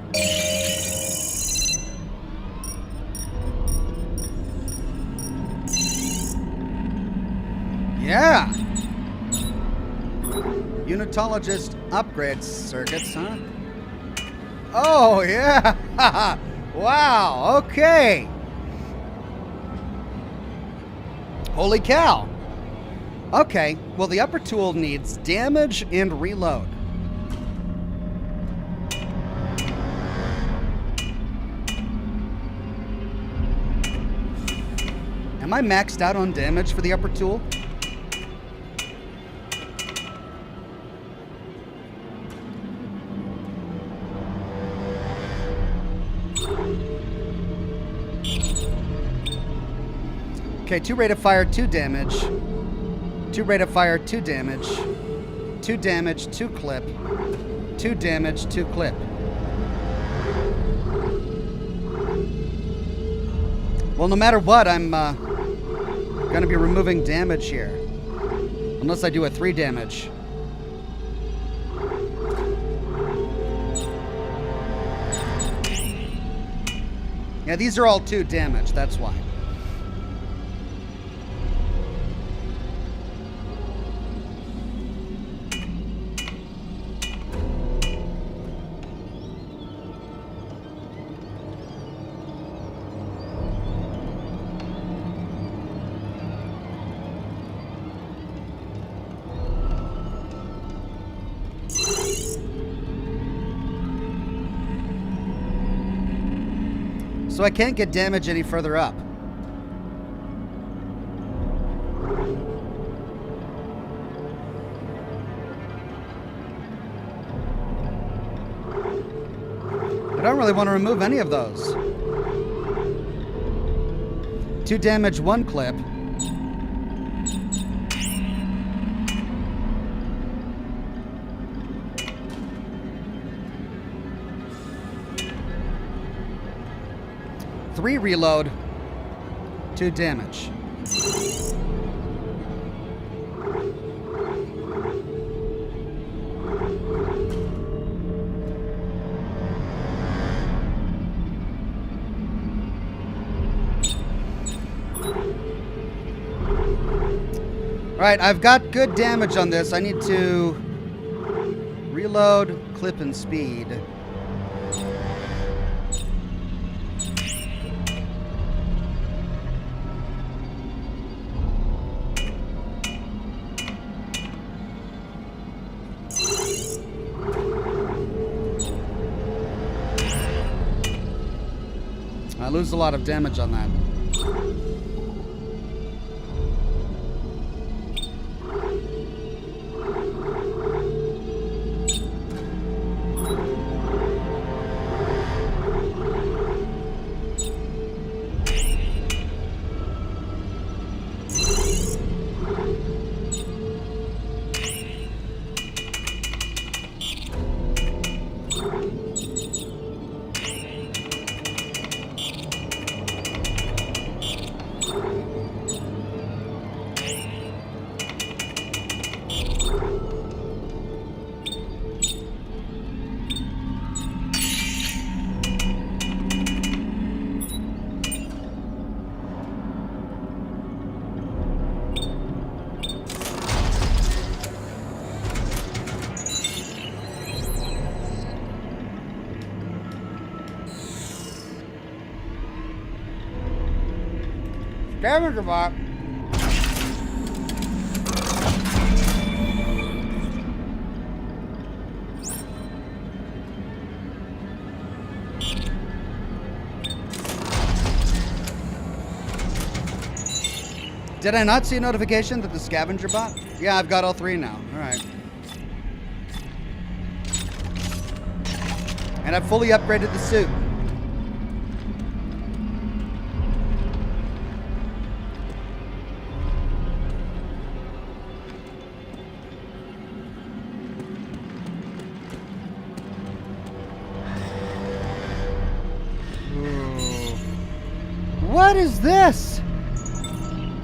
Yeah! Unitologist upgrade circuits, huh? Oh, yeah! Wow, okay! Holy cow. Okay, well, the upper tool needs damage and reload. Am I maxed out on damage for the upper tool? Okay, 2 rate of fire, 2 damage. 2 rate of fire, 2 damage. 2 damage, 2 clip. 2 damage, 2 clip. Well, no matter what, I'm gonna be removing damage here. Unless I do a 3 damage. Yeah, these are all 2 damage, that's why. So I can't get damage any further up. I don't really want to remove any of those. 2 damage, 1 clip. Three reload, 2 damage. All right, I've got good damage on this. I need to reload, clip, and speed. I lose a lot of damage on that. Scavenger bot. Did I not see a notification that the scavenger bot? Yeah, I've got all 3 now. All right. And I've fully upgraded the suit. What is this?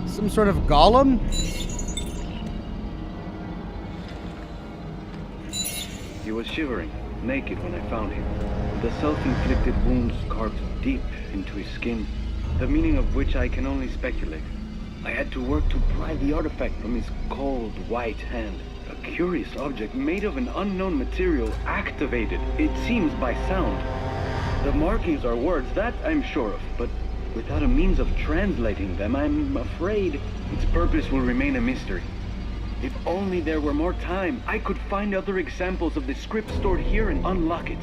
Some sort of golem? He was shivering, naked when I found him. The self-inflicted wounds carved deep into his skin, the meaning of which I can only speculate. I had to work to pry the artifact from his cold, white hand. A curious object made of an unknown material, activated, it seems by sound. The markings are words, that I'm sure of, but Without a means of translating them, I'm afraid its purpose will remain a mystery. If only there were more time, I could find other examples of the script stored here and unlock it.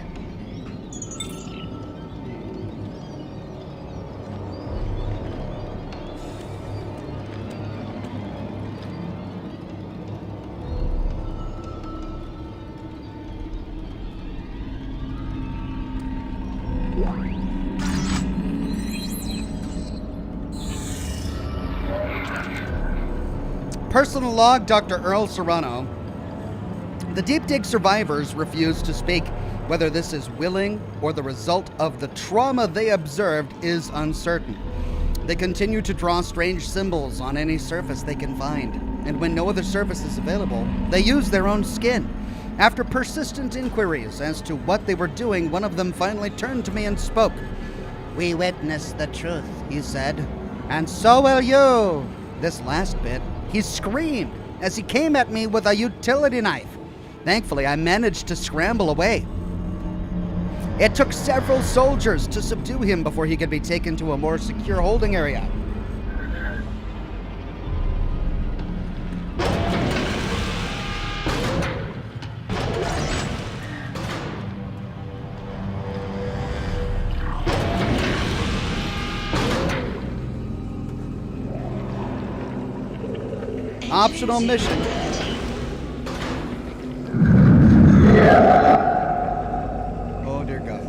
Personal log, Dr. Earl Serrano. The deep dig survivors refuse to speak. Whether this is willing or the result of the trauma they observed is uncertain. They continue to draw strange symbols on any surface they can find, and when no other surface is available, they use their own skin. After persistent inquiries as to what they were doing, one of them finally turned to me and spoke. "We witnessed the truth," he said, "and so will you." This last bit, he screamed as he came at me with a utility knife. Thankfully, I managed to scramble away. It took several soldiers to subdue him before he could be taken to a more secure holding area. Optional mission. Oh dear God.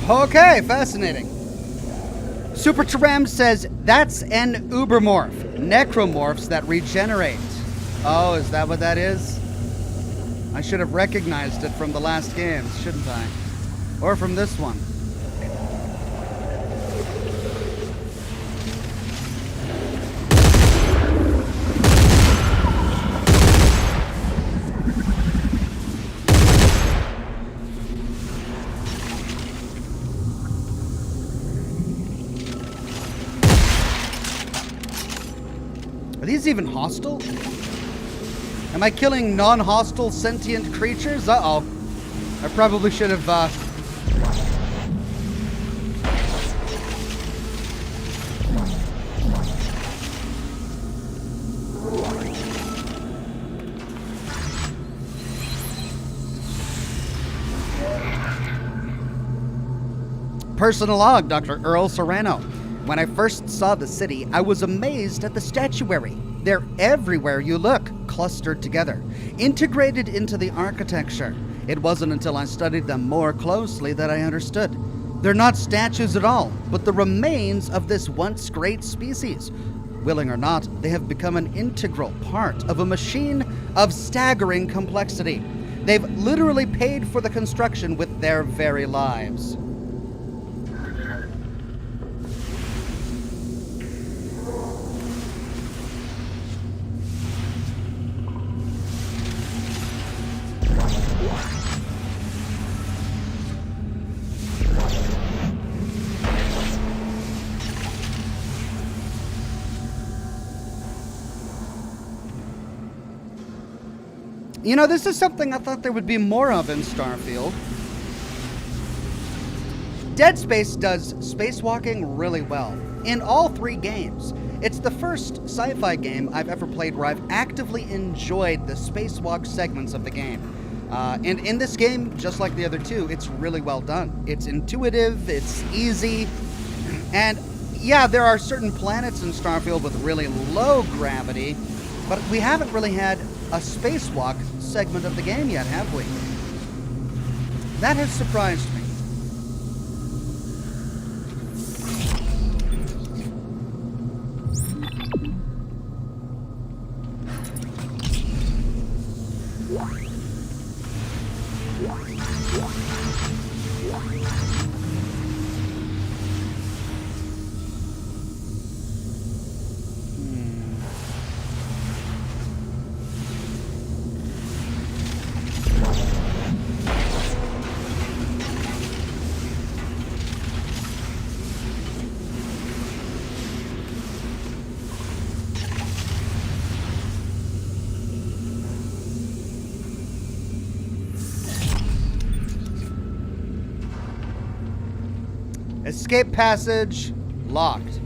Okay, fascinating. Super Taram says, that's an ubermorph. Necromorphs that regenerate. Oh, is that what that is? I should have recognized it from the last games, shouldn't I? Or from this one. Are these even hostile? Am I killing non-hostile sentient creatures? Uh-oh. I probably should have, Personal log, Dr. Earl Serrano. When I first saw the city, I was amazed at the statuary. They're everywhere you look, clustered together, integrated into the architecture. It wasn't until I studied them more closely that I understood. They're not statues at all, but the remains of this once great species. Willing or not, they have become an integral part of a machine of staggering complexity. They've literally paid for the construction with their very lives. You know, this is something I thought there would be more of in Starfield. Dead Space does spacewalking really well in all three games. It's the first sci-fi game I've ever played where I've actively enjoyed the spacewalk segments of the game. And in this game, just like the other two, it's really well done. It's intuitive, it's easy, and yeah, there are certain planets in Starfield with really low gravity, but we haven't really had a spacewalk segment of the game yet, have we? That has surprised me. Escape passage locked.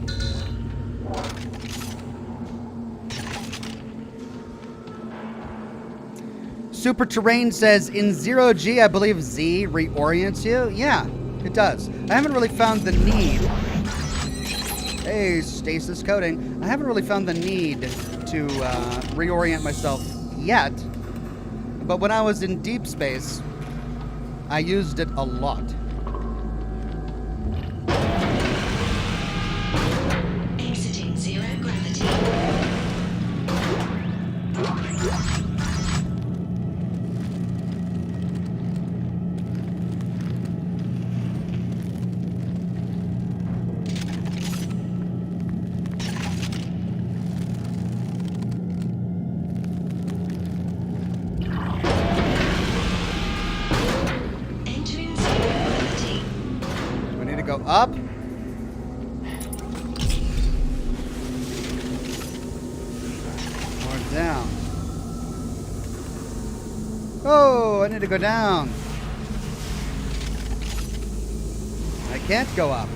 Super Terrain says, in 0G, I believe Z reorients you. Yeah, it does. I haven't really found the need. Hey, stasis coding. I haven't really found the need to reorient myself yet. But when I was in deep space, I used it a lot. Exiting zero gravity. Entering zero gravity. We need to go up. Or down. Oh, I need to go down. I can't go up.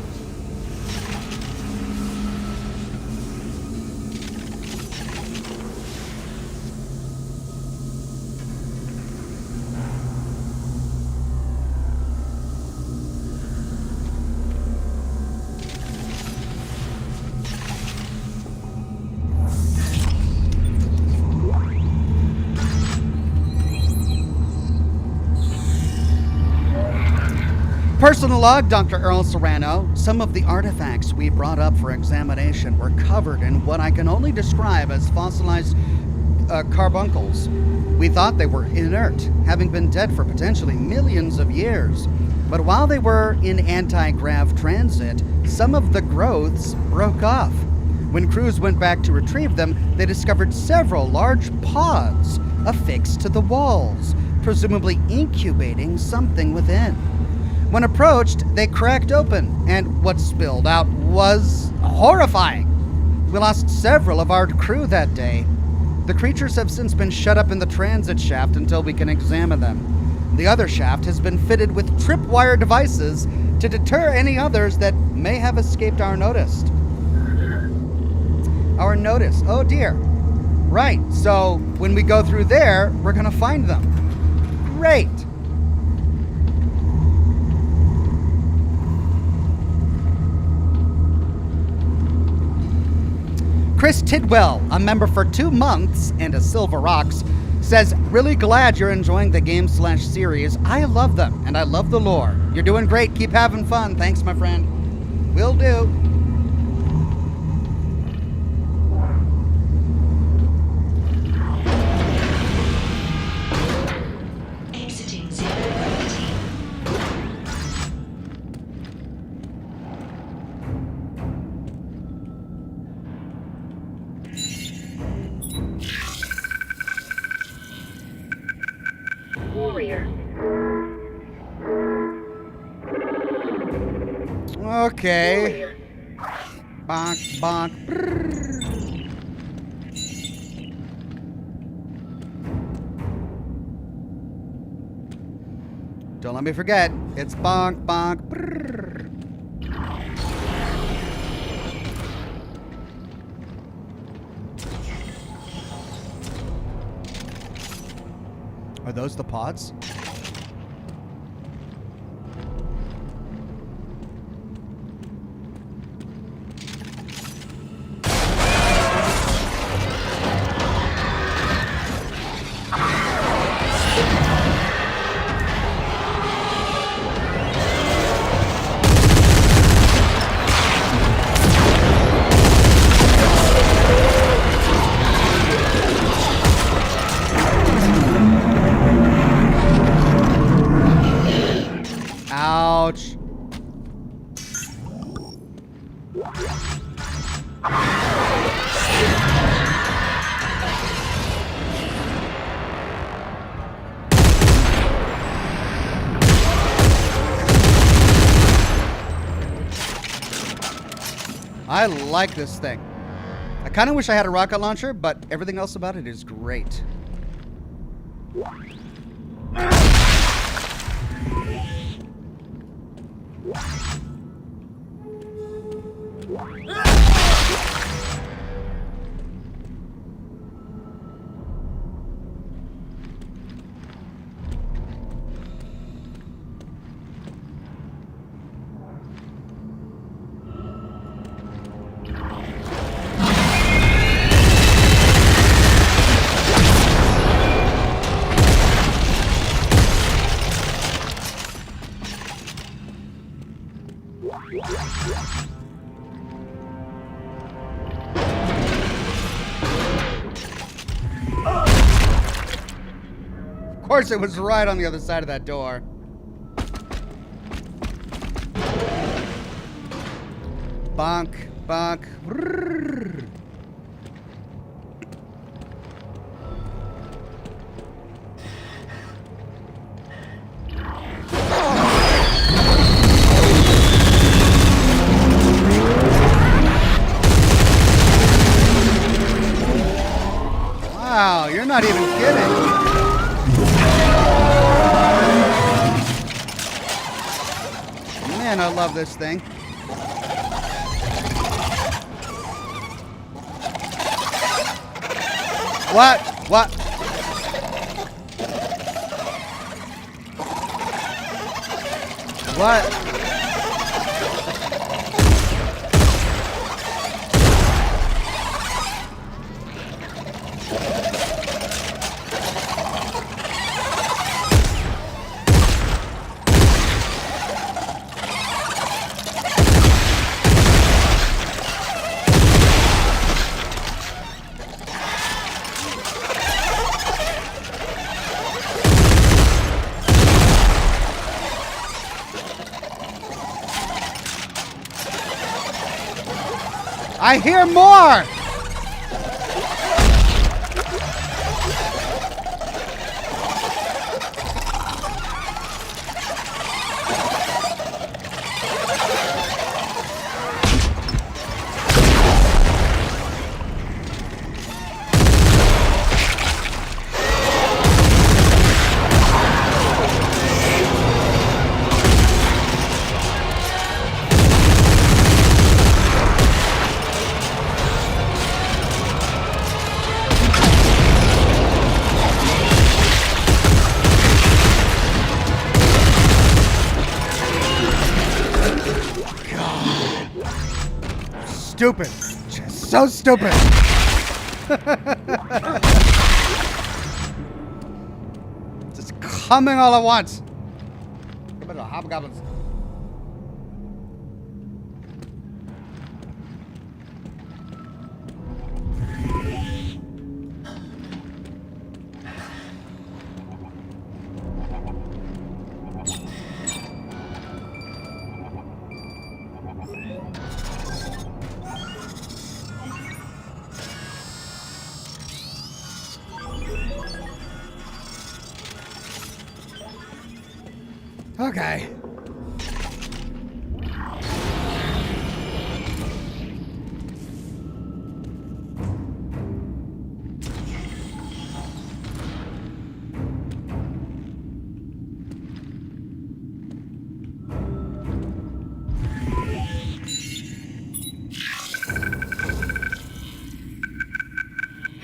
Personal log, Dr. Earl Serrano. Some of the artifacts we brought up for examination were covered in what I can only describe as fossilized carbuncles. We thought they were inert, having been dead for potentially millions of years. But while they were in anti-grav transit, some of the growths broke off. When crews went back to retrieve them, they discovered several large pods affixed to the walls, presumably incubating something within. When approached, they cracked open, and what spilled out was horrifying. We lost several of our crew that day. The creatures have since been shut up in the transit shaft until we can examine them. The other shaft has been fitted with tripwire devices to deter any others that may have escaped our notice. Our notice. Oh dear. Right, so when we go through there, we're gonna find them. Great. Chris Tidwell, a member for 2 months and a Silver Rocks, says, really glad you're enjoying the game/series. I love them, and I love the lore. You're doing great. Keep having fun. Thanks, my friend. Will do. Exiting zero gravity. Warrior. Okay. Bonk, bonk. Brrr. Don't let me forget. It's bonk, bonk. Brrr. Are those the pods? Ouch. I like this thing. I kind of wish I had a rocket launcher, but everything else about it is great. Of course, it was right on the other side of that door. Bonk, bonk. Brrr. Wow, you're not even kidding. Man, I love this thing. What? What? What? I hear more! Stupid. Just so stupid. Just coming all at once. Come on, hobgoblins. Okay.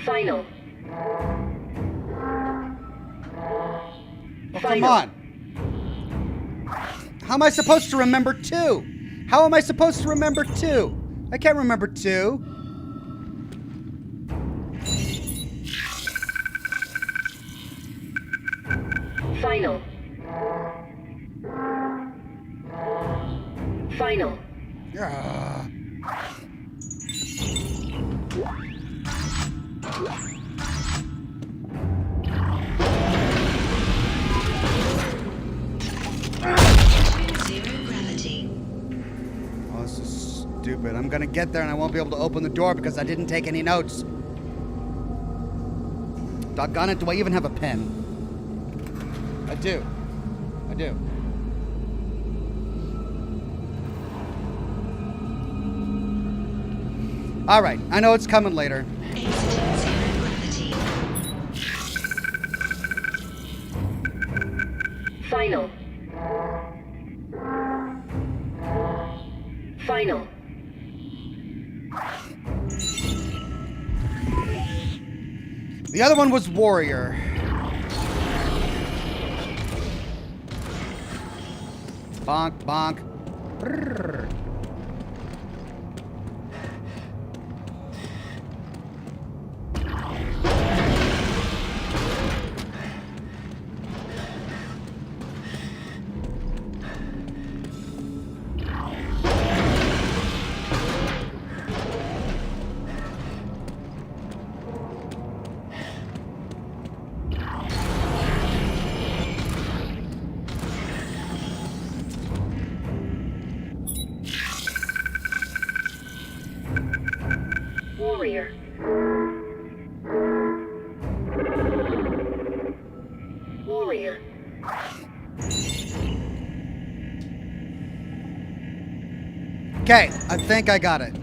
Final. Oh, come on. How am I supposed to remember 2? How am I supposed to remember 2? I can't remember 2. Final. Final. Oh, this is stupid. I'm gonna get there and I won't be able to open the door because I didn't take any notes. Doggone it, do I even have a pen? I do. I do. All right, I know it's coming later. Final. Final. The other one was warrior. Bonk, bonk. Brrr. Warrior. Warrior. Okay, I think I got it.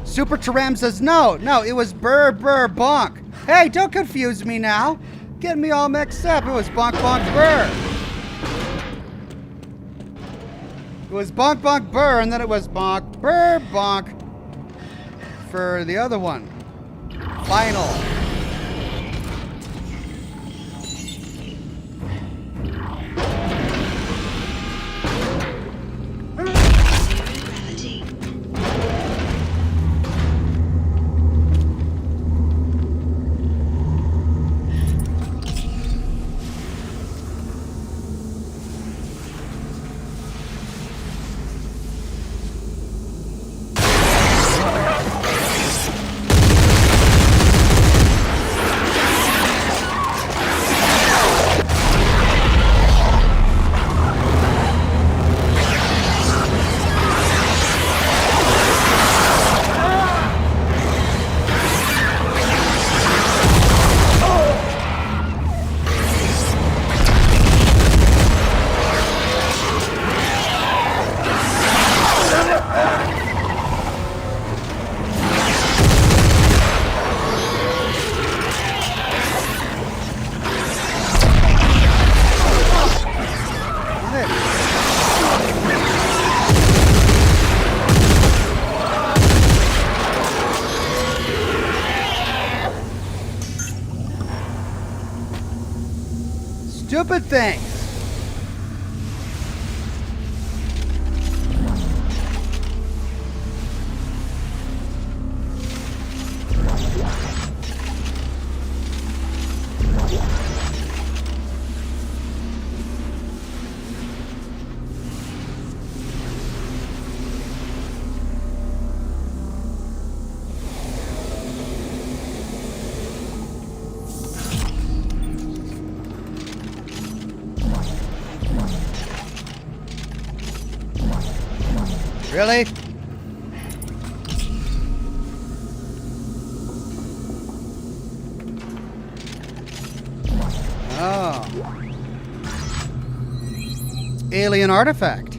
Super Taram says, no, it was Burr, Burr, Bonk. Hey, don't confuse me now. Getting me all mixed up. It was Bonk, Bonk, Burr. It was Bonk, Bonk, Burr, and then it was Bonk, Burr, Bonk for the other one. Final. Stupid thing. Really? Oh. Alien artifact.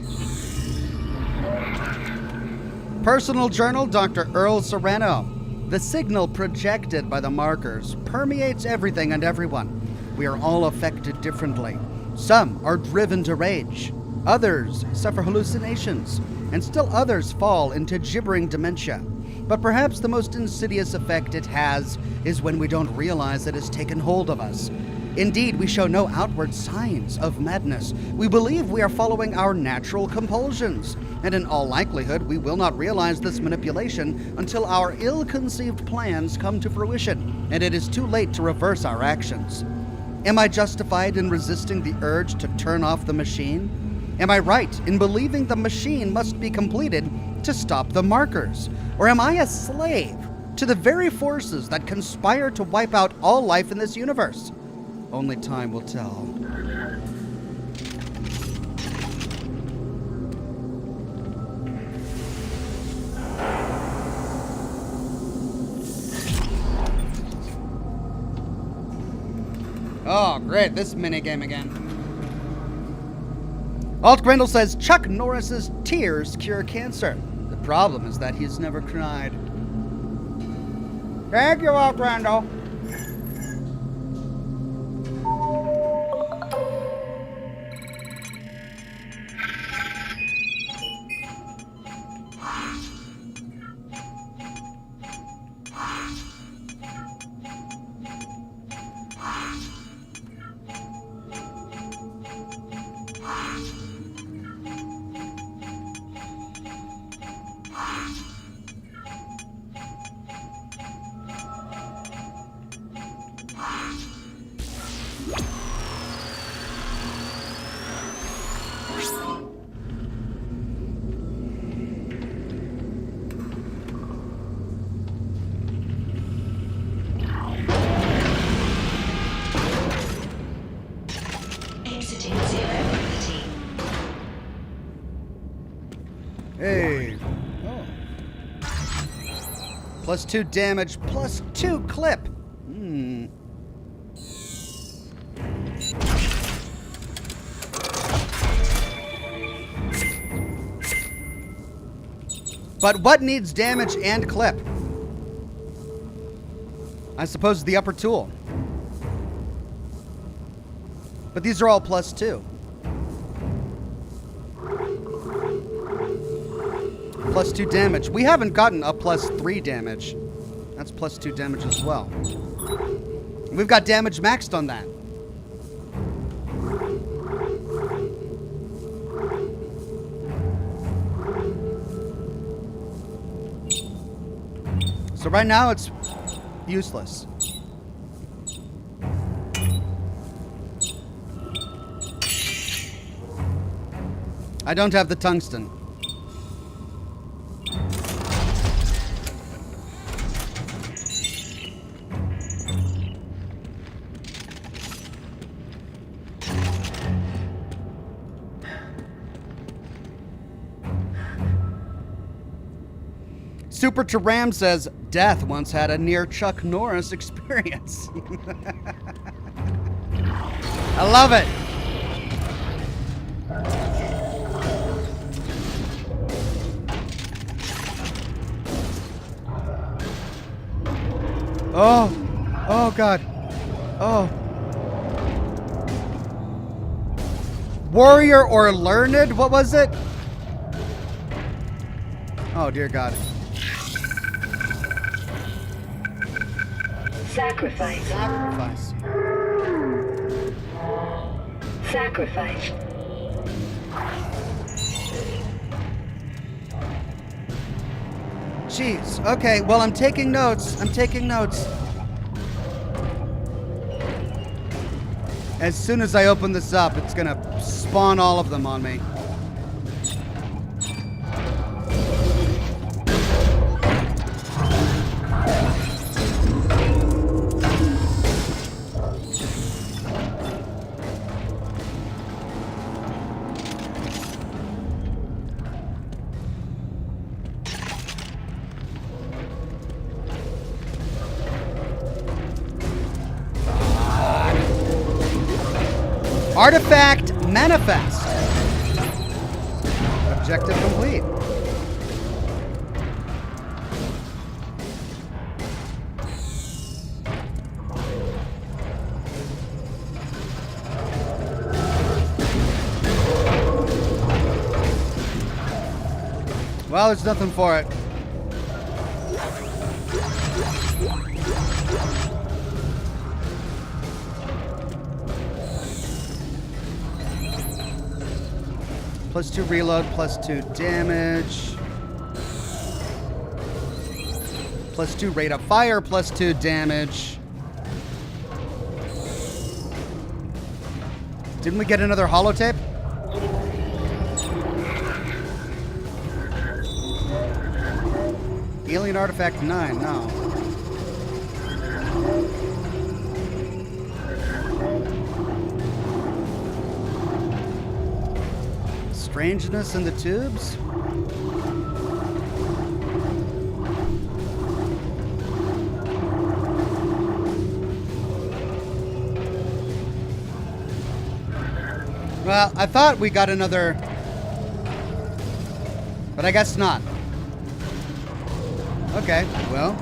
Personal journal, Dr. Earl Serrano. The signal projected by the markers permeates everything and everyone. We are all affected differently. Some are driven to rage. Others suffer hallucinations. And still others fall into gibbering dementia. But perhaps the most insidious effect it has is when we don't realize it has taken hold of us. Indeed, we show no outward signs of madness. We believe we are following our natural compulsions, and in all likelihood, we will not realize this manipulation until our ill-conceived plans come to fruition, and it is too late to reverse our actions. Am I justified in resisting the urge to turn off the machine? Am I right in believing the machine must be completed to stop the markers? Or am I a slave to the very forces that conspire to wipe out all life in this universe? Only time will tell. Oh, great, this minigame again. Alt Grendel says Chuck Norris's tears cure cancer. The problem is that he's never cried. Thank you, Randall. Exiting zero gravity. Hey. Oh. +2 damage, +2 clip. Hmm. But what needs damage and clip? I suppose the upper tool. But these are all +2. +2 damage. We haven't gotten a +3 damage. That's +2 damage as well. We've got damage maxed on that. So right now it's useless. I don't have the tungsten. Super Taram says, Death once had a near Chuck Norris experience. I love it. Oh, oh God. Oh. Warrior or learned? What was it? Oh, dear God. Sacrifice. Sacrifice. Sacrifice. Jeez. Okay, well, I'm taking notes. I'm taking notes. As soon as I open this up, it's gonna spawn all of them on me. Artifact manifest. Objective complete. Well, there's nothing for it. +2 reload, +2 damage. +2 rate of fire, +2 damage. Didn't we get another holotape? Alien Artifact 9, no. Strangeness in the tubes? Well, I thought we got another, but I guess not. Okay, well.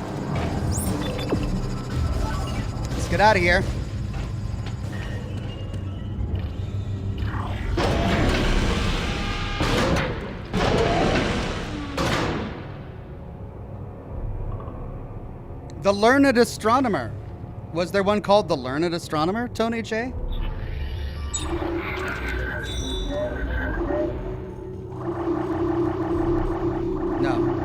get out of here. The Learned Astronomer. Was there one called The Learned Astronomer, Tony J? No.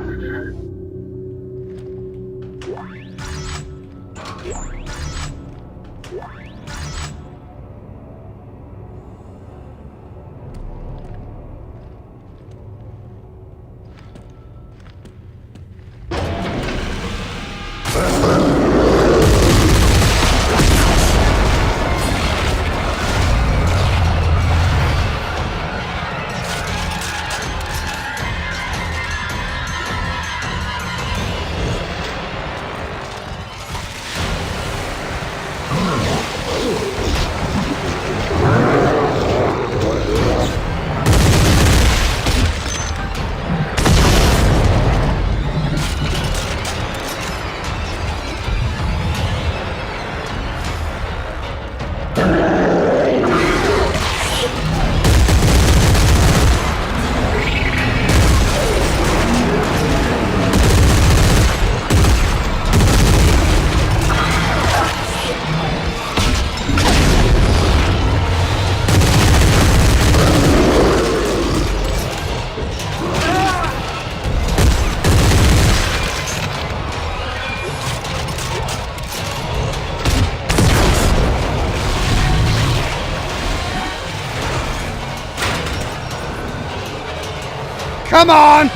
Come on!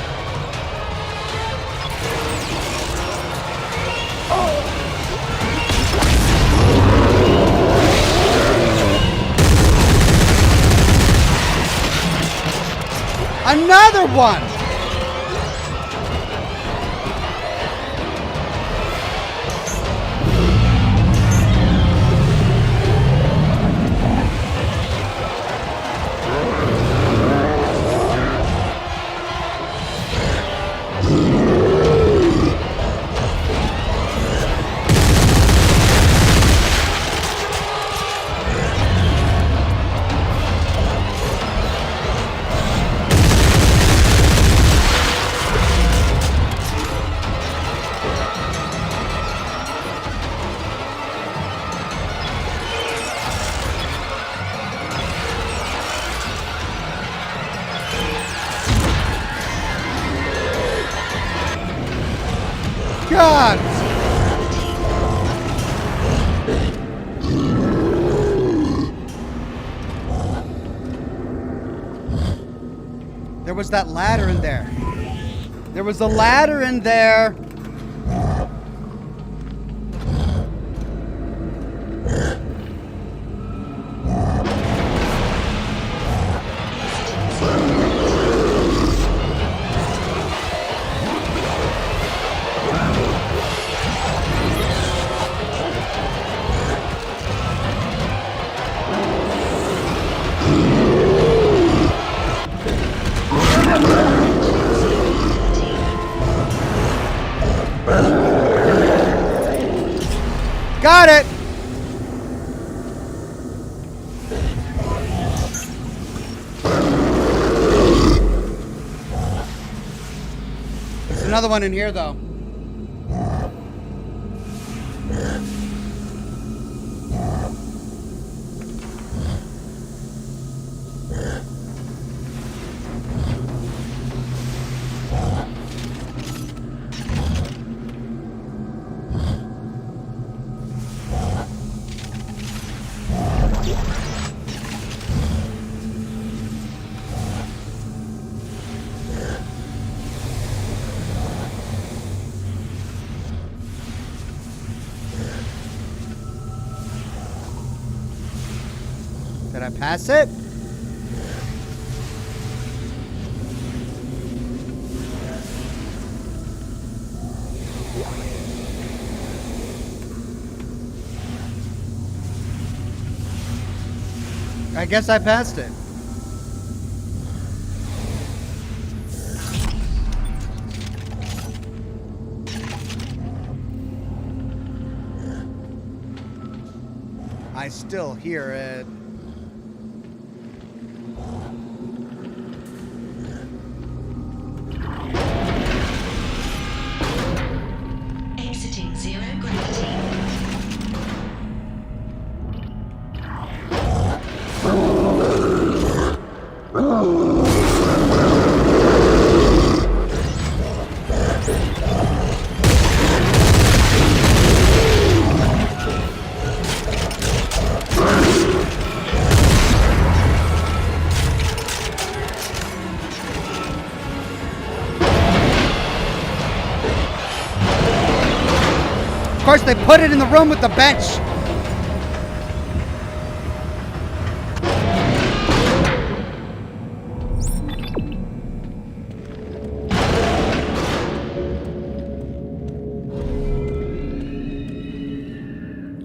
Another one! God! There was that ladder in there. There was a ladder in there. Got it! There's another one in here, though. Did I pass it? I guess I passed it. I still hear it. Exiting zero gravity. Of course, they put it in the room with the bench.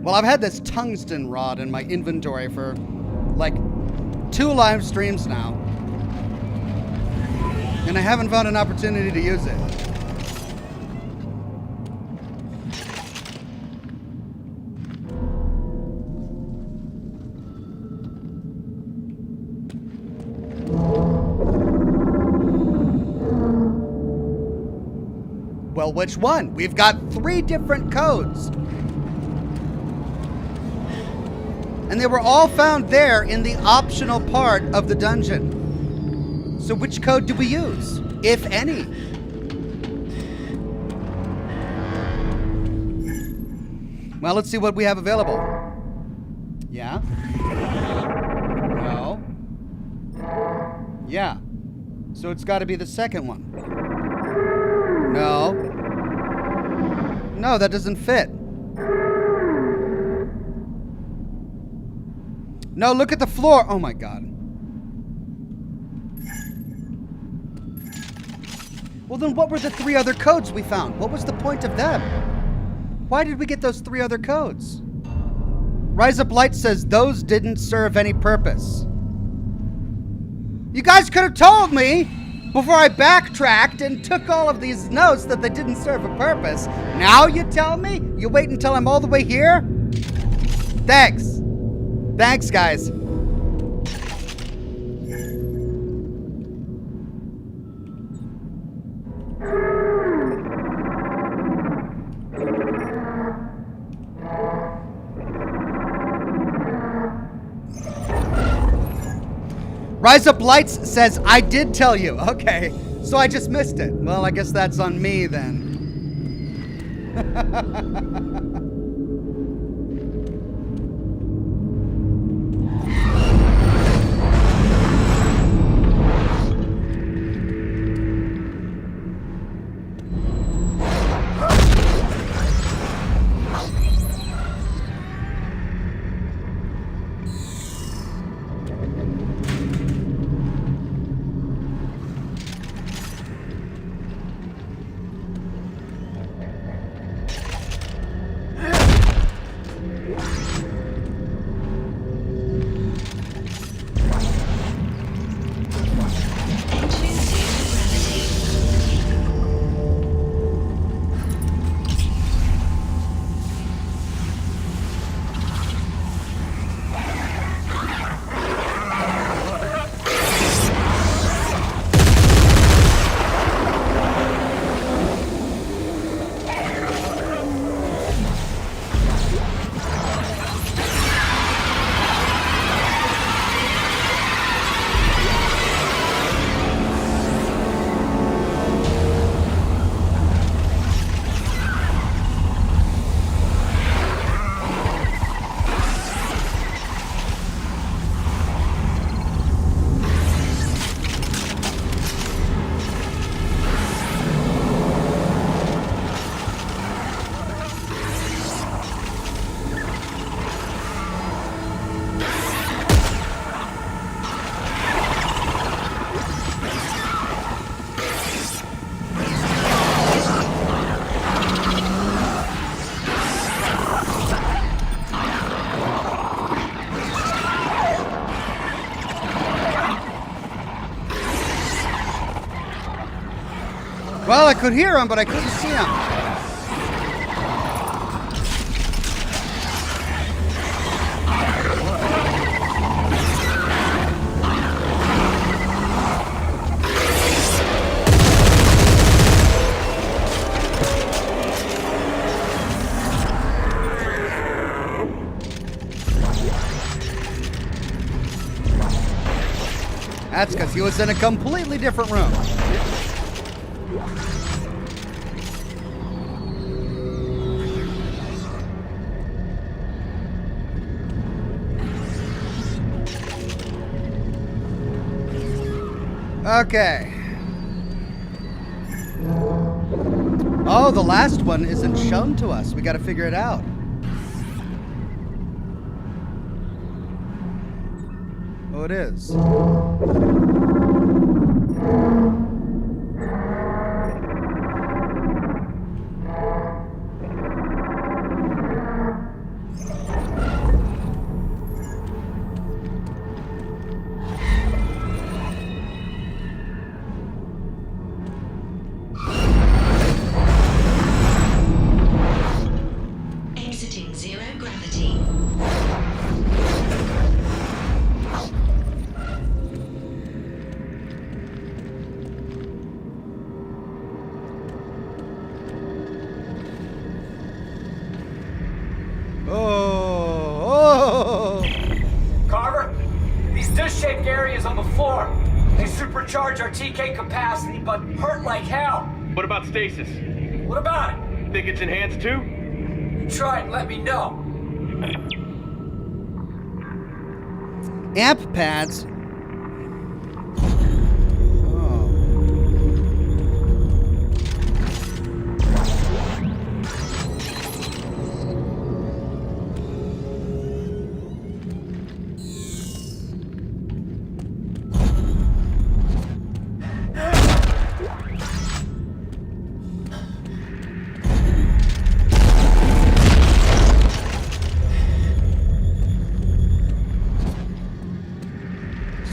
Well, I've had this tungsten rod in my inventory for like 2 live streams now, and I haven't found an opportunity to use it. Well, which one? We've got 3 different codes. And they were all found there in the optional part of the dungeon. So which code do we use, if any? Well, let's see what we have available. Yeah? No? Yeah. So it's got to be the second one. No. No, that doesn't fit. No, look at the floor. Oh my God. Well, then what were the 3 other codes we found? What was the point of them? Why did we get those 3 other codes? Rise Up Light says those didn't serve any purpose. You guys could have told me before I backtracked and took all of these notes that they didn't serve a purpose. Now you tell me? You wait until I'm all the way here? Thanks. Thanks, guys. Rise Up Lights says, I did tell you. Okay, so I just missed it. Well, I guess that's on me then. Well, I could hear him, but I couldn't see him. He was in a completely different room. Okay. Oh, the last one isn't shown to us. We got to figure it out. Oh, it is. Exiting zero gravity. Oh. Carver, these dish-shaped areas on the floor, they supercharge our TK capacity, but hurt like hell. What about stasis? What about it? Think it's enhanced too? Try it and let me know. Amp pads.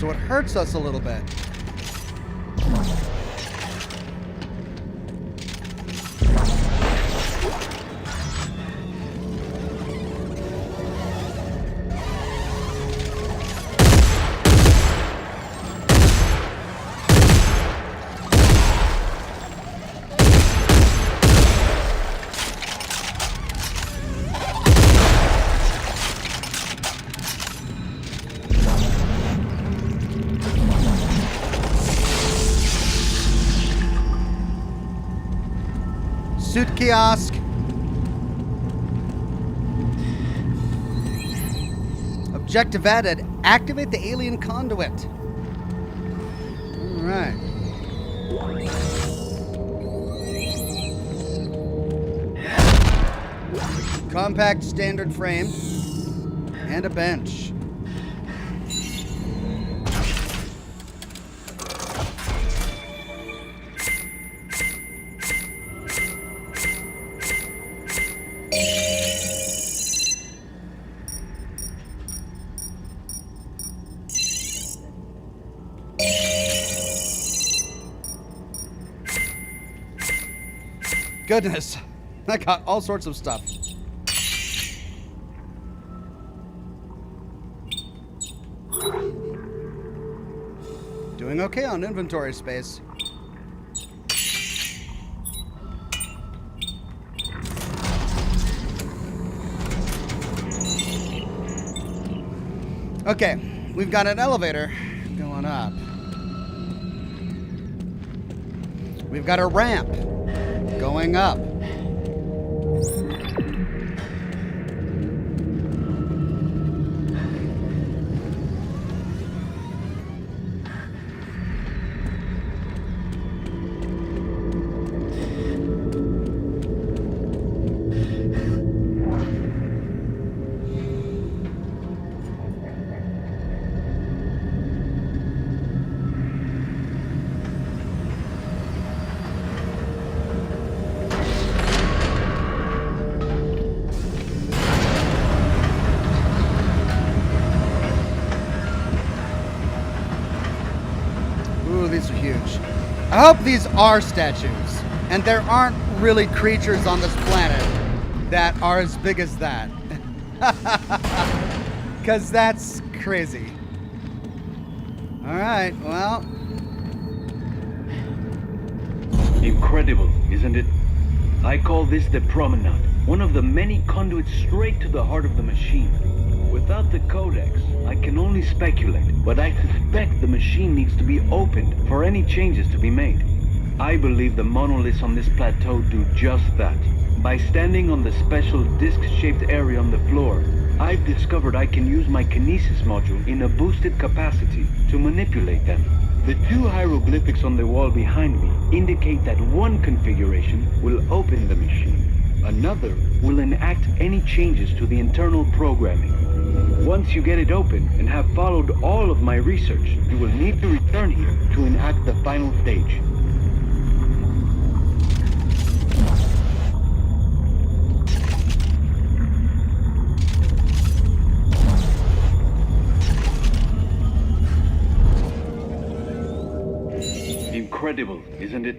So it hurts us a little bit. Suit kiosk. Objective added. Activate the alien conduit. All right. Compact standard frame. And a bench. Goodness, I got all sorts of stuff. Doing okay on inventory space. Okay, we've got an elevator going up. We've got a ramp going up. These are huge. I hope these are statues, and there aren't really creatures on this planet that are as big as that. Because that's crazy. Alright, well. Incredible, isn't it? I call this the promenade, one of the many conduits straight to the heart of the machine. Without the codex, I can only speculate, but I suspect the machine needs to be opened for any changes to be made. I believe the monoliths on this plateau do just that. By standing on the special disc-shaped area on the floor, I've discovered I can use my kinesis module in a boosted capacity to manipulate them. The two hieroglyphics on the wall behind me indicate that one configuration will open the machine. Another will enact any changes to the internal programming. Once you get it open and have followed all of my research, you will need to return here to enact the final stage. Incredible, isn't it?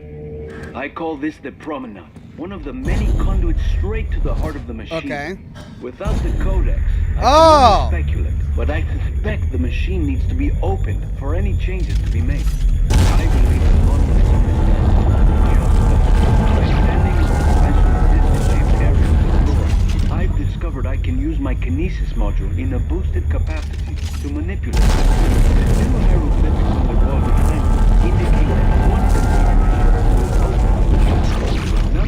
I call this the promenade. One of the many conduits straight to the heart of the machine. Okay. Without the codex, I can only speculate, but I suspect the machine needs to be opened for any changes to be made. I believe the monoliths on this by standing in the special disc-shaped area of the floor, I've discovered I can use my kinesis module in a boosted capacity to manipulate it. The two hieroglyphics on the wall behind me indicate that one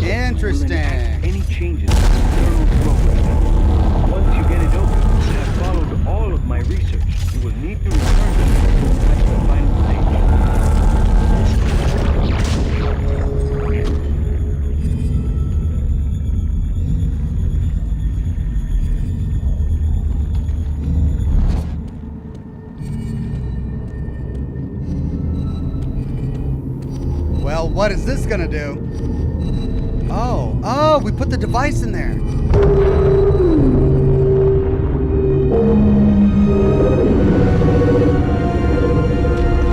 Interesting. Any changes to the internal programming. Once you get it open and have followed all of my research, you will need to return to the final stage. Well, what is this gonna do? Oh, we put the device in there.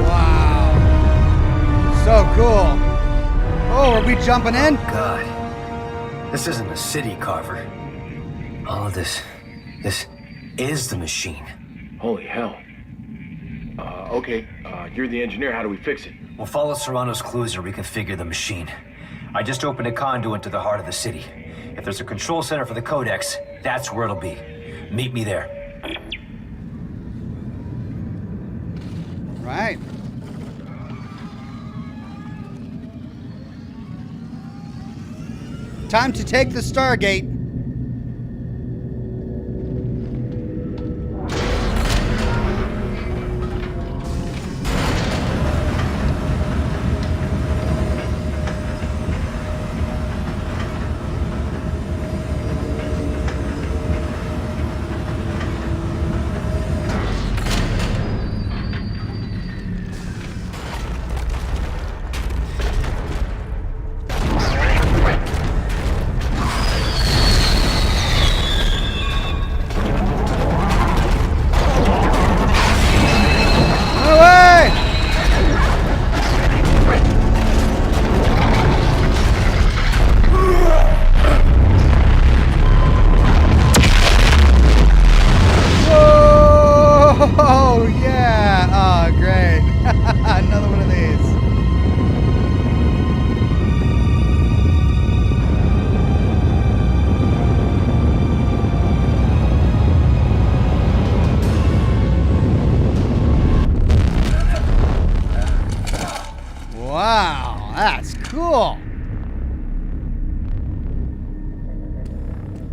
Wow. So cool. Oh, are we jumping in? God. This isn't a city, Carver. All of this is the machine. Holy hell. Okay, you're the engineer. How do we fix it? We'll follow Serrano's clues and reconfigure the machine. I just opened a conduit to the heart of the city. If there's a control center for the Codex, that's where it'll be. Meet me there. Right. Time to take the Stargate. Wow, that's cool.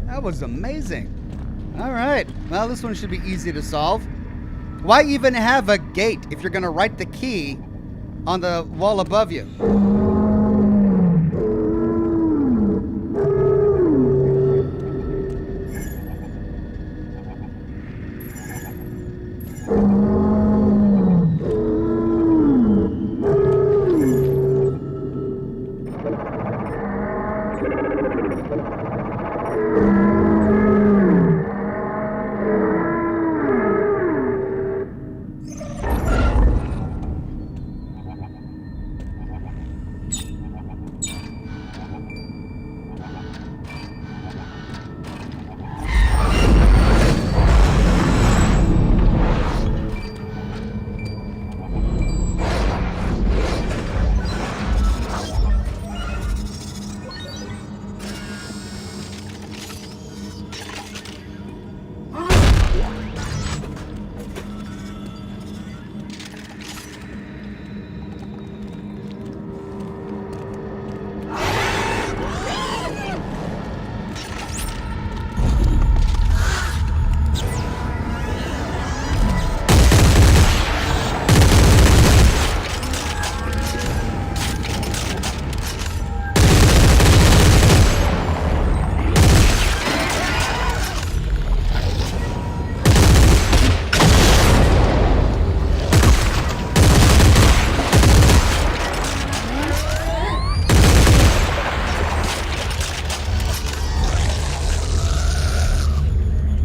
That was amazing. All right, well, this one should be easy to solve. Why even have a gate if you're going to write the key on the wall above you?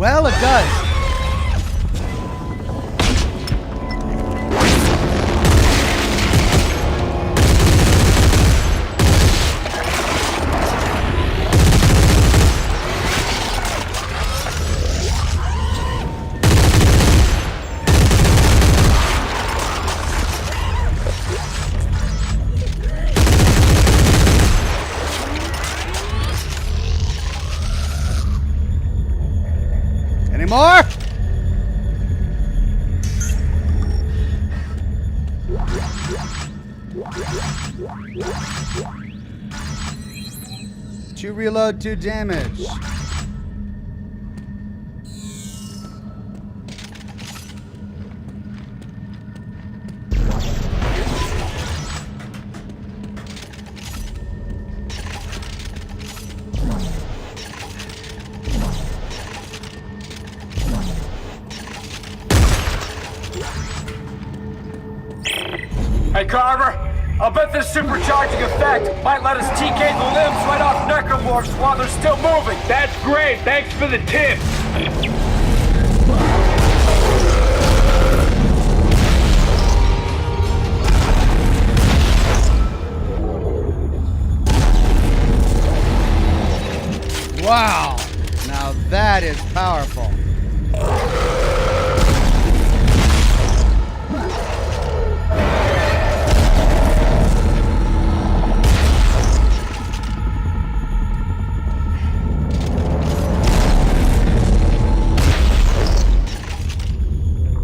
Well, it does. Any more? Two reload, 2 damage. Hey, Carver, I'll bet this supercharging effect might let us TK the limbs right off necromorphs while they're still moving. That's great. Thanks for the tip. Wow. Now that is powerful.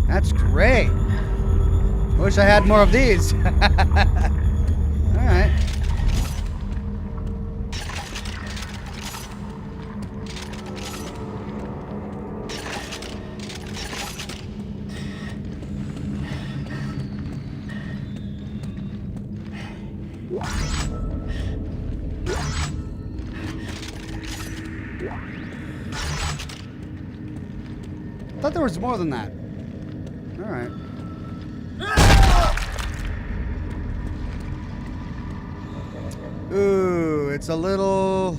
That's great. I wish I had more of these. All right. I thought there was more than that. All right. Ooh, it's a little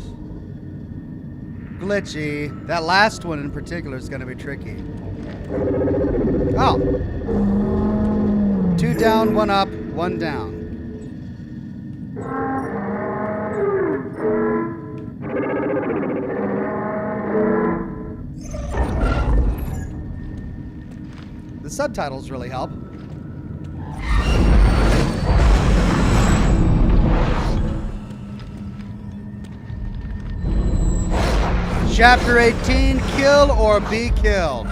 glitchy. That last one in particular is going to be tricky. Oh. 2 down, 1 up, 1 down. The subtitles really help. Chapter 18, kill or be killed.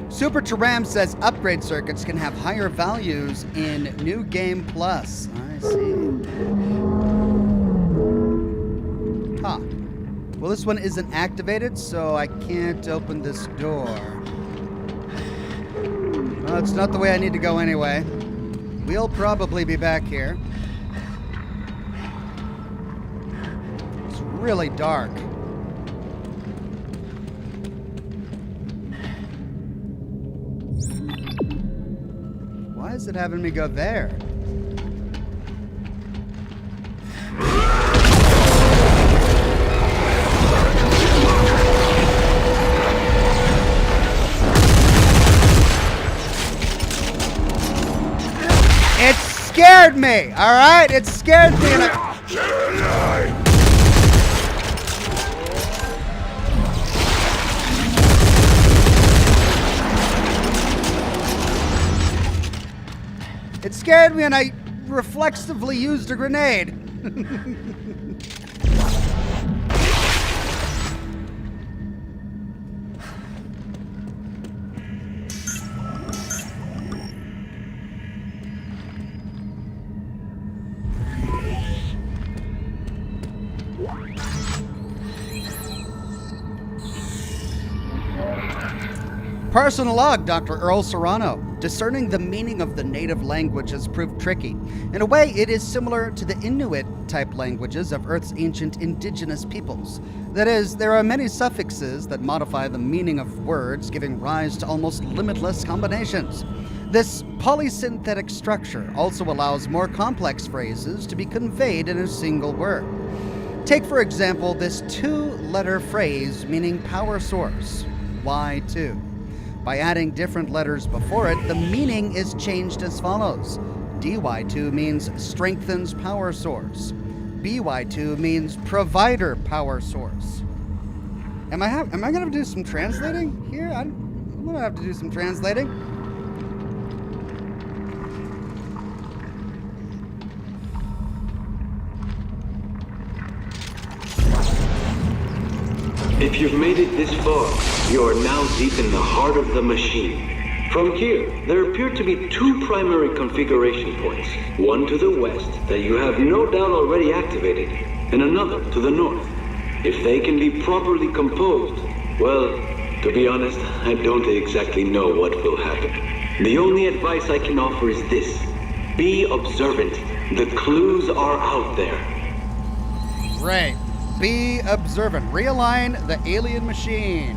Super Taram says upgrade circuits can have higher values in New Game Plus. I see. Huh. Well, this one isn't activated, so I can't open this door. Well, it's not the way I need to go anyway. We'll probably be back here. It's really dark. Why is it having me go there? It scared me, all right? It scared me. And it scared me and I reflexively used a grenade. Personal log, Dr. Earl Serrano. Discerning the meaning of the native language has proved tricky. In a way, it is similar to the Inuit-type languages of Earth's ancient indigenous peoples. That is, there are many suffixes that modify the meaning of words, giving rise to almost limitless combinations. This polysynthetic structure also allows more complex phrases to be conveyed in a single word. Take, for example, this two-letter phrase meaning power source, Y2. By adding different letters before it, the meaning is changed as follows. DY2 means strengthens power source. BY2 means provider power source. Am I going to do some translating here? I'm going to have to do some translating. If you've made it this far, you are now deep in the heart of the machine. From here, there appear to be two primary configuration points. One to the west that you have no doubt already activated, and another to the north. If they can be properly composed, well, to be honest, I don't exactly know what will happen. The only advice I can offer is this. Be observant. The clues are out there. Right. Be observant. Realign the alien machine.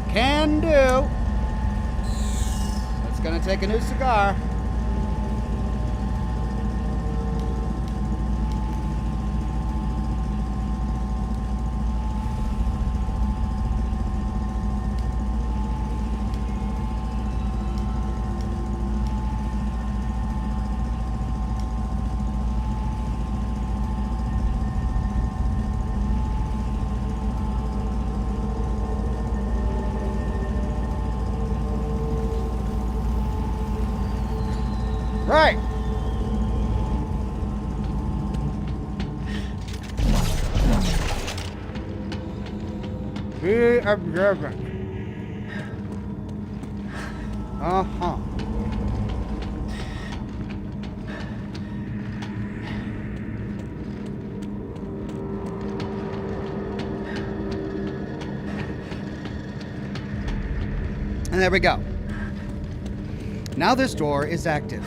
Can do. It's gonna take a new cigar. Right. Be observant. Uh-huh. And there we go. Now this door is active.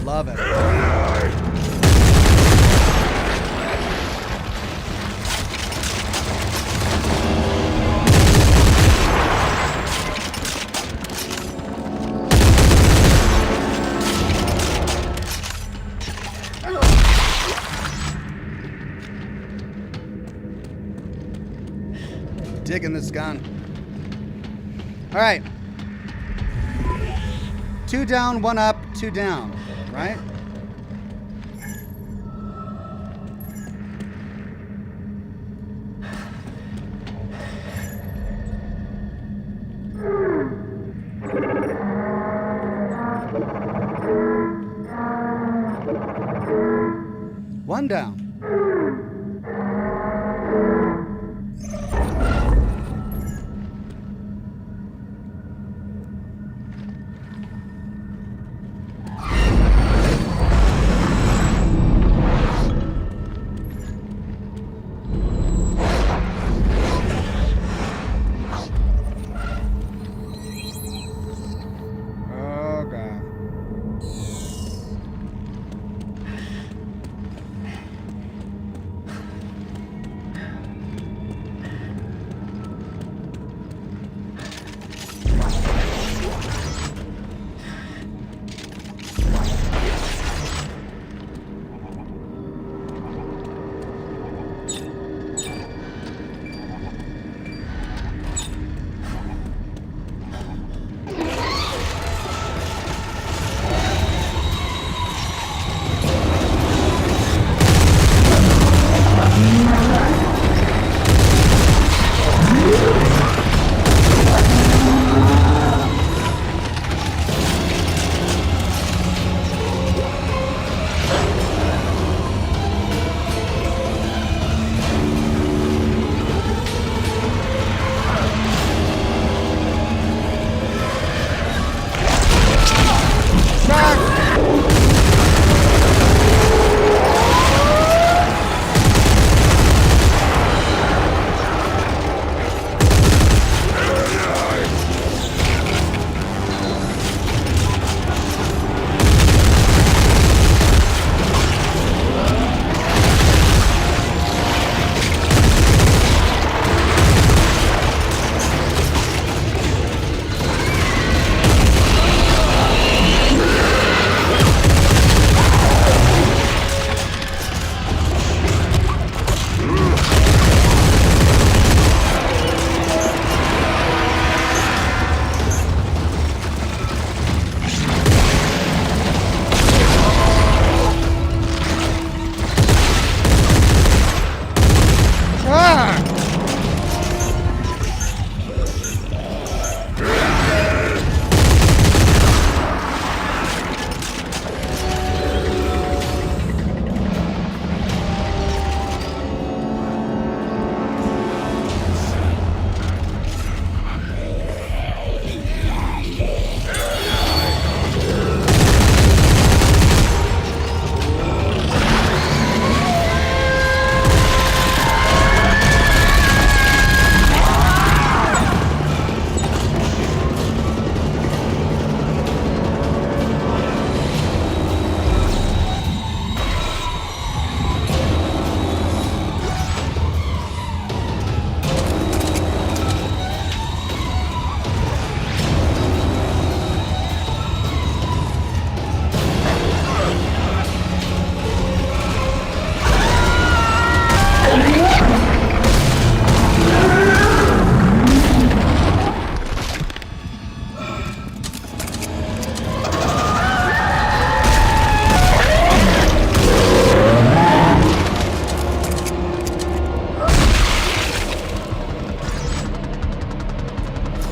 Love it. Digging this gun. All right. 2 down, 1 up, 2 down, right? One down.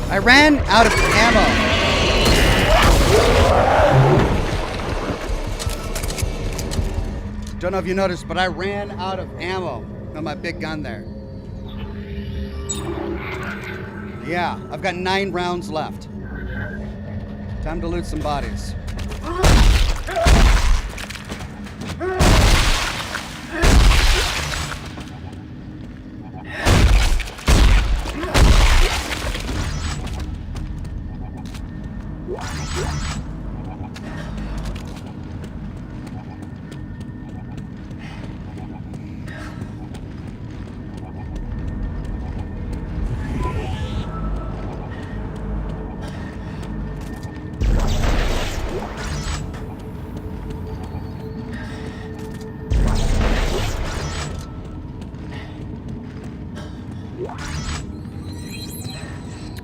I ran out of ammo. Don't know if you noticed, but I ran out of ammo on my big gun there. Yeah, I've got 9 rounds left. Time to loot some bodies.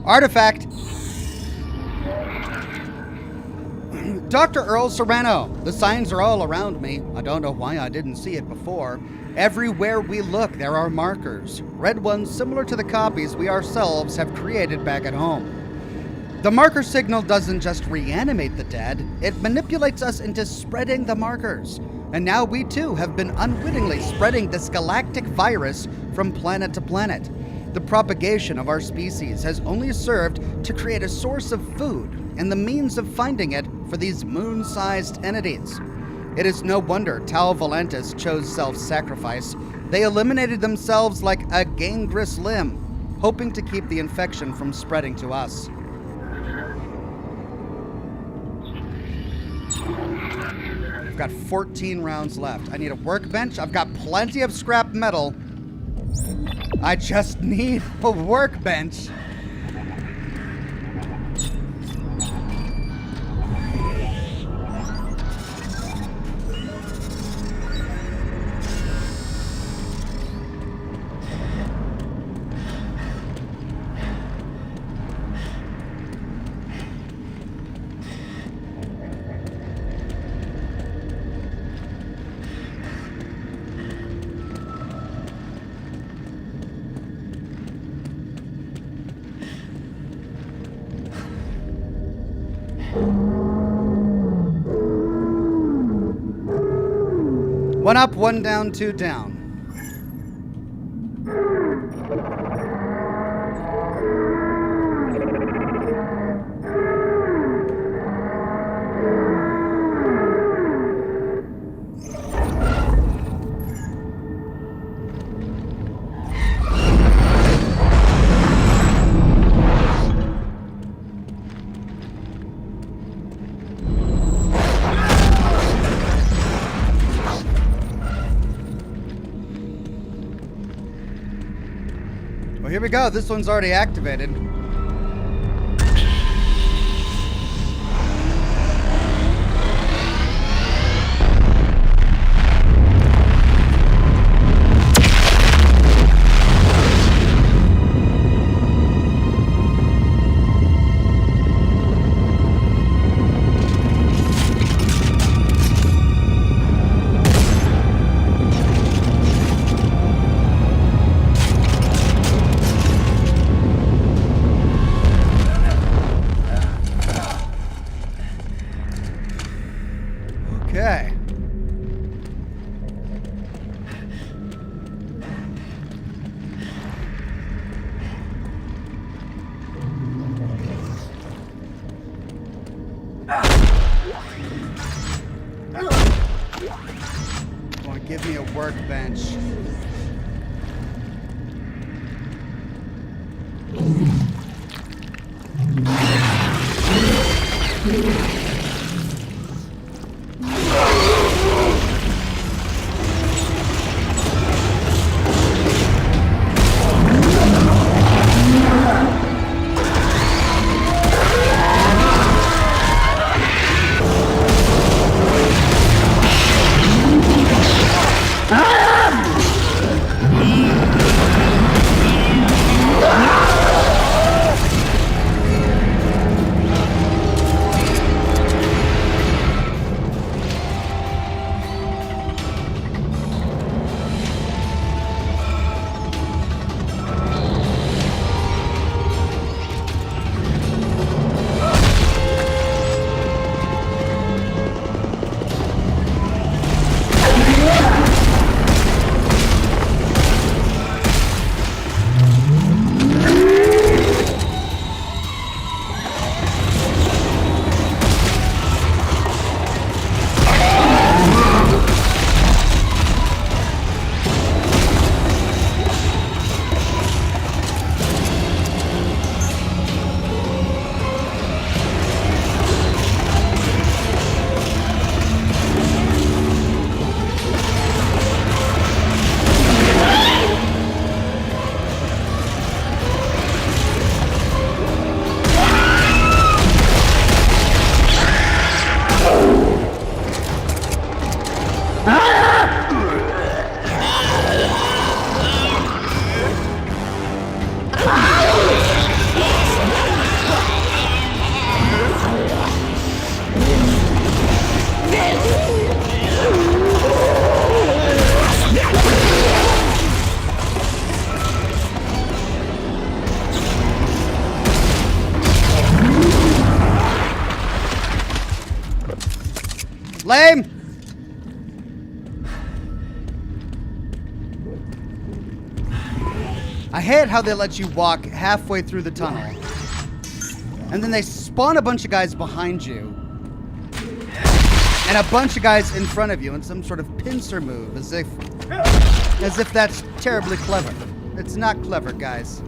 Artifact. Dr. Earl Serrano. The signs are all around me. I don't know why I didn't see it before. Everywhere we look, there are markers. Red ones similar to the copies we ourselves have created back at home. The marker signal doesn't just reanimate the dead, it manipulates us into spreading the markers. And now we too have been unwittingly spreading this galactic virus from planet to planet. The propagation of our species has only served to create a source of food and the means of finding it for these moon-sized entities. It is no wonder Tau Valentis chose self-sacrifice. They eliminated themselves like a gangrous limb, hoping to keep the infection from spreading to us. I've got 14 rounds left. I need a workbench. I've got plenty of scrap metal. I just need a workbench. One up, one down, 2 down. Here we go. This one's already activated. Okay. Want to give me a workbench. Lame! I hate how they let you walk halfway through the tunnel. And then they spawn a bunch of guys behind you. And a bunch of guys in front of you in some sort of pincer move, as if that's terribly clever. It's not clever, guys.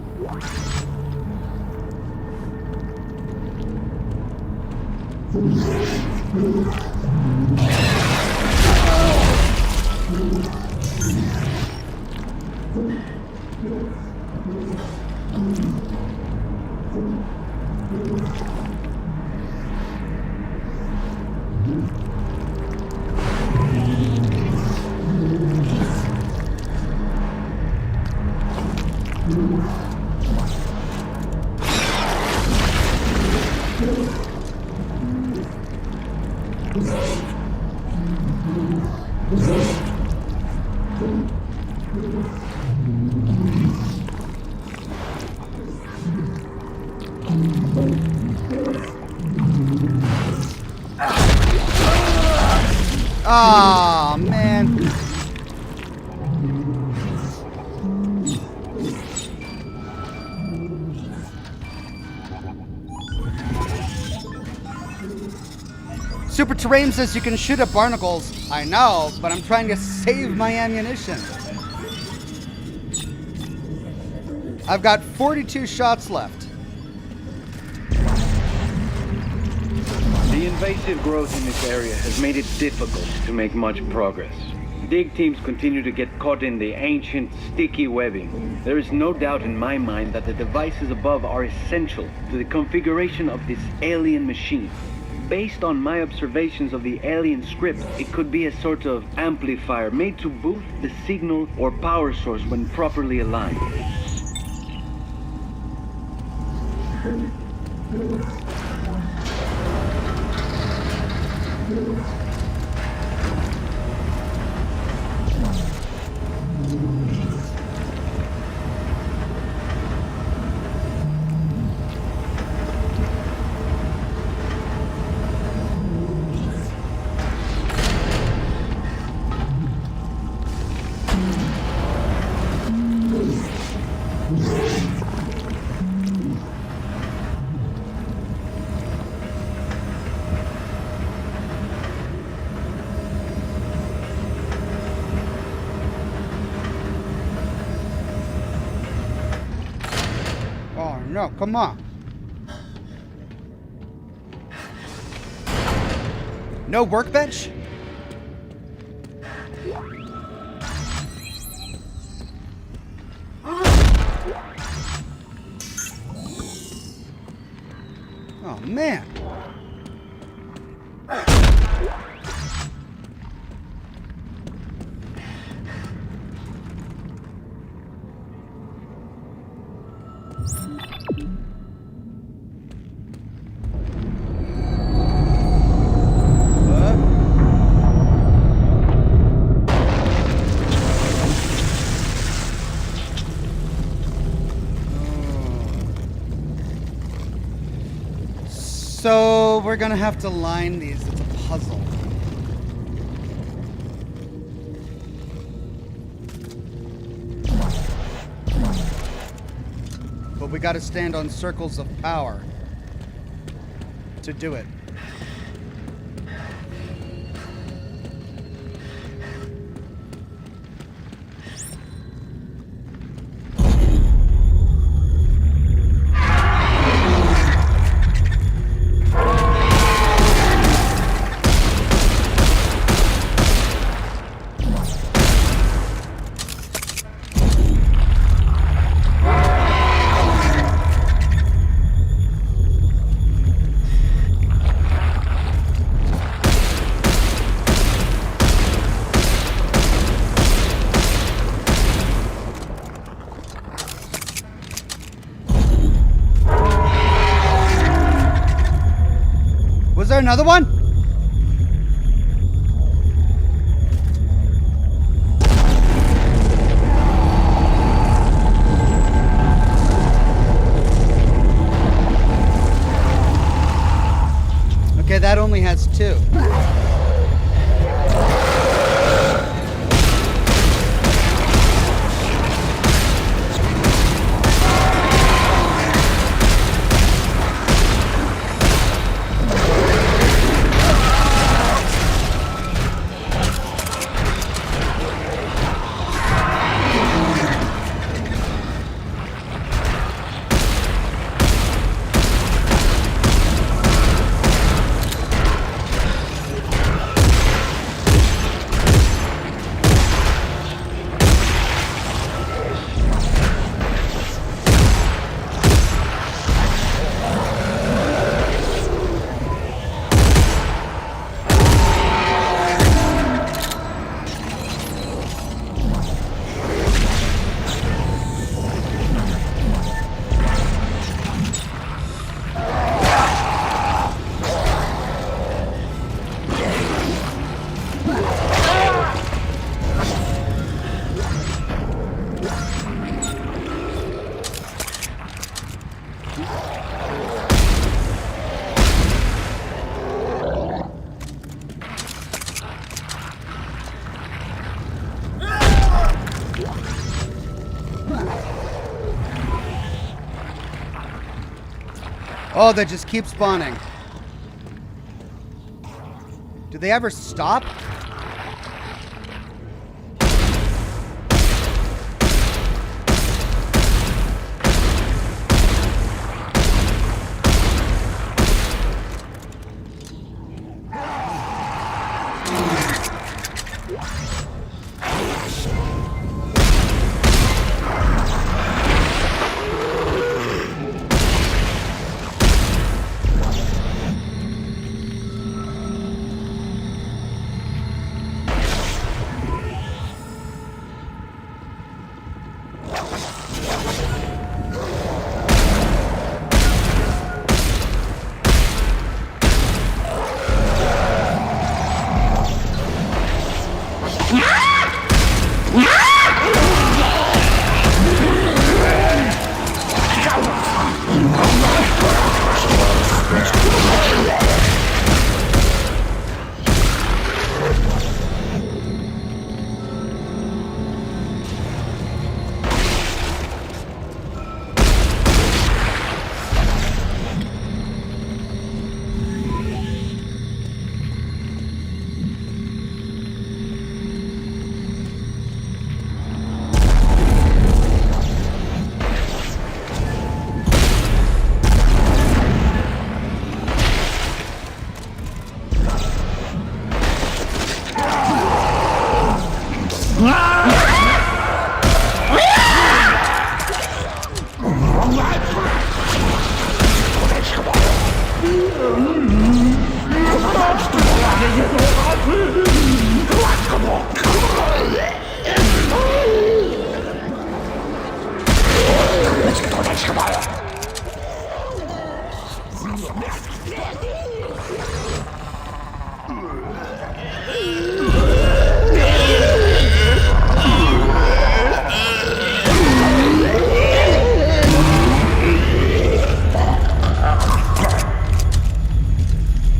Ah, man. Super Terrain says you can shoot at barnacles. I know, but I'm trying to save my ammunition. I've got 42 shots left. The invasive growth in this area has made it difficult to make much progress. Dig teams continue to get caught in the ancient, sticky webbing. There is no doubt in my mind that the devices above are essential to the configuration of this alien machine. Based on my observations of the alien script, it could be a sort of amplifier made to boost the signal or power source when properly aligned. No, come on. No workbench? Oh, man. So we're gonna have to line these. It's a puzzle. But we gotta stand on circles of power to do it. Was there another one? Okay, that only has two. Oh, they just keep spawning. Do they ever stop?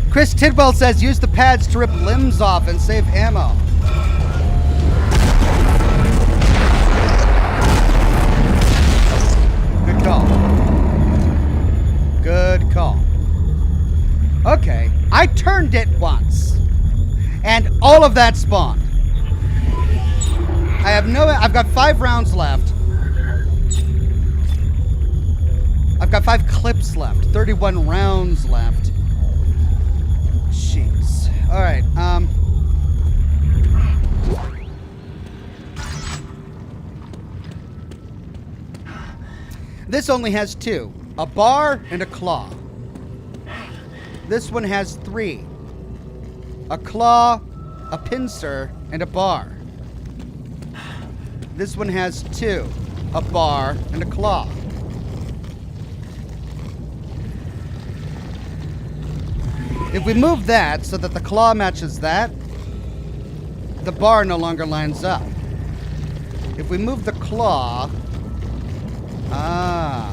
Chris Tidwell says use the pads to rip limbs off and save ammo. Good call. Good call. Okay, I turned it once, and all of that spawned. I've got 5 rounds left. I've got 5 clips left, 31 rounds left. Jeez. All right. This only has 2, a bar and a claw. This one has 3, a claw, a pincer, and a bar. This one has 2, a bar and a claw. If we move that so that the claw matches that, the bar no longer lines up. If we move the claw... Ah.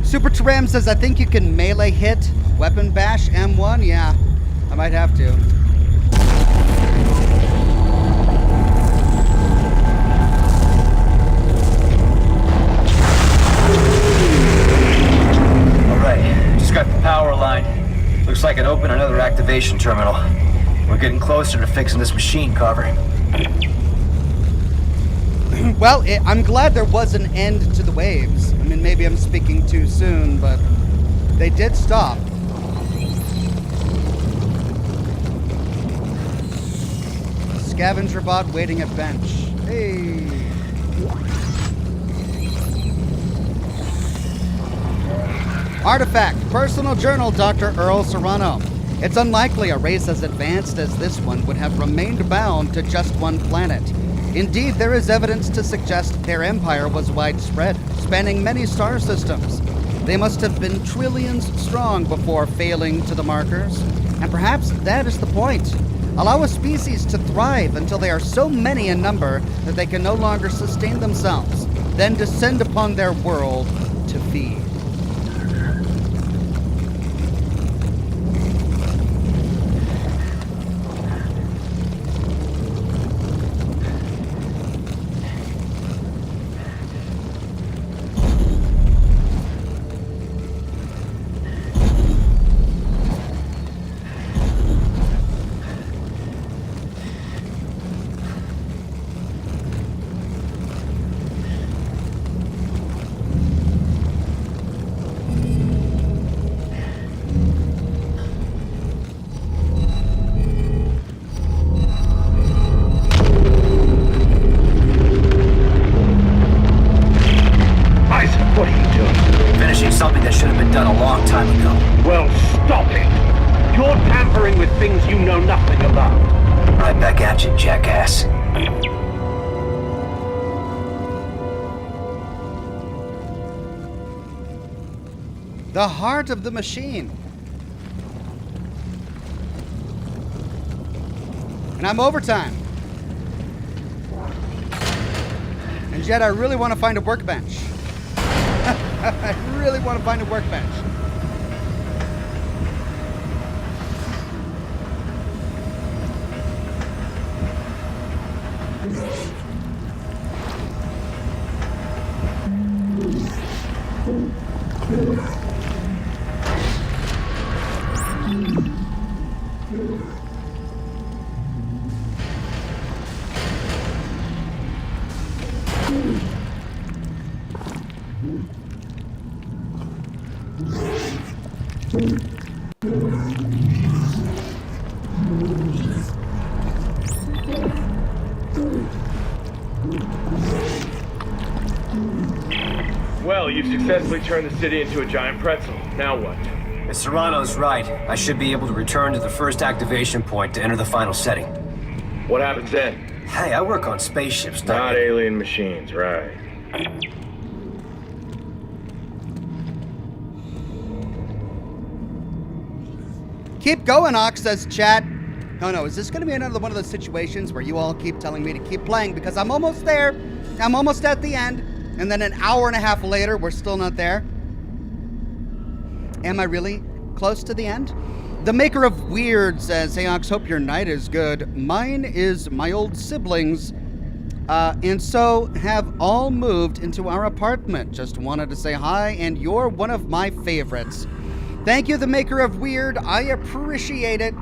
Super Taram says, I think you can melee hit weapon bash M1. Yeah, I might have to. All right, just got the power line. Looks like it opened another activation terminal. We're getting closer to fixing this machine, Carver. Well, I'm glad there was an end to the waves. I mean, maybe I'm speaking too soon, but they did stop. Scavenger bot waiting at bench. Hey. Artifact, personal journal, Dr. Earl Serrano. It's unlikely a race as advanced as this one would have remained bound to just one planet. Indeed, there is evidence to suggest their empire was widespread, spanning many star systems. They must have been trillions strong before failing to the markers. And perhaps that is the point. Allow a species to thrive until they are so many in number that they can no longer sustain themselves, then descend upon their world to feed. The heart of the machine. And I'm overtime. And yet I really want to find a workbench. I really want to find a workbench. Well, you've successfully turned the city into a giant pretzel. Now what? If Serrano's right, I should be able to return to the first activation point to enter the final setting. What happens then? Hey, I work on spaceships, not alien machines, right? Keep going, Ox, says chat. Oh no, is this going to be another one of those situations where you all keep telling me to keep playing because I'm almost there? I'm almost at the end. And then an hour and a half later, we're still not there? Am I really close to the end? The maker of Weird says, hey Ox, hope your night is good. Mine is my old siblings, and so have all moved into our apartment. Just wanted to say hi, and you're one of my favorites. Thank you, the maker of Weird. I appreciate it.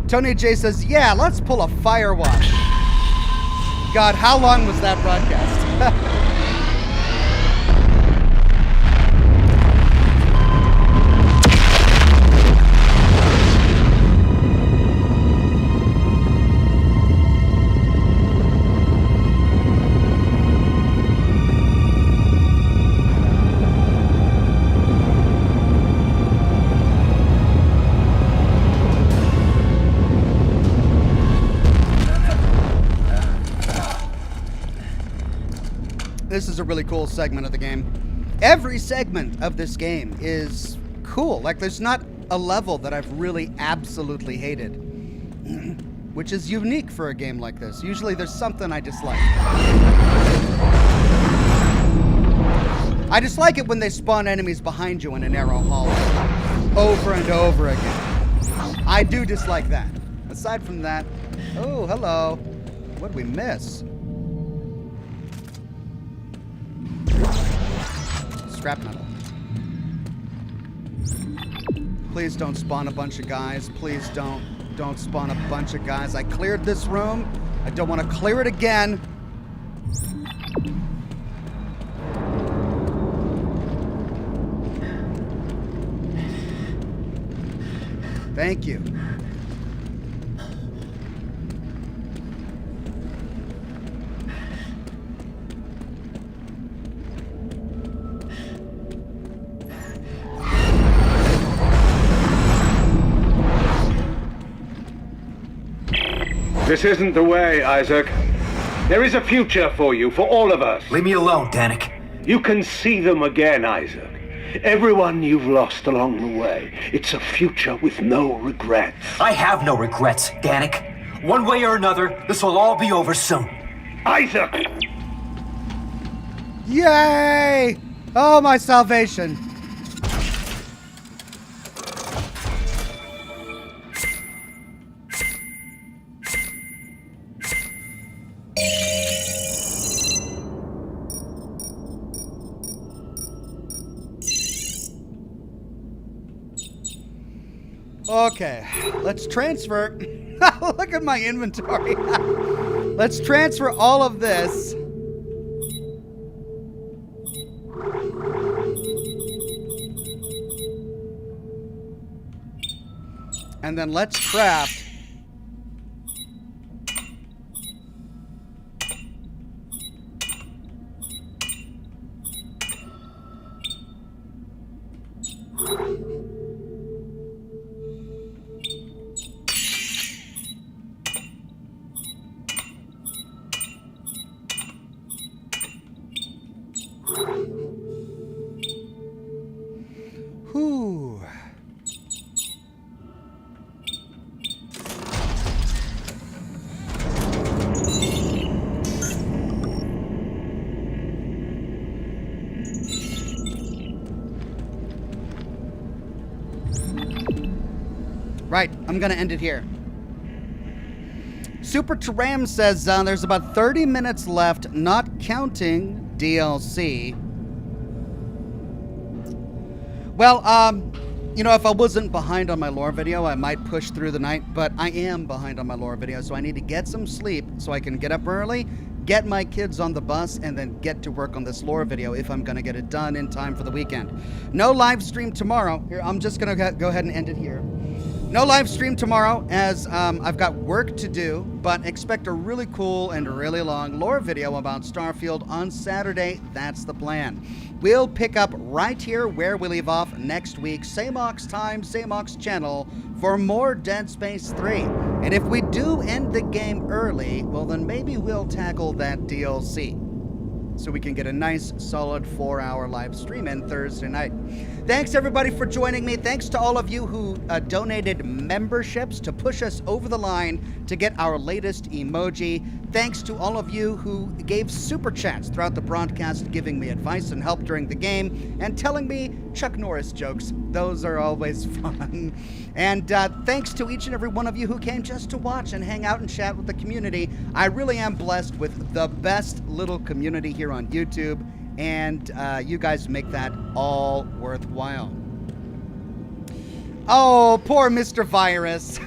Tony J says, yeah, let's pull a Firewatch. God, how long was that broadcast? This is a really cool segment of the game. Every segment of this game is cool. Like, there's not a level that I've really absolutely hated, which is unique for a game like this. Usually there's something I dislike. I dislike it when they spawn enemies behind you in a narrow hallway over and over again. I do dislike that. Aside from that, oh, hello. What did we miss? Scrap metal. Please don't spawn a bunch of guys. Please don't spawn a bunch of guys. I cleared this room. I don't want to clear it again. Thank you. This isn't the way, Isaac. There is a future for you, for all of us. Leave me alone, Danik. You can see them again, Isaac. Everyone you've lost along the way. It's a future with no regrets. I have no regrets, Danik. One way or another, this will all be over soon. Isaac! Yay! Oh, my salvation. Okay, let's transfer. Look at my inventory. Let's transfer all of this. And then let's craft. Whew. Right, I'm gonna end it here. Super Taram says there's about 30 minutes left, not counting DLC. Well, you know, if I wasn't behind on my lore video, I might push through the night, but I am behind on my lore video, so I need to get some sleep so I can get up early, get my kids on the bus, and then get to work on this lore video if I'm going to get it done in time for the weekend. No live stream tomorrow. Here, I'm just going to go ahead and end it here. No live stream tomorrow as I've got work to do, but expect a really cool and really long lore video about Starfield on Saturday. That's the plan. We'll pick up right here where we leave off next week. Same Ox time, same Ox channel for more Dead Space 3. And if we do end the game early, well then maybe we'll tackle that DLC. So we can get a nice solid 4-hour live stream in Thursday night. Thanks everybody for joining me. Thanks to all of you who donated memberships to push us over the line to get our latest emoji. Thanks to all of you who gave super chats throughout the broadcast, giving me advice and help during the game and telling me Chuck Norris jokes. Those are always fun. And thanks to each and every one of you who came just to watch and hang out and chat with the community. I really am blessed with the best little community here on YouTube, and you guys make that all worthwhile. Oh, poor Mr. Virus.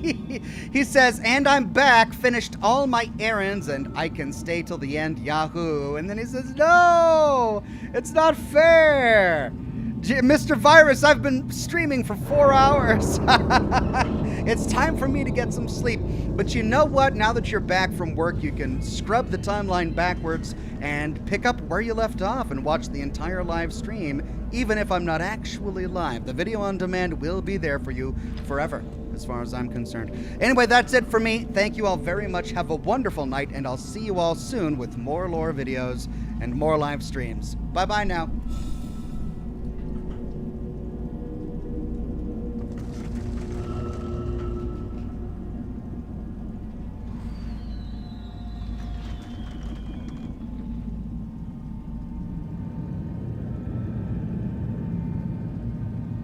He says, and I'm back, finished all my errands, and I can stay till the end, yahoo. And then he says, no, it's not fair. Mr. Virus, I've been streaming for 4 hours. It's time for me to get some sleep. But you know what? Now that you're back from work, you can scrub the timeline backwards and pick up where you left off and watch the entire live stream, even if I'm not actually live. The video on demand will be there for you forever, as far as I'm concerned. Anyway, that's it for me. Thank you all very much. Have a wonderful night, and I'll see you all soon with more lore videos and more live streams. Bye-bye now.